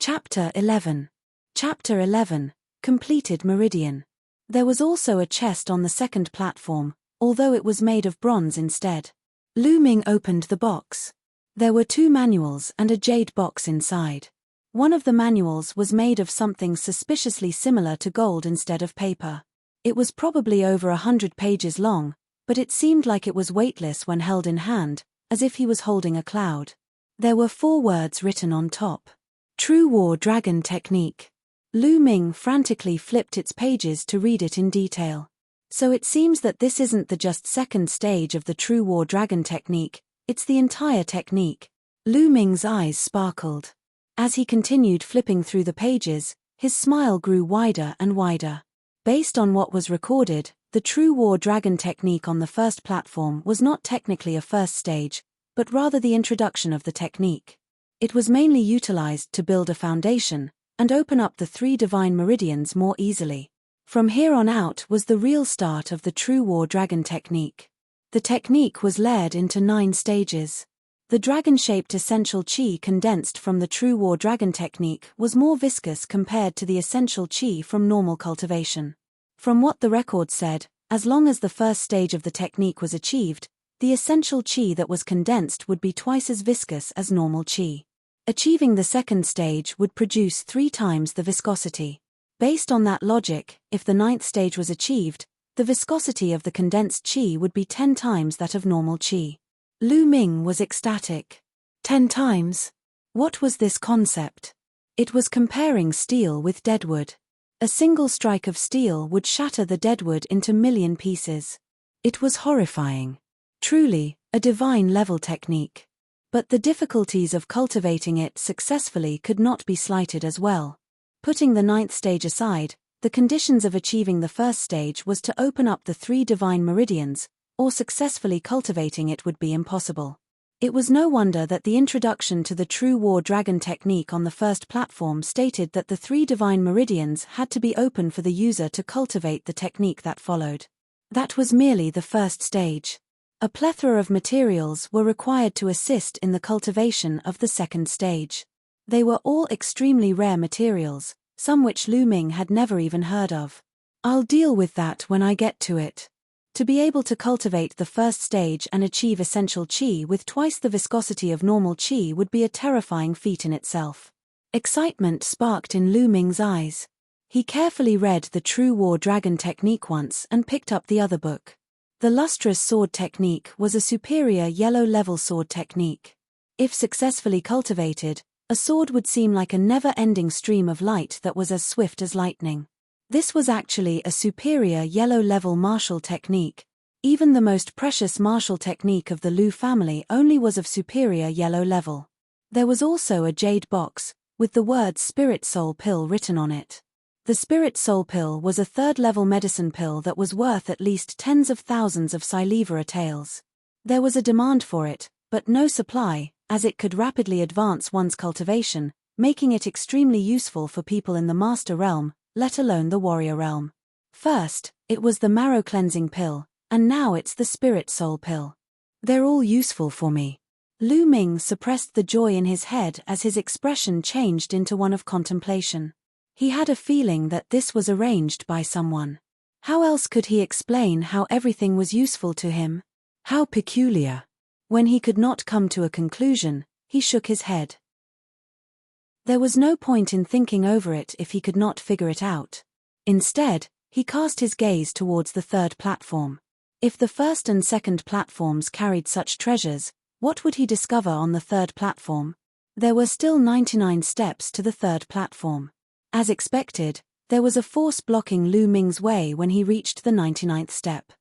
Chapter 11. Chapter 11. Completed Meridian. There was also a chest on the second platform, although it was made of bronze instead. Lu Ming opened the box. There were 2 manuals and a jade box inside. One of the manuals was made of something suspiciously similar to gold instead of paper. It was probably over 100 pages long, but it seemed like it was weightless when held in hand, as if he was holding a cloud. There were 4 words written on top. True War Dragon Technique. Lu Ming frantically flipped its pages to read it in detail. So it seems that this isn't the just second stage of the True War Dragon Technique, it's the entire technique. Lu Ming's eyes sparkled. As he continued flipping through the pages, his smile grew wider and wider. Based on what was recorded, the True War Dragon Technique on the first platform was not technically a first stage, but rather the introduction of the technique. It was mainly utilized to build a foundation, and open up the 3 divine meridians more easily. From here on out was the real start of the True War Dragon Technique. The technique was layered into 9 stages. The dragon-shaped essential chi condensed from the True War Dragon Technique was more viscous compared to the essential chi from normal cultivation. From what the record said, as long as the first stage of the technique was achieved, the essential chi that was condensed would be twice as viscous as normal chi. Achieving the second stage would produce 3 times the viscosity. Based on that logic, if the 9th stage was achieved, the viscosity of the condensed chi would be 10 times that of normal chi. Lu Ming was ecstatic. 10 times? What was this concept? It was comparing steel with deadwood. A single strike of steel would shatter the deadwood into million pieces. It was horrifying. Truly, a divine-level technique. But the difficulties of cultivating it successfully could not be slighted as well. Putting the 9th stage aside, the conditions of achieving the first stage was to open up the 3 divine meridians, or successfully cultivating it would be impossible. It was no wonder that the introduction to the True War Dragon Technique on the first platform stated that the 3 divine meridians had to be open for the user to cultivate the technique that followed. That was merely the first stage. A plethora of materials were required to assist in the cultivation of the second stage. They were all extremely rare materials, some which Lu Ming had never even heard of. I'll deal with that when I get to it. To be able to cultivate the first stage and achieve essential chi with twice the viscosity of normal chi would be a terrifying feat in itself. Excitement sparked in Lu Ming's eyes. He carefully read the True War Dragon Technique once and picked up the other book. The lustrous sword technique was a superior yellow-level sword technique. If successfully cultivated, a sword would seem like a never-ending stream of light that was as swift as lightning. This was actually a superior yellow-level martial technique. Even the most precious martial technique of the Lu family only was of superior yellow level. There was also a jade box, with the word Spirit Soul Pill written on it. The Spirit Soul Pill was a 3rd-level medicine pill that was worth at least tens of thousands of Silivera taels. There was a demand for it, but no supply, as it could rapidly advance one's cultivation, making it extremely useful for people in the Master Realm, let alone the Warrior Realm. First, it was the Marrow Cleansing Pill, and now it's the Spirit Soul Pill. They're all useful for me. Lu Ming suppressed the joy in his head as his expression changed into one of contemplation. He had a feeling that this was arranged by someone. How else could he explain how everything was useful to him? How peculiar. When he could not come to a conclusion, he shook his head. There was no point in thinking over it if he could not figure it out. Instead, he cast his gaze towards the 3rd platform. If the 1st and 2nd platforms carried such treasures, what would he discover on the 3rd platform? There were still 99 steps to the 3rd platform. As expected, there was a force blocking Lu Ming's way when he reached the 99th step.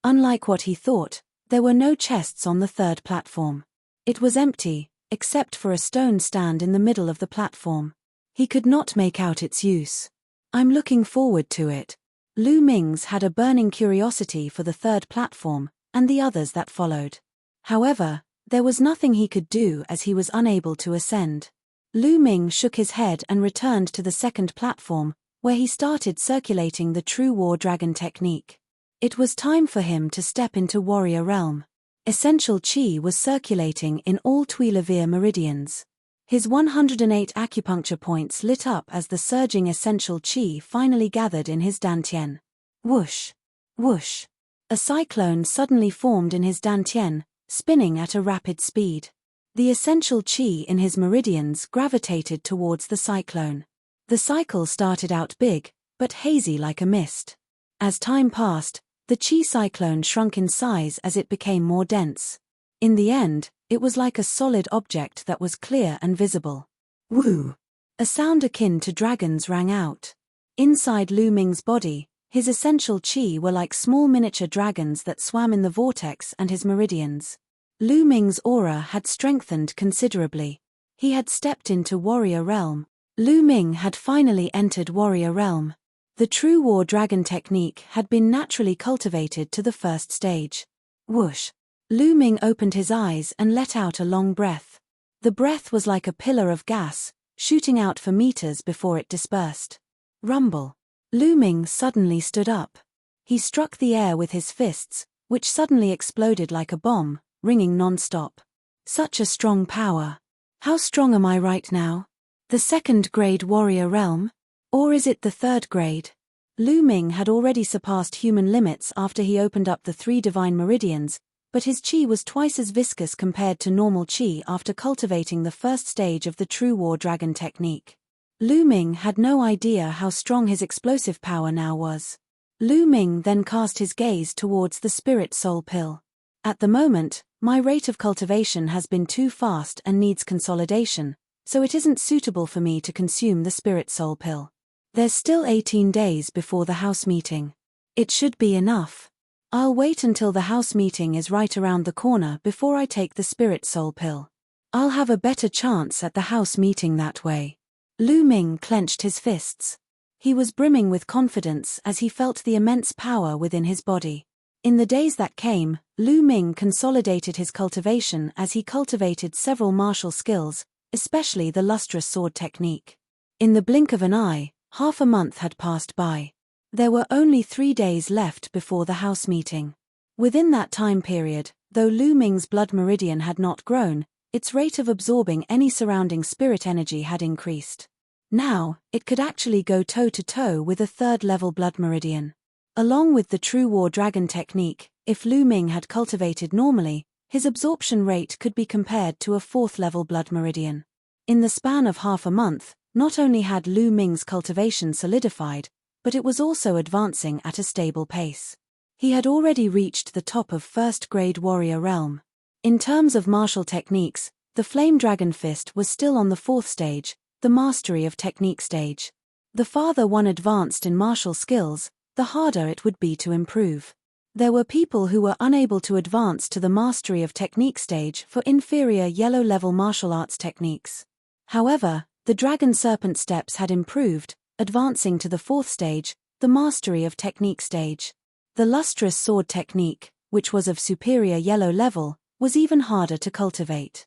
Unlike what he thought, there were no chests on the 3rd platform. It was empty, except for a stone stand in the middle of the platform. He could not make out its use. I'm looking forward to it. Lu Ming's had a burning curiosity for the third platform, and the others that followed. However, there was nothing he could do as he was unable to ascend. Lu Ming shook his head and returned to the second platform, where he started circulating the true war dragon technique. It was time for him to step into warrior realm. Essential qi was circulating in all Tuileries meridians. His 108 acupuncture points lit up as the surging essential qi finally gathered in his dantian. Whoosh! Whoosh! A cyclone suddenly formed in his dantian, spinning at a rapid speed. The essential qi in his meridians gravitated towards the cyclone. The cycle started out big, but hazy like a mist. As time passed, the qi cyclone shrunk in size as it became more dense. In the end, it was like a solid object that was clear and visible. Woo! A sound akin to dragons rang out. Inside Lu Ming's body, his essential qi were like small miniature dragons that swam in the vortex and his meridians. Lu Ming's aura had strengthened considerably. He had stepped into warrior realm. Lu Ming had finally entered warrior realm. The true war dragon technique had been naturally cultivated to the first stage. Whoosh! Lu Ming opened his eyes and let out a long breath. The breath was like a pillar of gas, shooting out for meters before it dispersed. Rumble! Lu Ming suddenly stood up. He struck the air with his fists, which suddenly exploded like a bomb, ringing non-stop. Such a strong power. How strong am I right now? The second grade warrior realm? Or is it the third grade? Lu Ming had already surpassed human limits after he opened up the 3 divine meridians, but his qi was twice as viscous compared to normal qi after cultivating the first stage of the true war dragon technique. Lu Ming had no idea how strong his explosive power now was. Lu Ming then cast his gaze towards the spirit soul pill. At the moment, my rate of cultivation has been too fast and needs consolidation, so it isn't suitable for me to consume the spirit soul pill. There's still 18 days before the house meeting. It should be enough. I'll wait until the house meeting is right around the corner before I take the spirit soul pill. I'll have a better chance at the house meeting that way. Lu Ming clenched his fists. He was brimming with confidence as he felt the immense power within his body. In the days that came, Lu Ming consolidated his cultivation as he cultivated several martial skills, especially the lustrous sword technique. In the blink of an eye, half a month had passed by. There were only 3 days left before the house meeting. Within that time period, though Lu Ming's blood meridian had not grown, its rate of absorbing any surrounding spirit energy had increased. Now, it could actually go toe-to-toe with a 3rd-level blood meridian. Along with the true war dragon technique, if Lu Ming had cultivated normally, his absorption rate could be compared to a 4th-level blood meridian. In the span of half a month, not only had Lu Ming's cultivation solidified, but it was also advancing at a stable pace. He had already reached the top of 1st-grade warrior realm. In terms of martial techniques, the Flame Dragon Fist was still on the 4th stage, the Mastery of Technique stage. The farther one advanced in martial skills, the harder it would be to improve. There were people who were unable to advance to the Mastery of Technique stage for inferior yellow-level martial arts techniques. However, the Dragon Serpent steps had improved, advancing to the 4th stage, the Mastery of Technique stage. The lustrous sword technique, which was of superior yellow level, was even harder to cultivate.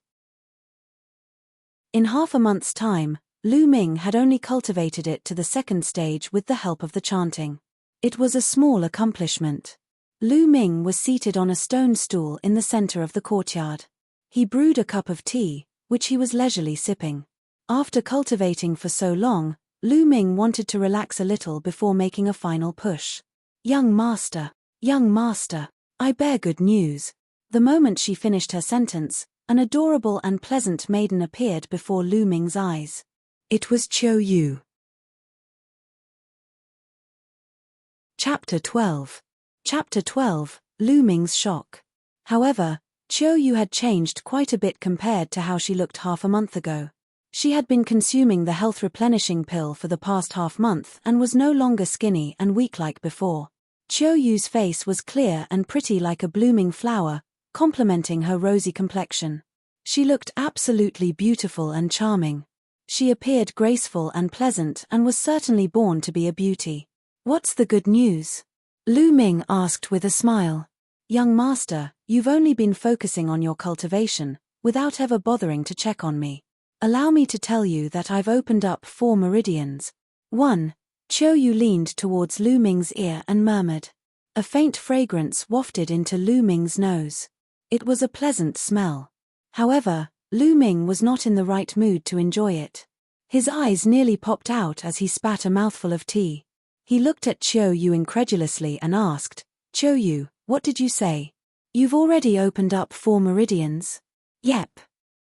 In half a month's time, Lu Ming had only cultivated it to the 2nd stage with the help of the chanting. It was a small accomplishment. Lu Ming was seated on a stone stool in the center of the courtyard. He brewed a cup of tea, which he was leisurely sipping. After cultivating for so long, Lu Ming wanted to relax a little before making a final push. Young master, I bear good news. The moment she finished her sentence, an adorable and pleasant maiden appeared before Lu Ming's eyes. It was Qiu Yu. Chapter 12. Chapter 12, Lu Ming's shock. However, Qiu Yu had changed quite a bit compared to how she looked half a month ago. She had been consuming the health replenishing pill for the past half month and was no longer skinny and weak like before. Qiu Yu's face was clear and pretty like a blooming flower, complementing her rosy complexion. She looked absolutely beautiful and charming. She appeared graceful and pleasant and was certainly born to be a beauty. What's the good news? Lu Ming asked with a smile. Young master, you've only been focusing on your cultivation, without ever bothering to check on me. Allow me to tell you that I've opened up 4 meridians. 1. Qiu Yu leaned towards Lu Ming's ear and murmured. A faint fragrance wafted into Lu Ming's nose. It was a pleasant smell. However, Lu Ming was not in the right mood to enjoy it. His eyes nearly popped out as he spat a mouthful of tea. He looked at Qiu Yu incredulously and asked, Qiu Yu, what did you say? You've already opened up 4 meridians? Yep.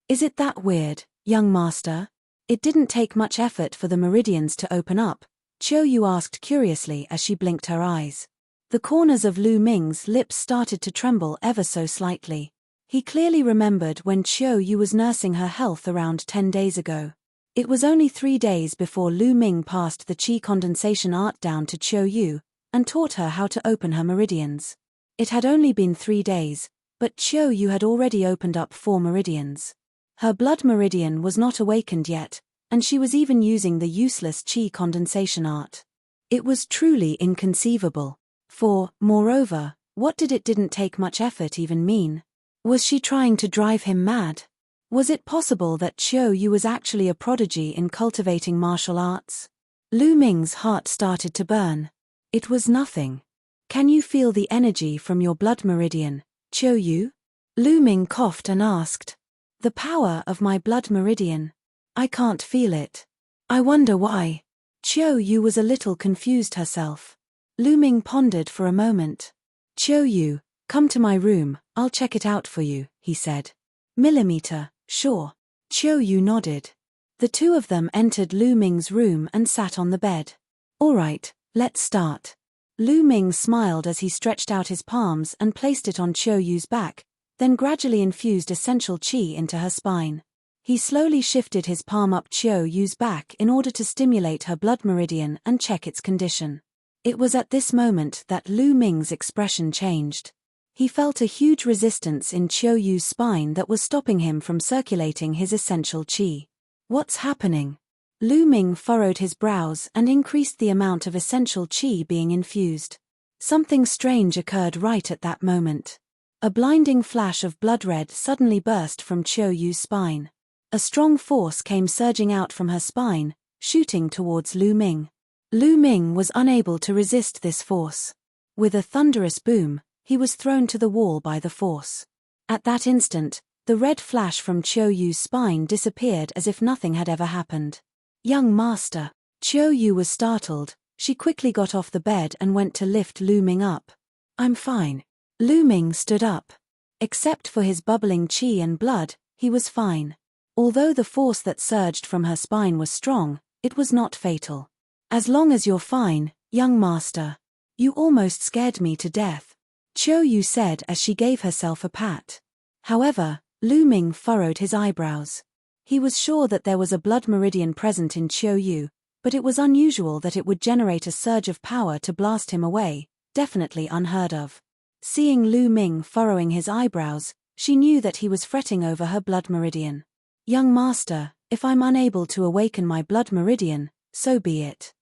Is it that weird, young master? It didn't take much effort for the meridians to open up, Qiu Yu asked curiously as she blinked her eyes. The corners of Lu Ming's lips started to tremble ever so slightly. He clearly remembered when Qiu Yu was nursing her health around 10 days ago. It was only 3 days before Lu Ming passed the qi condensation art down to Qiu Yu and taught her how to open her meridians. It had only been 3 days, but Qiu Yu had already opened up 4 meridians. Her blood meridian was not awakened yet, and she was even using the useless qi condensation art. It was truly inconceivable. For, moreover, what did it didn't take much effort even mean? Was she trying to drive him mad? Was it possible that Qiu Yu was actually a prodigy in cultivating martial arts? Lu Ming's heart started to burn. It was nothing. Can you feel the energy from your blood meridian, Qiu Yu? Lu Ming coughed and asked. The power of my blood meridian. I can't feel it. I wonder why. Qiu Yu was a little confused herself. Lu Ming pondered for a moment. Qiu Yu, come to my room, I'll check it out for you, he said. Millimeter, sure. Qiu Yu nodded. The two of them entered Lu Ming's room and sat on the bed. All right, let's start. Lu Ming smiled as he stretched out his palms and placed it on Qiu Yu's back, then gradually infused essential qi into her spine. He slowly shifted his palm up Qiu Yu's back in order to stimulate her blood meridian and check its condition. It was at this moment that Lu Ming's expression changed. He felt a huge resistance in Qiu Yu's spine that was stopping him from circulating his essential qi. What's happening? Lu Ming furrowed his brows and increased the amount of essential qi being infused. Something strange occurred right at that moment. A blinding flash of blood red suddenly burst from Qiu Yu's spine. A strong force came surging out from her spine, shooting towards Lu Ming. Lu Ming was unable to resist this force. With a thunderous boom, he was thrown to the wall by the force. At that instant, the red flash from Qiu Yu's spine disappeared as if nothing had ever happened. Young master. Qiu Yu was startled. She quickly got off the bed and went to lift Lu Ming up. I'm fine. Lu Ming stood up. Except for his bubbling qi and blood, he was fine. Although the force that surged from her spine was strong, it was not fatal. As long as you're fine, young master. You almost scared me to death, Qiu Yu said as she gave herself a pat. However, Lu Ming furrowed his eyebrows. He was sure that there was a blood meridian present in Qiu Yu, but it was unusual that it would generate a surge of power to blast him away, definitely unheard of. Seeing Lu Ming furrowing his eyebrows, she knew that he was fretting over her blood meridian. Young master, if I'm unable to awaken my blood meridian, so be it.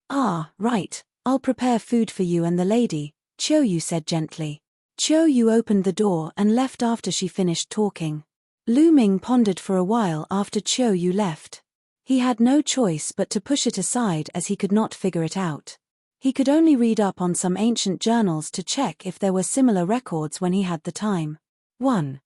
Ah, right, I'll prepare food for you and the lady, Qiu Yu said gently. Qiu Yu opened the door and left after she finished talking. Lu Ming pondered for a while after Qiu Yu left. He had no choice but to push it aside as he could not figure it out. He could only read up on some ancient journals to check if there were similar records when he had the time. 1.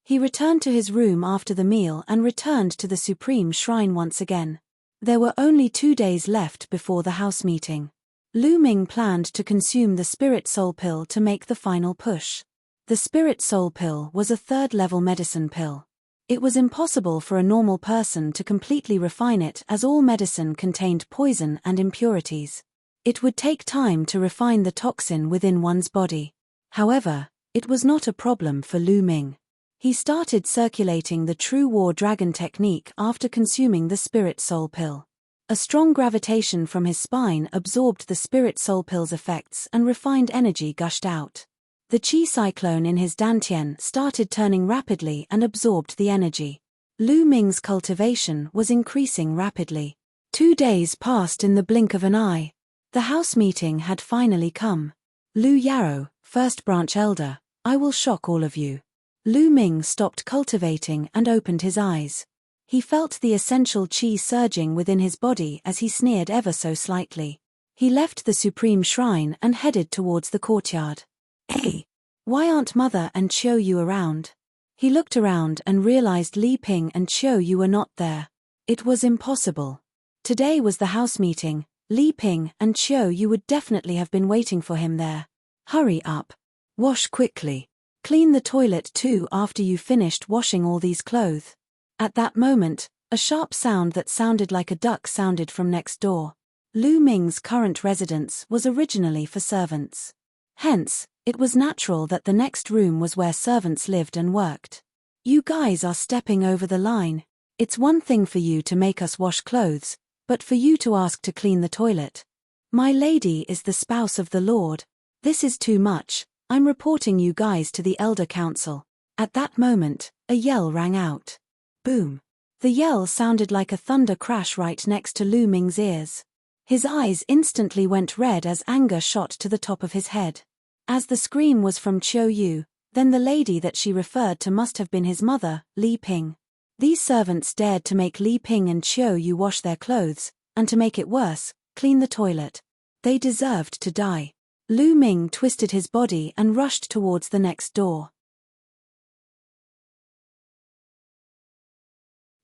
He returned to his room after the meal and returned to the Supreme Shrine once again. There were only 2 days left before the house meeting. Lu Ming planned to consume the Spirit Soul Pill to make the final push. The Spirit Soul Pill was a 3rd-level medicine pill. It was impossible for a normal person to completely refine it as all medicine contained poison and impurities. It would take time to refine the toxin within one's body. However, it was not a problem for Lu Ming. He started circulating the True War Dragon technique after consuming the Spirit Soul Pill. A strong gravitation from his spine absorbed the Spirit Soul Pill's effects and refined energy gushed out. The qi cyclone in his dantian started turning rapidly and absorbed the energy. Lu Ming's cultivation was increasing rapidly. 2 days passed in the blink of an eye. The house meeting had finally come. Lu Yarrow, first branch elder, I will shock all of you. Lu Ming stopped cultivating and opened his eyes. He felt the essential qi surging within his body as he sneered ever so slightly. He left the supreme shrine and headed towards the courtyard. Hey! Why aren't Mother and Chiu Yu around? He looked around and realized Li Ping and Chiu Yu were not there. It was impossible. Today was the house meeting. Li Ping and Chiu Yu would definitely have been waiting for him there. Hurry up. Wash quickly. Clean the toilet too after you finished washing all these clothes. At that moment, a sharp sound that sounded like a duck sounded from next door. Lu Ming's current residence was originally for servants. Hence, it was natural that the next room was where servants lived and worked. You guys are stepping over the line. It's one thing for you to make us wash clothes, but for you to ask to clean the toilet. My lady is the spouse of the Lord. This is too much. I'm reporting you guys to the Elder Council. At that moment, a yell rang out. Boom. The yell sounded like a thunder crash right next to Lu Ming's ears. His eyes instantly went red as anger shot to the top of his head. As the scream was from Chiu Yu, then the lady that she referred to must have been his mother, Li Ping. These servants dared to make Li Ping and Chiu Yu wash their clothes, and to make it worse, clean the toilet. They deserved to die. Lu Ming twisted his body and rushed towards the next door.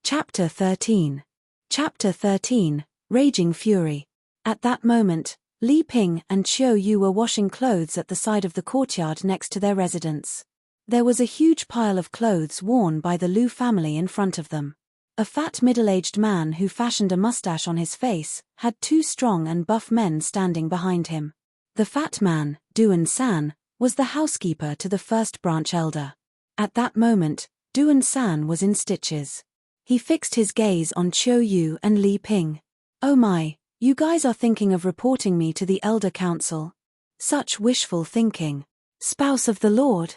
Chapter 13. Chapter 13, Raging Fury. At that moment, Li Ping and Chiu Yu were washing clothes at the side of the courtyard next to their residence. There was a huge pile of clothes worn by the Lu family in front of them. A fat middle-aged man who fashioned a mustache on his face had 2 strong and buff men standing behind him. The fat man, Duan San, was the housekeeper to the first branch elder. At that moment, Duan San was in stitches. He fixed his gaze on Chiu Yu and Li Ping. Oh my, you guys are thinking of reporting me to the Elder Council? Such wishful thinking. Spouse of the Lord?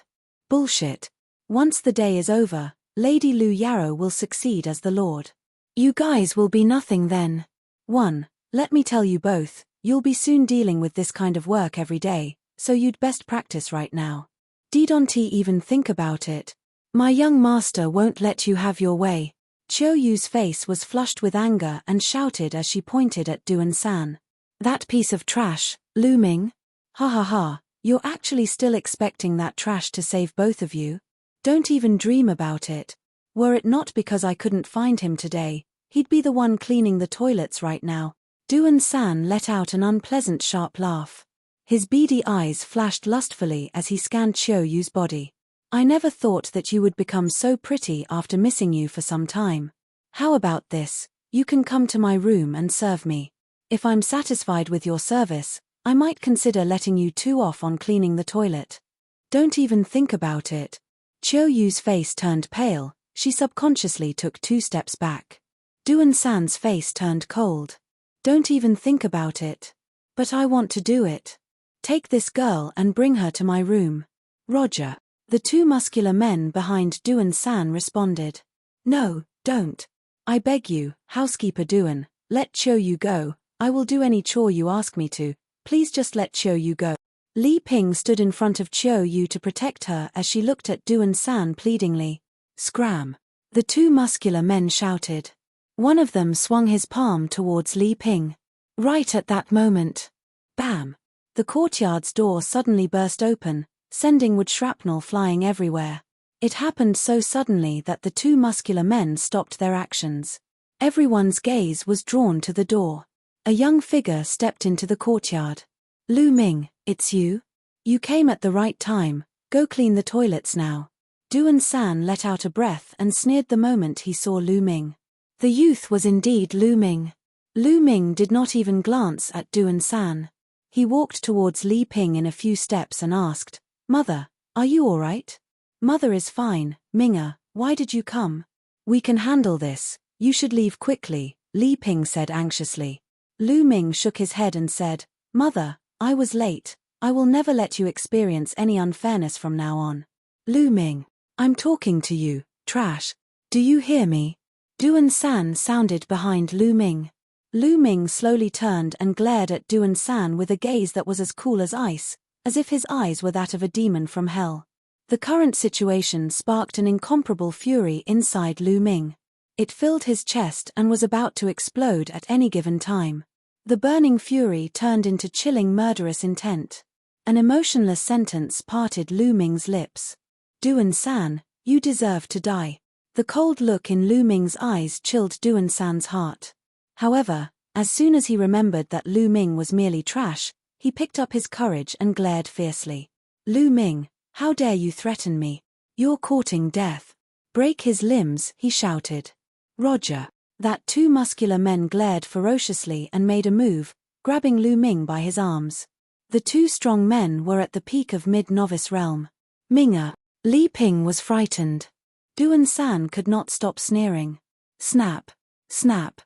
Bullshit. Once the day is over, Lady Lu Yarrow will succeed as the Lord. You guys will be nothing then. 1. Let me tell you both, you'll be soon dealing with this kind of work every day, so you'd best practice right now. Don't even think about it. My young master won't let you have your way. Chiu Yu's face was flushed with anger and shouted as she pointed at Duan San. That piece of trash, Lu Ming? Ha ha ha, you're actually still expecting that trash to save both of you? Don't even dream about it. Were it not because I couldn't find him today, he'd be the one cleaning the toilets right now. Duan San let out an unpleasant sharp laugh. His beady eyes flashed lustfully as he scanned Chiu Yu's body. I never thought that you would become so pretty after missing you for some time. How about this? You can come to my room and serve me. If I'm satisfied with your service, I might consider letting you 2 off on cleaning the toilet. Don't even think about it. Chiu Yu's face turned pale, she subconsciously took 2 steps back. Duan San's face turned cold. Don't even think about it. But I want to do it. Take this girl and bring her to my room. Roger. The 2 muscular men behind Duan San responded. No, don't. I beg you, housekeeper Duan, let Chiu Yu go. I will do any chore you ask me to. Please just let Chiu Yu go. Li Ping stood in front of Chiu Yu to protect her as she looked at Duan San pleadingly. Scram. The 2 muscular men shouted. One of them swung his palm towards Li Ping. Right at that moment. Bam. The courtyard's door suddenly burst open, sending wood shrapnel flying everywhere. It happened so suddenly that the 2 muscular men stopped their actions. Everyone's gaze was drawn to the door. A young figure stepped into the courtyard. Lu Ming, it's you? You came at the right time, go clean the toilets now. Duan San let out a breath and sneered the moment he saw Lu Ming. The youth was indeed Lu Ming. Lu Ming did not even glance at Duan San. He walked towards Li Ping in a few steps and asked, Mother, are you all right? Mother is fine. Minga, why did you come? We can handle this. You should leave quickly, Li Ping said anxiously. Lu Ming shook his head and said, Mother, I was late. I will never let you experience any unfairness from now on. Lu Ming, I'm talking to you, trash. Do you hear me? Duan San sounded behind Lu Ming. Lu Ming slowly turned and glared at Duan San with a gaze that was as cool as ice, as if his eyes were that of a demon from hell. The current situation sparked an incomparable fury inside Lu Ming. It filled his chest and was about to explode at any given time. The burning fury turned into chilling murderous intent. An emotionless sentence parted Lu Ming's lips. Duan San, you deserve to die. The cold look in Lu Ming's eyes chilled Duan San's heart. However, as soon as he remembered that Lu Ming was merely trash, he picked up his courage and glared fiercely. Lu Ming, how dare you threaten me? You're courting death. Break his limbs, he shouted. Roger. That two muscular men glared ferociously and made a move, grabbing Lu Ming by his arms. The two strong men were at the peak of mid-novice realm. Minga. Li Ping was frightened. Duan San could not stop sneering. Snap. Snap.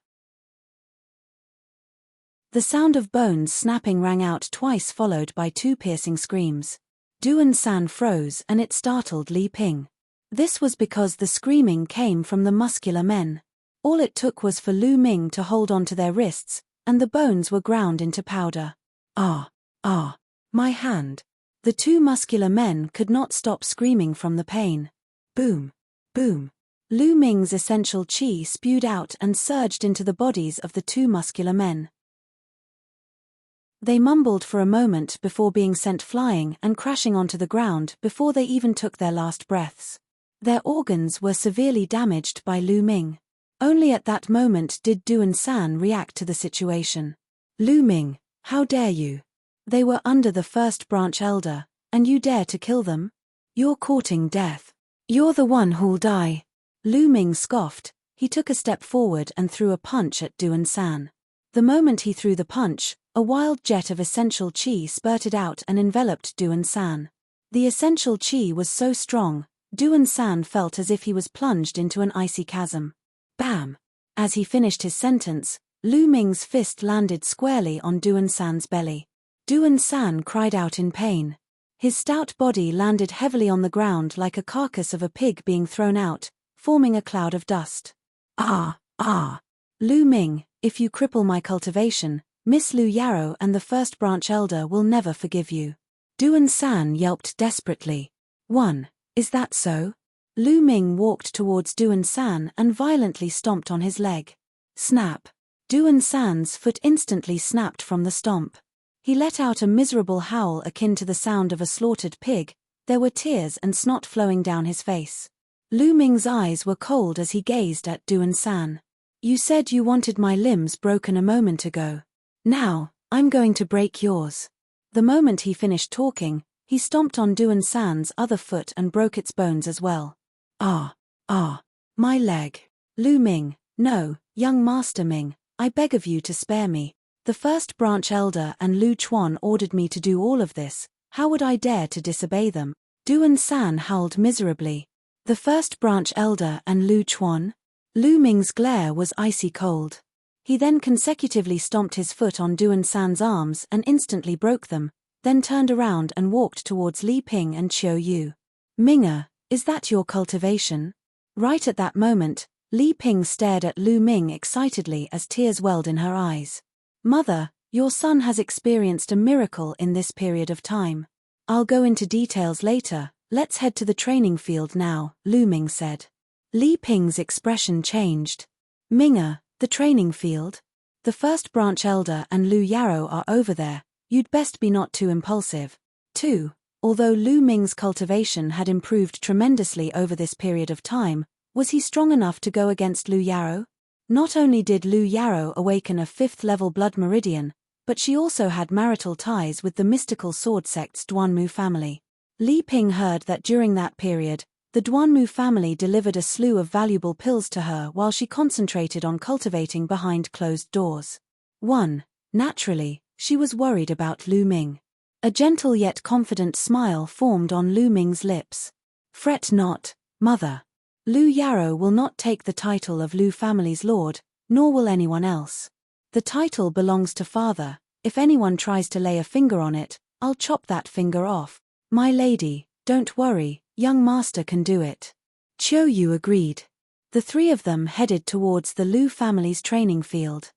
The sound of bones snapping rang out twice, followed by two piercing screams. Duan San froze and it startled Li Ping. This was because the screaming came from the muscular men. All it took was for Lu Ming to hold onto their wrists, and the bones were ground into powder. Ah, my hand. The two muscular men could not stop screaming from the pain. Boom, boom. Lu Ming's essential qi spewed out and surged into the bodies of the two muscular men. They mumbled for a moment before being sent flying and crashing onto the ground before they even took their last breaths. Their organs were severely damaged by Lu Ming. Only at that moment did Duan San react to the situation. Lu Ming, how dare you? They were under the first branch elder, and you dare to kill them? You're courting death. You're the one who'll die. Lu Ming scoffed. He took a step forward and threw a punch at Duan San. The moment he threw the punch, a wild jet of essential qi spurted out and enveloped Duan San. The essential qi was so strong, Duan San felt as if he was plunged into an icy chasm. Bam! As he finished his sentence, Lu Ming's fist landed squarely on Duan San's belly. Duan San cried out in pain. His stout body landed heavily on the ground like a carcass of a pig being thrown out, forming a cloud of dust. Ah! Lu Ming, if you cripple my cultivation, Miss Lu Yarrow and the first branch elder will never forgive you. Duan San yelped desperately. Is that so? Lu Ming walked towards Duan San and violently stomped on his leg. Snap! Duan San's foot instantly snapped from the stomp. He let out a miserable howl akin to the sound of a slaughtered pig. There were tears and snot flowing down his face. Lu Ming's eyes were cold as he gazed at Duan San. You said you wanted my limbs broken a moment ago. Now, I'm going to break yours. The moment he finished talking, he stomped on Duan San's other foot and broke its bones as well. My leg. Lu Ming, no, young Master Ming, I beg of you to spare me. The first branch elder and Lu Chuan ordered me to do all of this. How would I dare to disobey them? Duan San howled miserably. The first branch elder and Lu Chuan? Lu Ming's glare was icy cold. He then consecutively stomped his foot on Duan San's arms and instantly broke them, then turned around and walked towards Li Ping and Qiu Yu. Minga, is that your cultivation? Right at that moment, Li Ping stared at Lu Ming excitedly as tears welled in her eyes. Mother, your son has experienced a miracle in this period of time. I'll go into details later, let's head to the training field now, Lu Ming said. Li Ping's expression changed. Minga, the training field? The first branch elder and Lu Yarrow are over there, you'd best be not too impulsive. 2. Although Lu Ming's cultivation had improved tremendously over this period of time, was he strong enough to go against Lu Yarrow? Not only did Lu Yarrow awaken a 5th-level blood meridian, but she also had marital ties with the mystical sword sect's Duanmu family. Li Ping heard that during that period, the Duanmu family delivered a slew of valuable pills to her while she concentrated on cultivating behind closed doors. 1. Naturally, she was worried about Lu Ming. A gentle yet confident smile formed on Lu Ming's lips. Fret not, mother. Lu Yarrow will not take the title of Lu family's lord, nor will anyone else. The title belongs to father. If anyone tries to lay a finger on it, I'll chop that finger off. My lady, don't worry, young master can do it. Qiu Yu agreed. The three of them headed towards the Lu family's training field.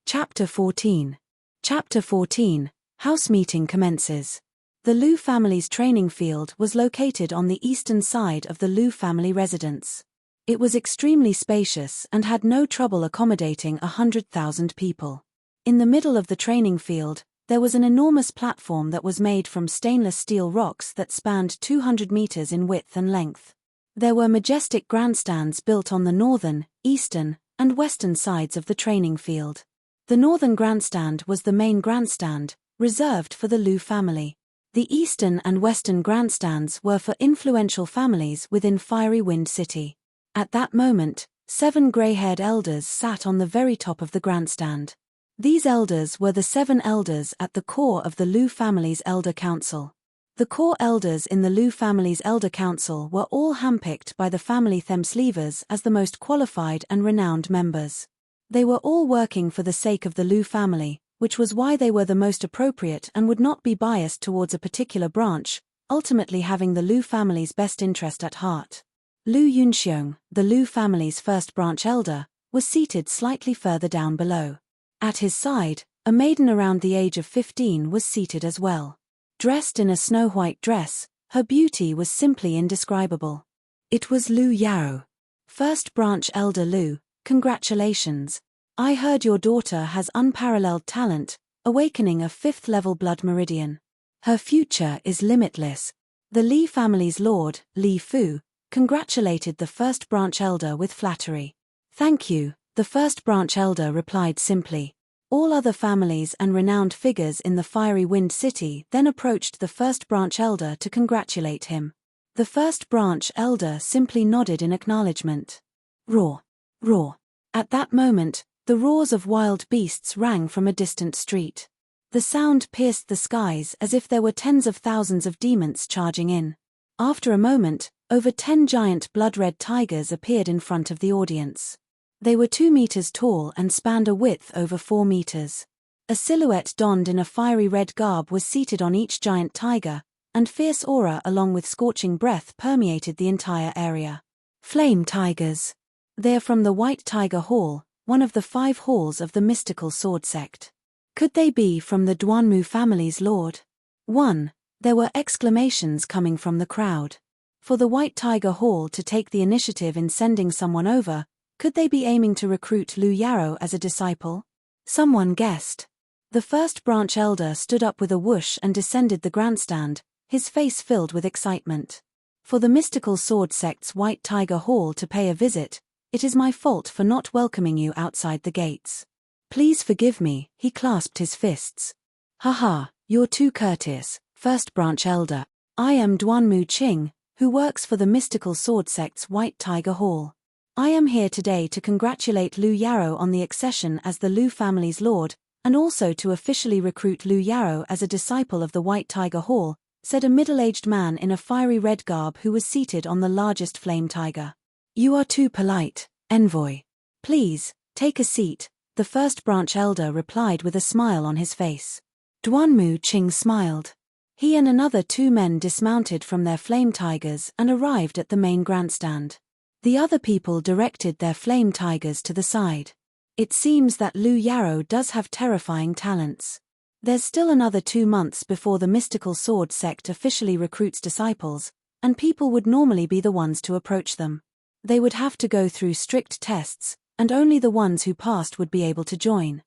Chapter 14. Chapter 14. House meeting commences. The Liu family's training field was located on the eastern side of the Liu family residence. It was extremely spacious and had no trouble accommodating 100,000 people. In the middle of the training field, there was an enormous platform that was made from stainless steel rocks that spanned 200 meters in width and length. There were majestic grandstands built on the northern, eastern, and western sides of the training field. The northern grandstand was the main grandstand, reserved for the Liu family. The eastern and western grandstands were for influential families within Fiery Wind City. At that moment, 7 gray-haired elders sat on the very top of the grandstand. These elders were the 7 elders at the core of the Liu family's elder council. The core elders in the Liu family's elder council were all handpicked by the family themslevers as the most qualified and renowned members. They were all working for the sake of the Liu family, which was why they were the most appropriate and would not be biased towards a particular branch, ultimately having the Liu family's best interest at heart. Liu Yunxiong, the Liu family's first branch elder, was seated slightly further down below. At his side, a maiden around the age of 15 was seated as well. Dressed in a snow-white dress, her beauty was simply indescribable. It was Liu Yaro. First branch elder Liu, congratulations. I heard your daughter has unparalleled talent, awakening a 5th-level blood meridian. Her future is limitless. The Li family's lord, Li Fu, congratulated the first branch elder with flattery. Thank you, the first branch elder replied simply. All other families and renowned figures in the Fiery Wind City then approached the first branch elder to congratulate him. The first branch elder simply nodded in acknowledgement. Roar. Roar. At that moment, the roars of wild beasts rang from a distant street. The sound pierced the skies as if there were tens of thousands of demons charging in. After a moment, over 10 giant blood-red tigers appeared in front of the audience. They were 2 meters tall and spanned a width over 4 meters. A silhouette donned in a fiery red garb was seated on each giant tiger, and fierce aura along with scorching breath permeated the entire area. Flame tigers. They are from the White Tiger Hall, one of the 5 halls of the mystical sword sect. Could they be from the Duanmu family's lord? 1. There were exclamations coming from the crowd. For the White Tiger Hall to take the initiative in sending someone over, could they be aiming to recruit Liu Yaro as a disciple? Someone guessed. The first branch elder stood up with a whoosh and descended the grandstand, his face filled with excitement. For the mystical sword sect's White Tiger Hall to pay a visit, it is my fault for not welcoming you outside the gates. Please forgive me, he clasped his fists. Haha, you're too courteous, first branch elder. I am Duanmu Qing, who works for the mystical sword sect's White Tiger Hall. I am here today to congratulate Liu Yaro on the accession as the Liu family's lord, and also to officially recruit Liu Yaro as a disciple of the White Tiger Hall, said a middle-aged man in a fiery red garb who was seated on the largest flame tiger. You are too polite, envoy. Please, take a seat, the first branch elder replied with a smile on his face. Duanmu Qing smiled. He and another 2 men dismounted from their flame tigers and arrived at the main grandstand. The other people directed their flame tigers to the side. It seems that Liu Yaro does have terrifying talents. There's still another 2 months before the mystical sword sect officially recruits disciples, and people would normally be the ones to approach them. They would have to go through strict tests, and only the ones who passed would be able to join.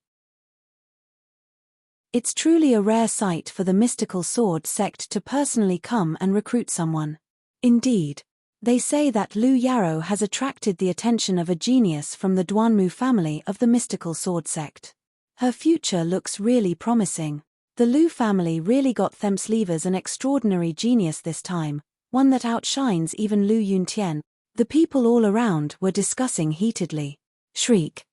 It's truly a rare sight for the mystical sword sect to personally come and recruit someone. Indeed. They say that Liu Yaro has attracted the attention of a genius from the Duanmu family of the mystical sword sect. Her future looks really promising. The Liu family really got themslevers an extraordinary genius this time, one that outshines even Liu Yuntian. The people all around were discussing heatedly. Shriek.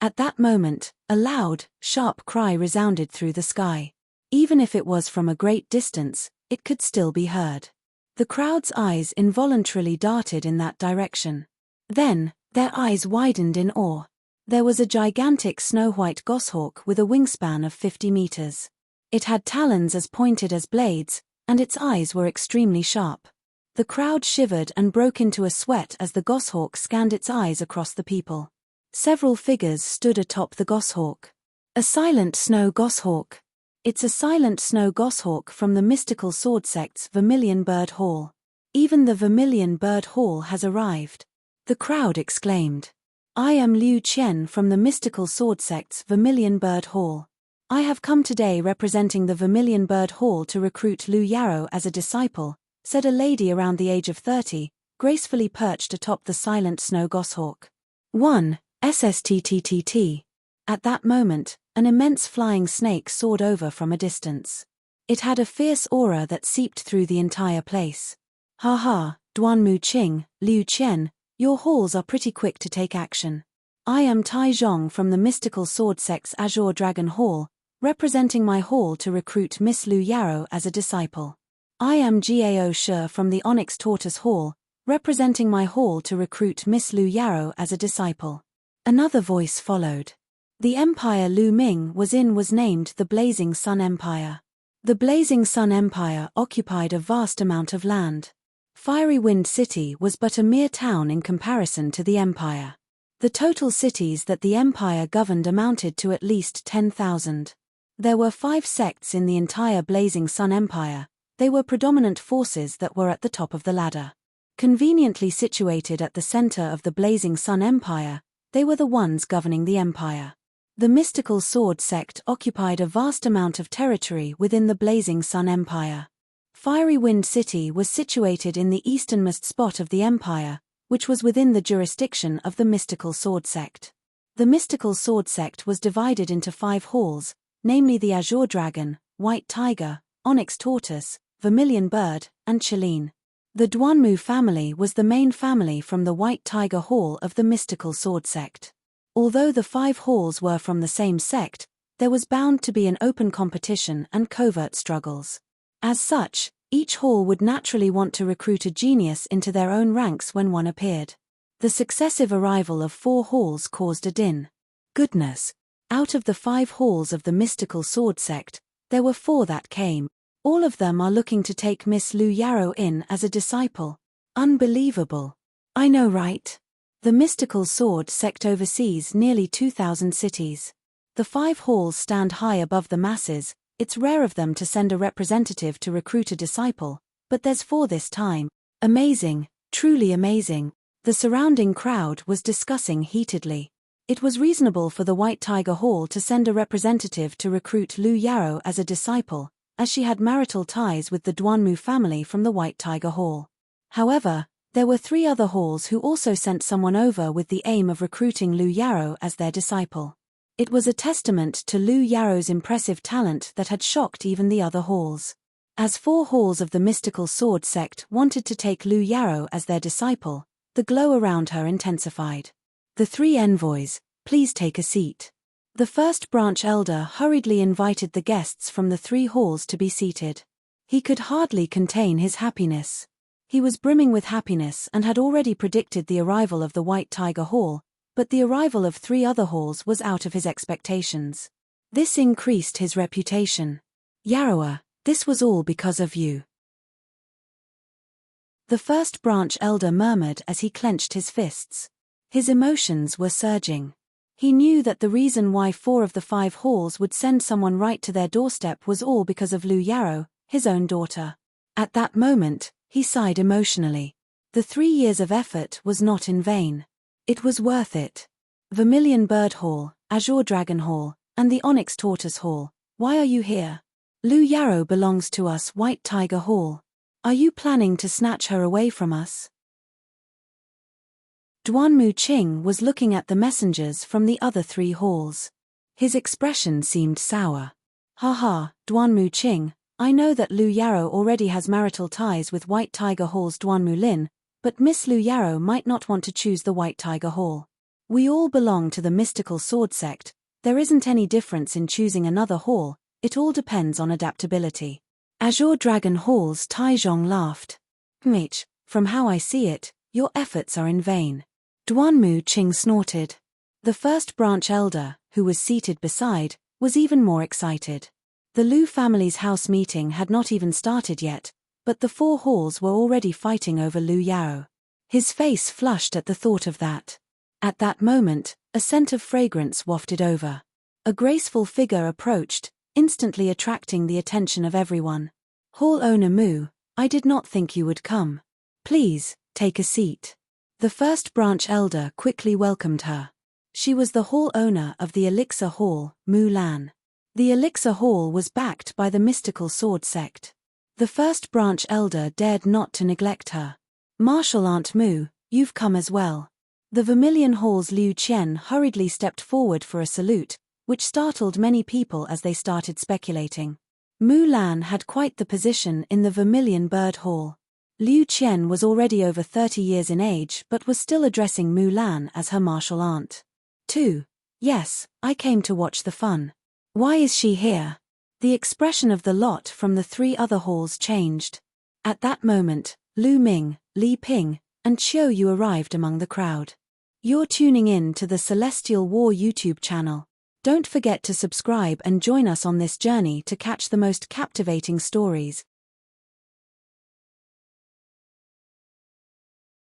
At that moment, a loud, sharp cry resounded through the sky. Even if it was from a great distance, it could still be heard. The crowd's eyes involuntarily darted in that direction. Then, their eyes widened in awe. There was a gigantic snow-white goshawk with a wingspan of 50 meters. It had talons as pointed as blades, and its eyes were extremely sharp. The crowd shivered and broke into a sweat as the goshawk scanned its eyes across the people. Several figures stood atop the goshawk. A silent snow goshawk. It's a silent snow goshawk from the mystical sword sect's Vermilion Bird Hall. Even the Vermilion Bird Hall has arrived. The crowd exclaimed. I am Liu Qian from the mystical sword sect's Vermilion Bird Hall. I have come today representing the Vermilion Bird Hall to recruit Liu Yarrow as a disciple, said a lady around the age of 30, gracefully perched atop the silent snow goshawk. 1. SSTTTT. At that moment, an immense flying snake soared over from a distance. It had a fierce aura that seeped through the entire place. Ha ha, Duanmu Qing, Liu Qian, your halls are pretty quick to take action. I am Tai Zhong from the mystical sword sect's Azure Dragon Hall, representing my hall to recruit Miss Liu Yarrow as a disciple. I am Gao Shi from the Onyx Tortoise Hall, representing my hall to recruit Miss Liu Yarrow as a disciple. Another voice followed. The empire Lu Ming was in was named the Blazing Sun Empire. The Blazing Sun Empire occupied a vast amount of land. Fiery Wind City was but a mere town in comparison to the empire. The total cities that the empire governed amounted to at least 10,000. There were 5 sects in the entire Blazing Sun Empire. They were predominant forces that were at the top of the ladder. Conveniently situated at the center of the Blazing Sun Empire, they were the ones governing the empire. The mystical sword sect occupied a vast amount of territory within the Blazing Sun Empire. Fiery Wind City was situated in the easternmost spot of the empire, which was within the jurisdiction of the mystical sword sect. The mystical sword sect was divided into 5 halls, namely the Azure Dragon, White Tiger, Onyx Tortoise, Vermilion Bird, and Chelene. The Duanmu family was the main family from the White Tiger Hall of the mystical sword sect. Although the 5 halls were from the same sect, there was bound to be an open competition and covert struggles. As such, each hall would naturally want to recruit a genius into their own ranks when one appeared. The successive arrival of 4 halls caused a din. Goodness! Out of the 5 halls of the mystical sword sect, there were 4 that came. All of them are looking to take Miss Liu Yarrow in as a disciple. Unbelievable. I know, right? The mystical sword sect oversees nearly 2,000 cities. The 5 halls stand high above the masses. It's rare of them to send a representative to recruit a disciple, but there's 4 this time. Amazing, truly amazing. The surrounding crowd was discussing heatedly. It was reasonable for the White Tiger Hall to send a representative to recruit Liu Yarrow as a disciple, as she had marital ties with the Duanmu family from the White Tiger Hall. However, there were 3 other halls who also sent someone over with the aim of recruiting Liu Yarrow as their disciple. It was a testament to Liu Yarrow's impressive talent that had shocked even the other halls. As 4 halls of the mystical sword sect wanted to take Liu Yarrow as their disciple, the glow around her intensified. The 3 envoys, please take a seat. The first branch elder hurriedly invited the guests from the 3 halls to be seated. He could hardly contain his happiness. He was brimming with happiness and had already predicted the arrival of the White Tiger Hall, but the arrival of 3 other halls was out of his expectations. This increased his reputation. Yarrow, this was all because of you. The first branch elder murmured as he clenched his fists. His emotions were surging. He knew that the reason why 4 of the 5 halls would send someone right to their doorstep was all because of Liu Yarrow, his own daughter. At that moment, he sighed emotionally. The 3 years of effort was not in vain. It was worth it. Vermilion Bird Hall, Azure Dragon Hall, and the Onyx Tortoise Hall, why are you here? Liu Yarrow belongs to us, White Tiger Hall. Are you planning to snatch her away from us? Duanmu Qing was looking at the messengers from the other 3 halls. His expression seemed sour. Ha, Duanmu Qing, I know that Liu Yarrow already has marital ties with White Tiger Hall's Duanmu Lin, but Miss Liu Yarrow might not want to choose the White Tiger Hall. We all belong to the mystical sword sect. There isn't any difference in choosing another hall, it all depends on adaptability. Azure Dragon Hall's Tai Zhong laughed. Mitch, from how I see it, your efforts are in vain. Duanmu Qing snorted. The first branch elder, who was seated beside, was even more excited. The Liu family's house meeting had not even started yet, but the 4 halls were already fighting over Liu Yarrow. His face flushed at the thought of that. At that moment, A scent of fragrance wafted over. A graceful figure approached, instantly attracting the attention of everyone. Hall owner Mu, I did not think you would come. Please, take a seat. The first branch elder quickly welcomed her. She was the hall owner of the Elixir Hall, Mu Lan. The Elixir Hall was backed by the mystical sword sect. The first branch elder dared not to neglect her. Martial Aunt Mu, you've come as well. The Vermilion Hall's Liu Qian hurriedly stepped forward for a salute, which startled many people as they started speculating. Mu Lan had quite the position in the Vermilion Bird Hall. Liu Qian was already over 30 years in age but was still addressing Mu Lan as her martial aunt. 2. Yes, I came to watch the fun. Why is she here? The expression of the lot from the 3 other halls changed. At that moment, Lu Ming, Li Ping, and Qiu Yu arrived among the crowd. You're tuning in to the Celestial War YouTube channel. Don't forget to subscribe and join us on this journey to catch the most captivating stories.